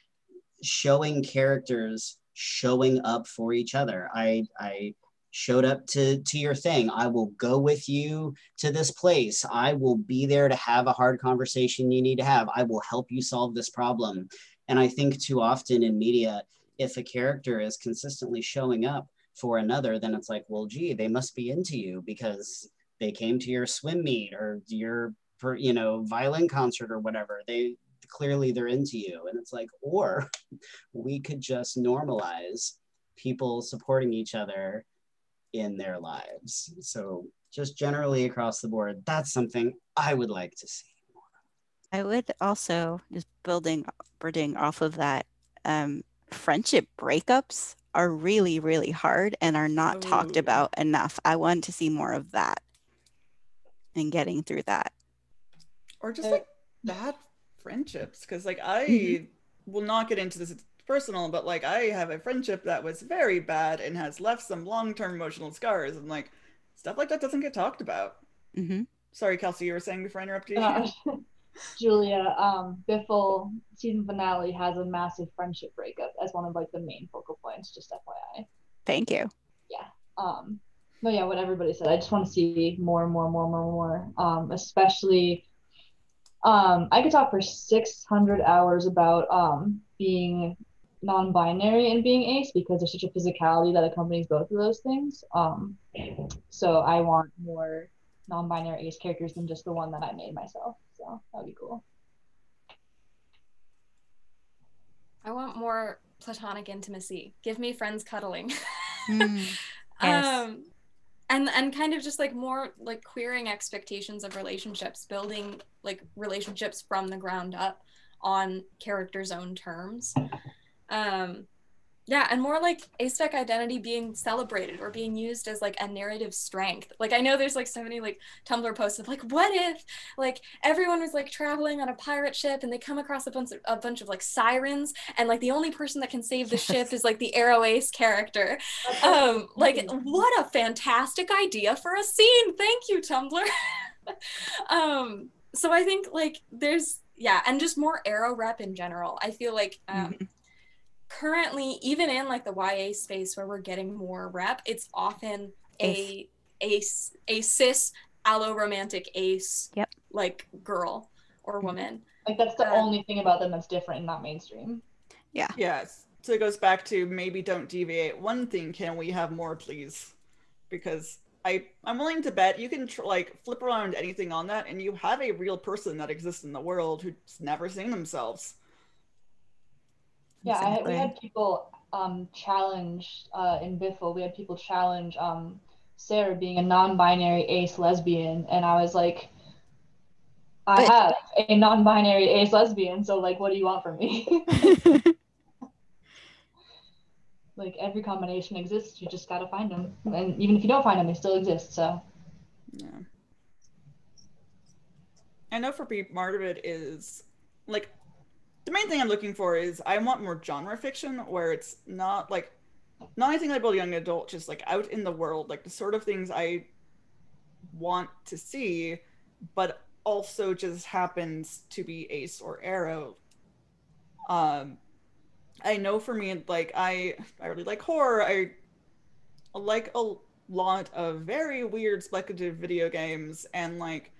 showing characters showing up for each other. I showed up to your thing. I will go with you to this place. I will be there to have a hard conversation you need to have. I will help you solve this problem. And I think too often in media, if a character is consistently showing up for another, then it's like, well, gee, they must be into you because they came to your swim meet or your, violin concert or whatever. Clearly they're into you. And it's like, or we could just normalize people supporting each other in their lives. So just generally across the board, that's something I would like to see. I would also, just building off of that, friendship breakups are really, really hard and are not talked about enough. I want to see more of that and getting through that. Or just like bad friendships, because like I will not get into this, it's personal, but like I have a friendship that was very bad and has left some long-term emotional scars, and like stuff like that doesn't get talked about. Sorry, Kelsey, you were saying before I interrupted you. Julia, BIFL season finale has a massive friendship breakup as one of like the main focal points, just FYI. Thank you. Yeah. No, yeah, what everybody said. I just want to see more. Especially, I could talk for 600 hours about being non-binary and being ace, because there's such a physicality that accompanies both of those things. So I want more non-binary ace characters than just the one that I made myself. So that would be cool. I want more platonic intimacy. Give me friends cuddling. Yes. And kind of just like more like queering expectations of relationships, building like relationships from the ground up on characters' own terms. Yeah, and more like A-Spec identity being celebrated or being used as like a narrative strength. Like I know there's like so many like Tumblr posts of like, what if like everyone was like traveling on a pirate ship and they come across a bunch of like sirens, and like the only person that can save the ship is like the Arrow Ace character. Like what a fantastic idea for a scene. Thank you, Tumblr. So I think like there's, yeah, and just more Arrow rep in general. I feel like currently, even in like the YA space where we're getting more rep, it's often a cis allo-romantic ace like girl or woman. Like that's the only thing about them that's different and not mainstream. Yeah. Yes. So it goes back to maybe don't deviate. One thing, can we have more, please? Because I'm willing to bet you can like flip around anything on that and you have a real person that exists in the world who's never seen themselves. Yeah, Exactly. we had people challenge in BIFL. We had people challenge Sarah being a non-binary ace lesbian, and I was like, I have a non-binary ace lesbian, so like, what do you want from me? Like every combination exists. You just gotta find them, and even if you don't find them, they still exist. So. Yeah. I know for me, part of it is like. The main thing I'm looking for is I want more genre fiction where it's not like, not anything labeled young adult, just like out in the world, like the sort of things I want to see, but also just happens to be Ace or Arrow. I know for me, like I really like horror. I like a lot of very weird speculative video games, and like,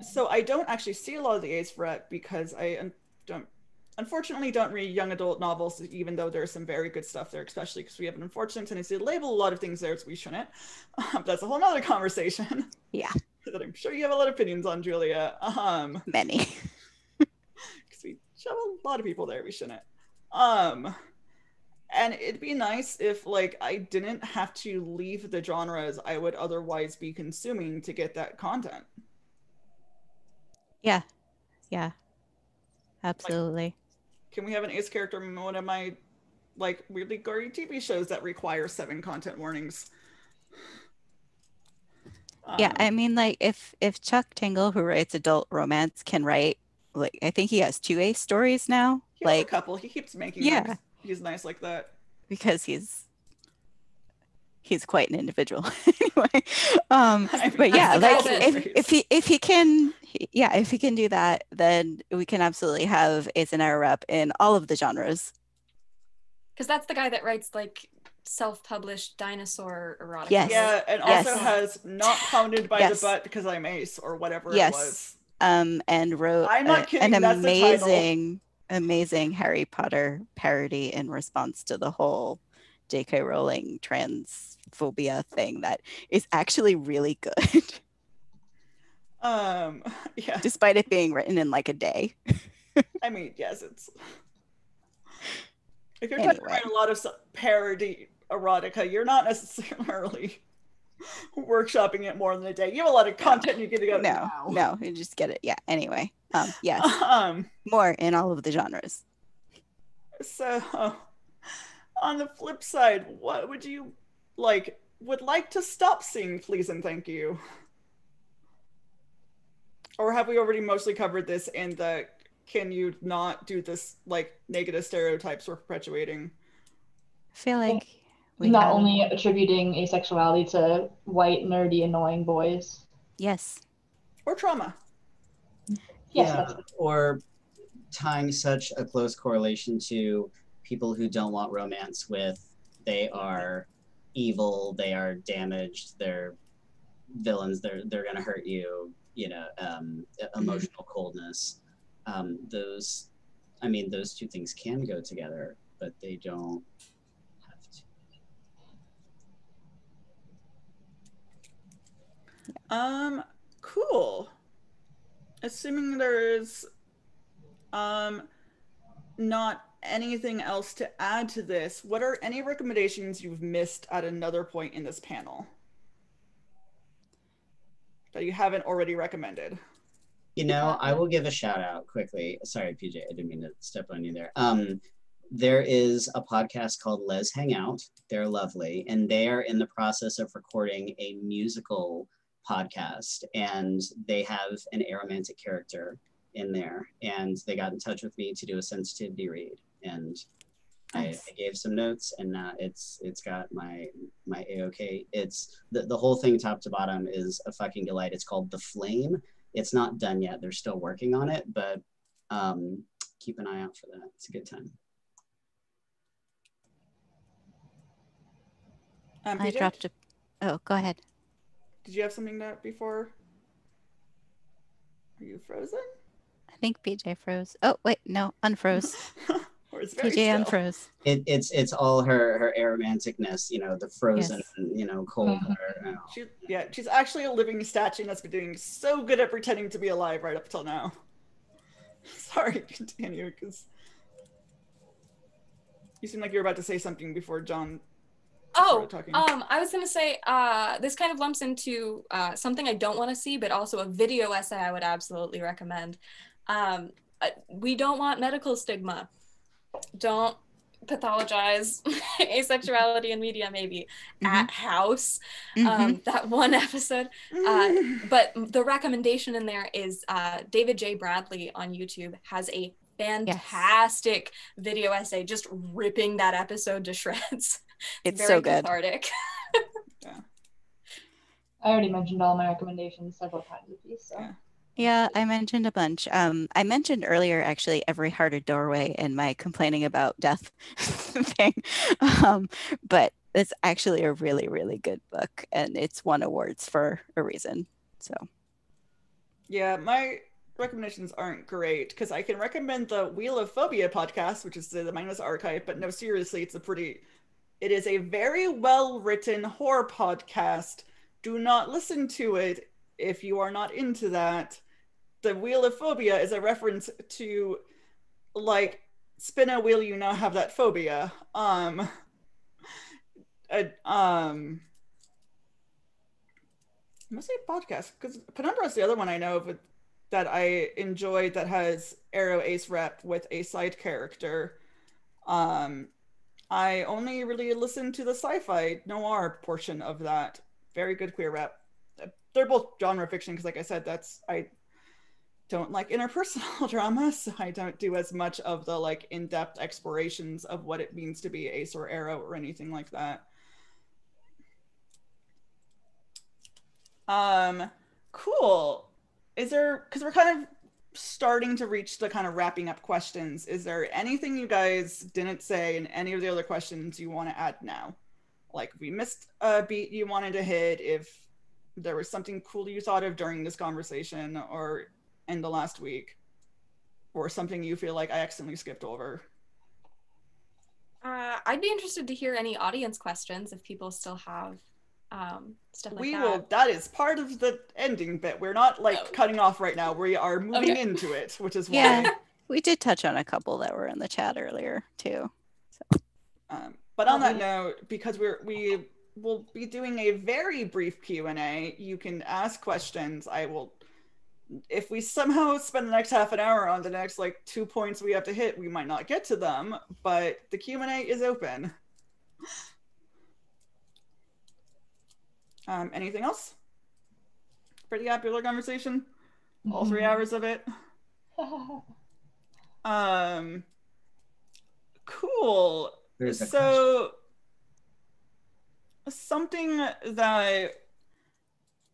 so I don't actually see a lot of the Ace rep because I unfortunately don't read young adult novels, even though there's some very good stuff there, especially because we have an unfortunate tendency to label a lot of things there as we shouldn't. But that's a whole nother conversation. Yeah. That I'm sure you have a lot of opinions on, Julia. Many. Because we shove a lot of people there we shouldn't. And it'd be nice if like I didn't have to leave the genres I would otherwise be consuming to get that content. Yeah. Yeah. Absolutely. Like, can we have an ace character in one of my like weirdly gory TV shows that require 7 content warnings? Yeah, I mean, like if Chuck Tingle, who writes adult romance, can write, like I think he has 2 ace stories now. He has like a couple. He keeps making them. He's nice like that. Because he's quite an individual. Anyway, but yeah, like if he can do that, then we can absolutely have Ace and Arrow rep in all of the genres. Because that's the guy that writes like self-published dinosaur erotica. Yes. Yeah, and also has not pounded by the butt because I'm Ace or whatever it was. And wrote I'm not kidding, an that's amazing amazing Harry Potter parody in response to the whole J.K. Rowling transphobia thing that is actually really good. Yeah. Despite it being written in like a day. I mean, yes, it's... If you're trying to write a lot of parody erotica, you're not necessarily workshopping it more than a day. You have a lot of content you get to go. No, you just get it. Yeah. Anyway, yes, more in all of the genres. So, on the flip side, what would you would like to stop seeing, please and thank you? Or have we already mostly covered this in the can you not do this negative stereotypes we're perpetuating? I feel like we not only attributing asexuality to white, nerdy, annoying boys. Yes. Or trauma. Yes, yeah, or tying such a close correlation to people who don't want romance with they are evil, they are damaged, they're villains, they're gonna hurt you, emotional coldness. Those two things can go together, but they don't have to. Cool. Assuming there's not anything else to add to this, what are any recommendations you've missed at another point in this panel that you haven't already recommended? I will give a shout out quickly. Sorry, PJ, I didn't mean to step on you there. There is a podcast called Les Hangout. They're lovely, and they are in the process of recording a musical podcast, and they have an aromantic character in there, and they got in touch with me to do a sensitivity read, and nice. I gave some notes, and it's got my A-OK. It's the whole thing top to bottom is a fucking delight. It's called The Flame. It's not done yet. They're still working on it, but keep an eye out for that. It's a good time. I dropped a... Oh, go ahead. Did you have something that before? Are you frozen? I think PJ froze. Oh, wait, no, unfroze. Or it's very PJ still. unfroze. It's all her aromanticness, the frozen, yes. Cold. She's actually a living statue that's been doing so good at pretending to be alive right up till now. Sorry, continue, because you seem like you're about to say something before John. I was gonna say this kind of lumps into something I don't want to see, but also a video essay I would absolutely recommend. We don't want medical stigma. Don't pathologize asexuality in media, maybe at House, that one episode. But the recommendation in there is David J. Bradley on YouTube has a fantastic video essay just ripping that episode to shreds. It's very so good. Cathartic. Yeah. I already mentioned all my recommendations several times with you, so. Yeah, I mentioned a bunch. I mentioned earlier, actually, Every Hearted Doorway in my complaining about death thing. But it's actually a really, really good book, and it's won awards for a reason. So. Yeah, my recommendations aren't great, because I can recommend the Wheel of Phobia podcast, which is the Mindless Archive, but no, seriously, it is a very well-written horror podcast. Do not listen to it if you are not into that. The Wheel of Phobia is a reference to, spin a wheel, you now have that phobia. I'm gonna say podcast, because Penumbra is the other one I know of that I enjoyed that has Aro Ace Rep with a side character. I only really listened to the sci-fi noir portion of that. Very good queer rep. They're both genre fiction, because like I said, I don't like interpersonal drama, so I don't do as much of the in-depth explorations of what it means to be ace or aro or anything like that. Cool. Because we're kind of starting to reach the kind of wrapping up questions. Is there anything you guys didn't say in any of the other questions you want to add now? If we missed a beat you wanted to hit, if there was something cool you thought of during this conversation or in the last week, or something you feel like I accidentally skipped over? I'd be interested to hear any audience questions if people still have stuff like We that. will. That is part of the ending bit. We're not like cutting off right now. We are moving into it, which is why. Yeah, we did touch on a couple that were in the chat earlier too. So. But on that note, because we will be doing a very brief Q&A, you can ask questions. I will, if we somehow spend the next half an hour on the next like 2 points we have to hit, we might not get to them, but the Q&A is open. Anything else? Pretty popular conversation. All 3 hours of it. Cool. So something that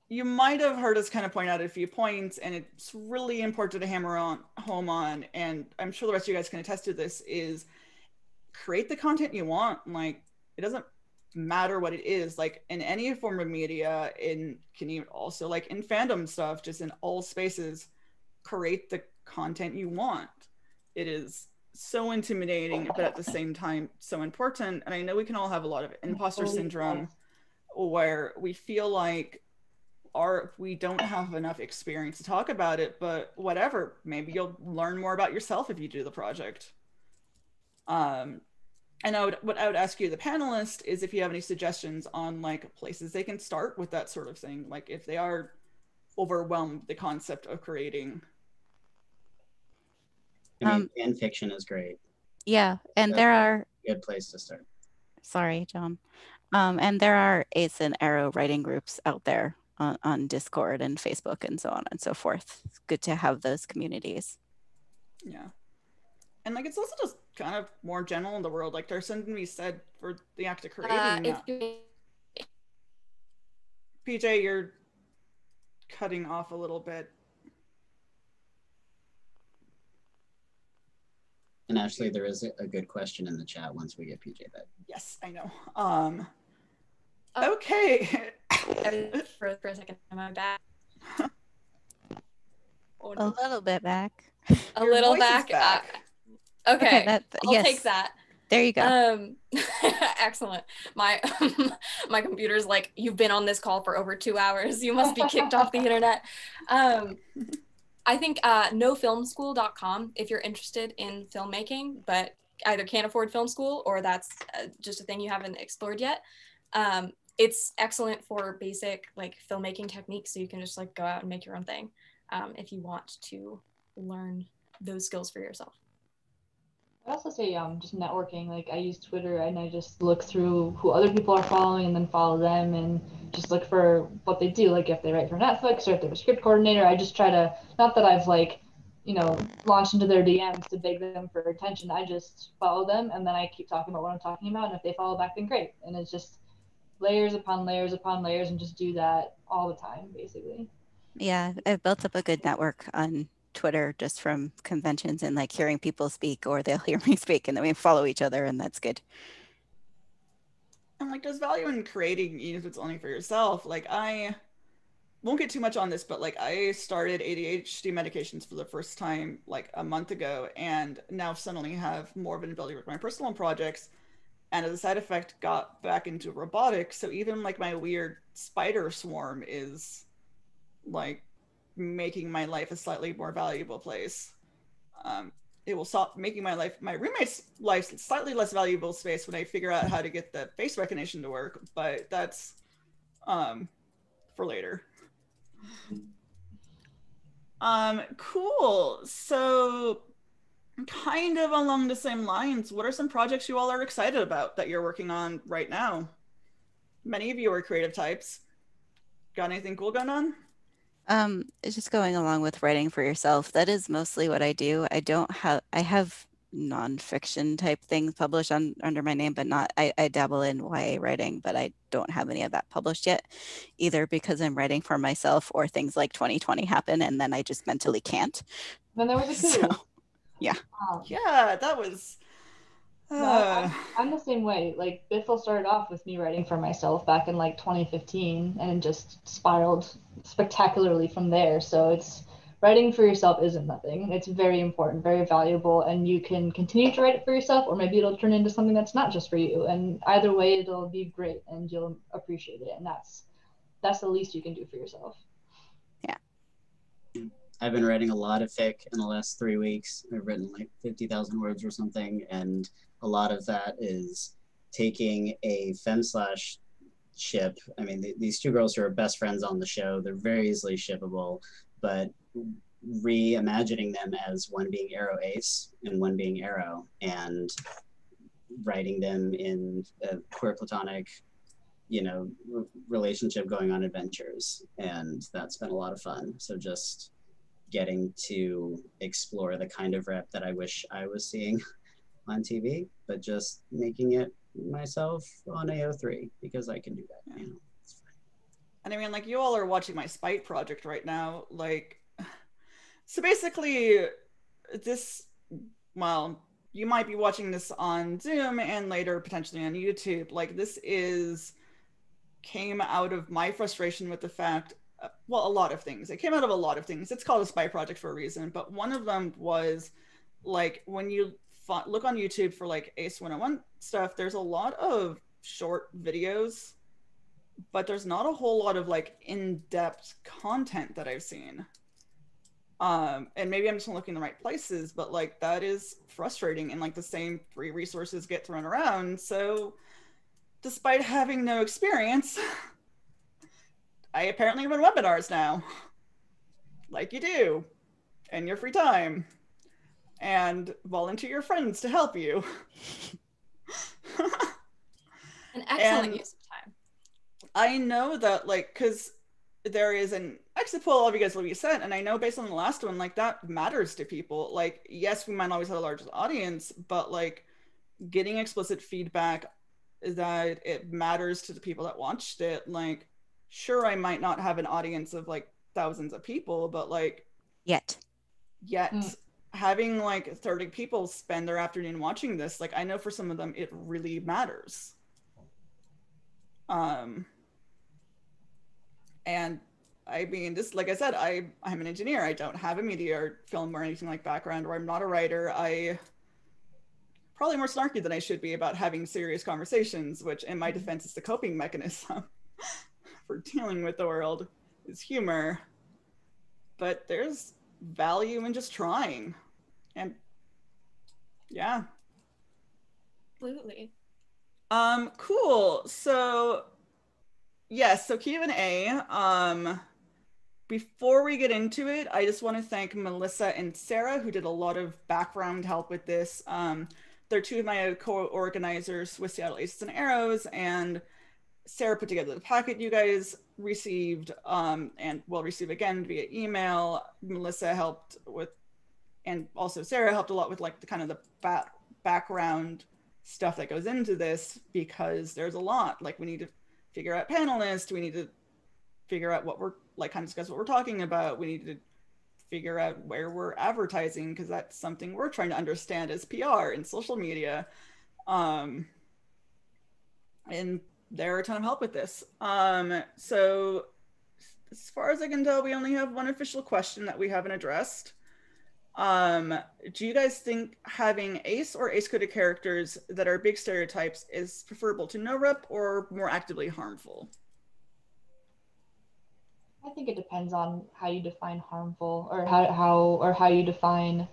you might have heard us kind of point out at a few points, and it's really important to hammer home on, and I'm sure the rest of you guys can attest to this, is create the content you want. Like, it doesn't matter what it is, like in any form of media, can you also like in fandom stuff, just in all spaces, create the content you want. It is so intimidating, but at the same time so important. And I know we can all have a lot of imposter syndrome where we feel like we don't have enough experience to talk about it, but whatever, maybe you'll learn more about yourself if you do the project. And what I would ask you, the panelist, is if you have any suggestions on like places they can start with that sort of thing, like if they are overwhelmed with the concept of creating. I mean, fan fiction is great. Yeah, and there are a good place to start. Sorry, John. And there are Ace and Arrow writing groups out there on Discord and Facebook and so on and so forth. It's good to have those communities. Yeah. And like, it's also just kind of more general in the world. Like, there's something to be said for the act of creating. PJ, you're cutting off a little bit. And actually, there is a good question in the chat once we get PJ back. Yes, I know. Okay. For a second, am I back? A little bit back. A little back. Okay, I'll take that. There you go. Excellent. My my computer's like, you've been on this call for over 2 hours. You must be kicked off the internet. I think nofilmschool.com if you're interested in filmmaking, but either can't afford film school or that's just a thing you haven't explored yet. It's excellent for basic like filmmaking techniques, so you can just like go out and make your own thing if you want to learn those skills for yourself. I'd also say just networking. Like, I use Twitter and I just look through who other people are following and then follow them and just look for what they do. Like, if they write for Netflix or if they're a script coordinator, I just try to, not that I've like, launched into their DMs to beg them for attention. I just follow them and then I keep talking about what I'm talking about. And if they follow back, then great. And it's just layers upon layers upon layers, and just do that all the time, basically. Yeah, I've built up a good network on Twitter just from conventions and like hearing people speak, or they'll hear me speak and then we follow each other, and that's good. And like, there's value in creating, even if it's only for yourself. Like, I won't get too much on this, but like, I started ADHD medications for the first time like a month ago, and now suddenly have more of an ability with my personal projects, and as a side effect got back into robotics. So even like my weird spider swarm is like making my life a slightly more valuable place. It will stop making my roommate's life slightly less valuable space when I figure out how to get the face recognition to work, but that's for later. Cool. So kind of along the same lines, what are some projects you all are excited about that you're working on right now? Many of you are creative types. Got anything cool going on? It's just going along with writing for yourself. That is mostly what I do. I have nonfiction type things published under my name, but I dabble in YA writing, but I don't have any of that published yet, either because I'm writing for myself or things like 2020 happen and then I just mentally can't. Then there was a coup. So, yeah. Yeah, that was... No, I'm the same way. Like, BIFL started off with me writing for myself back in like 2015 and just spiraled spectacularly from there. So it's writing for yourself isn't nothing. It's very important, very valuable, and you can continue to write it for yourself, or maybe it'll turn into something that's not just for you. And either way, it'll be great, and you'll appreciate it. And that's the least you can do for yourself. Yeah. I've been writing a lot of fic in the last 3 weeks. I've written like 50,000 words or something, and a lot of that is taking a fem/slash ship. I mean, these two girls who are best friends on the show, they're very easily shippable, but reimagining them as one being Aro Ace and one being Aro, and writing them in a queer platonic, you know, relationship going on adventures. And that's been a lot of fun. So just getting to explore the kind of rep that I wish I was seeing on TV, but just making it myself on AO3 because I can do that. You know, it's fine. And I mean, like, you all are watching my Spite project right now. Like, so basically, this, well, you might be watching this on Zoom and later potentially on YouTube. Like, this came out of my frustration with the fact, well, a lot of things. It came out of a lot of things. It's called a Spite project for a reason, but one of them was, like, when you look on YouTube for like Ace 101 stuff, there's a lot of short videos, but there's not a whole lot of like in-depth content that I've seen. And maybe I'm just not looking in the right places, but like that is frustrating, and like the same free resources get thrown around. So despite having no experience, I apparently run webinars now, like you do, in your free time, and volunteer your friends to help you. An excellent use of time. I know that, like, because there is an exit poll all of you guys will be sent, and I know based on the last one, like, that matters to people. Like, yes, we might not always have the largest audience, but like getting explicit feedback that it matters to the people that watched it. Like, sure, I might not have an audience of like thousands of people, but like yet having like 30 people spend their afternoon watching this, like, I know for some of them it really matters. And I mean, this, like I said, I'm an engineer. I don't have a media or film or anything like background, or I'm not a writer. I probably more snarky than I should be about having serious conversations, which in my defense is the coping mechanism for dealing with the world, is humor. But there's value in just trying. And yeah. Absolutely. Cool. So yes, so Q&A. Before we get into it, I just want to thank Melissa and Sarah, who did a lot of background help with this. They're two of my co-organizers with Seattle Aces and Aros, and Sarah put together the packet you guys received, and will receive again via email. Melissa helped with, and also Sarah helped a lot with like the kind of the background stuff that goes into this, because there's a lot. Like, we need to figure out panelists, we need to figure out what we're like, kind of discuss what we're talking about, we need to figure out where we're advertising, because that's something we're trying to understand as PR and social media. And there are a ton of help with this. So as far as I can tell, we only have one official question that we haven't addressed. Do you guys think having ace or ace-coded characters that are big stereotypes is preferable to no rep or more actively harmful? I think it depends on how you define harmful, or how you define,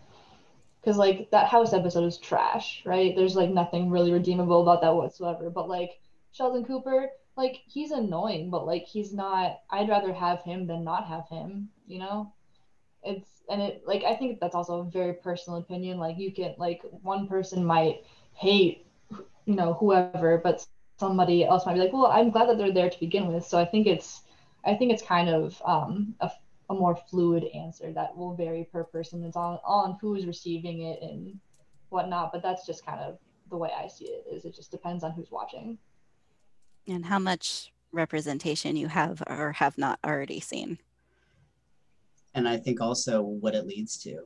because like that house episode is trash, right? There's like nothing really redeemable about that whatsoever. But like Sheldon Cooper, like, he's annoying, but like he's not, I'd rather have him than not have him, you know? Like, I think that's also a very personal opinion. Like, you can, like, one person might hate, you know, whoever, but somebody else might be like, well, I'm glad that they're there to begin with. So I think it's kind of a more fluid answer that will vary per person. It's on who's receiving it and whatnot. But that's just kind of the way I see it. Is it just depends on who's watching and how much representation you have or have not already seen. And I think also what it leads to.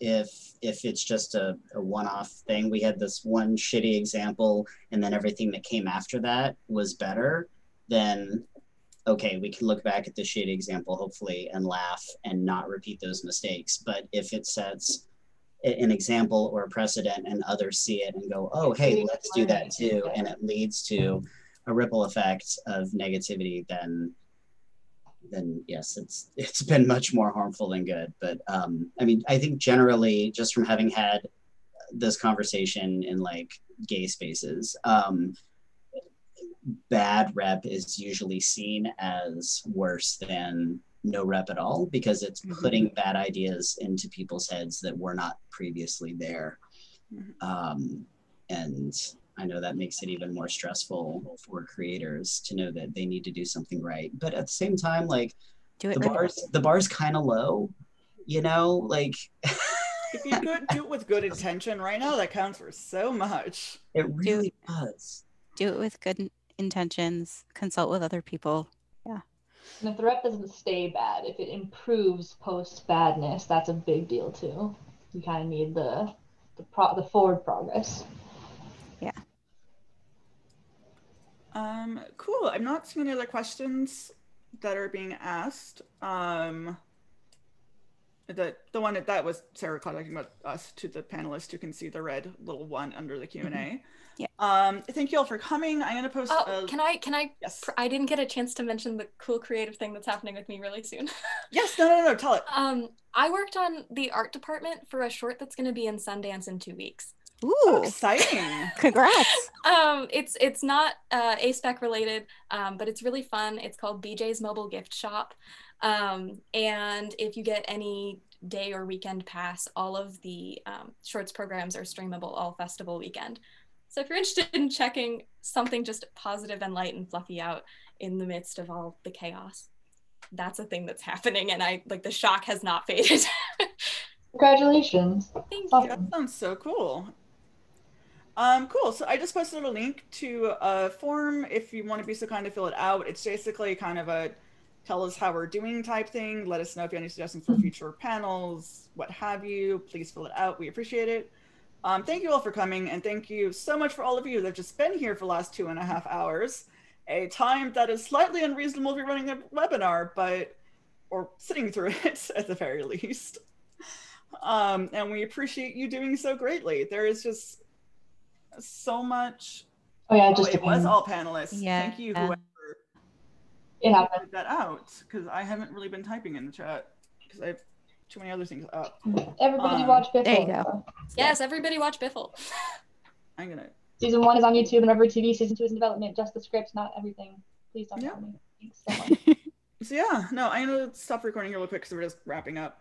If it's just a one-off thing, we had this one shitty example and then everything that came after that was better, then okay, we can look back at the shitty example, hopefully, and laugh and not repeat those mistakes. But if it sets an example or a precedent and others see it and go, oh, hey, let's do that too, and it leads to a ripple effect of negativity, then yes, it's been much more harmful than good. But I mean, I think generally, just from having had this conversation in like gay spaces, bad rep is usually seen as worse than no rep at all, because it's putting bad ideas into people's heads that were not previously there. And I know that makes it even more stressful for creators to know that they need to do something right. But at the same time, like the bar's kind of low, you know, like if you could do it with good intention right now, that counts for so much. It really does. Do it with good intentions, consult with other people. Yeah. And if the rep doesn't stay bad, if it improves post badness, that's a big deal too. You kind of need the forward progress. Yeah. Cool. I'm not seeing any other questions that are being asked. The one that was Sarah contacting about us to the panelists who can see the red little one under the Q&A. Yeah. Thank you all for coming. I'm gonna post. Can I? Yes. I didn't get a chance to mention the cool creative thing that's happening with me really soon. Yes. No. Tell it. I worked on the art department for a short that's going to be in Sundance in 2 weeks. Ooh, oh, exciting! Congrats. It's not A-Spec related, but it's really fun. It's called BJ's Mobile Gift Shop, and if you get any day or weekend pass, all of the shorts programs are streamable all festival weekend. So if you're interested in checking something just positive and light and fluffy out in the midst of all the chaos, that's a thing that's happening, and the shock has not faded. Congratulations. Thank you. That sounds so cool. Cool. So I just posted a link to a form if you want to be so kind to fill it out. It's basically kind of a tell us how we're doing type thing. Let us know if you have any suggestions for future panels, what have you. Please fill it out. We appreciate it. Thank you all for coming, and thank you so much for all of you that have just been here for the last 2.5 hours. A time that is slightly unreasonable if you're running a webinar, or sitting through it at the very least. And we appreciate you doing so greatly. There is just so much. Oh yeah, it was all panelists. Yeah. Thank you, whoever it happened. put that out, because I haven't really been typing in the chat because I have too many other things up. Everybody watch BIFL. There you go. Yes, everybody watch BIFL. I'm gonna. Season 1 is on YouTube and Rubber TV. Season 2 is in development. Just the scripts, not everything. Please don't tell me. Thanks so much. So yeah, no, I'm gonna stop recording here real quick because we're just wrapping up.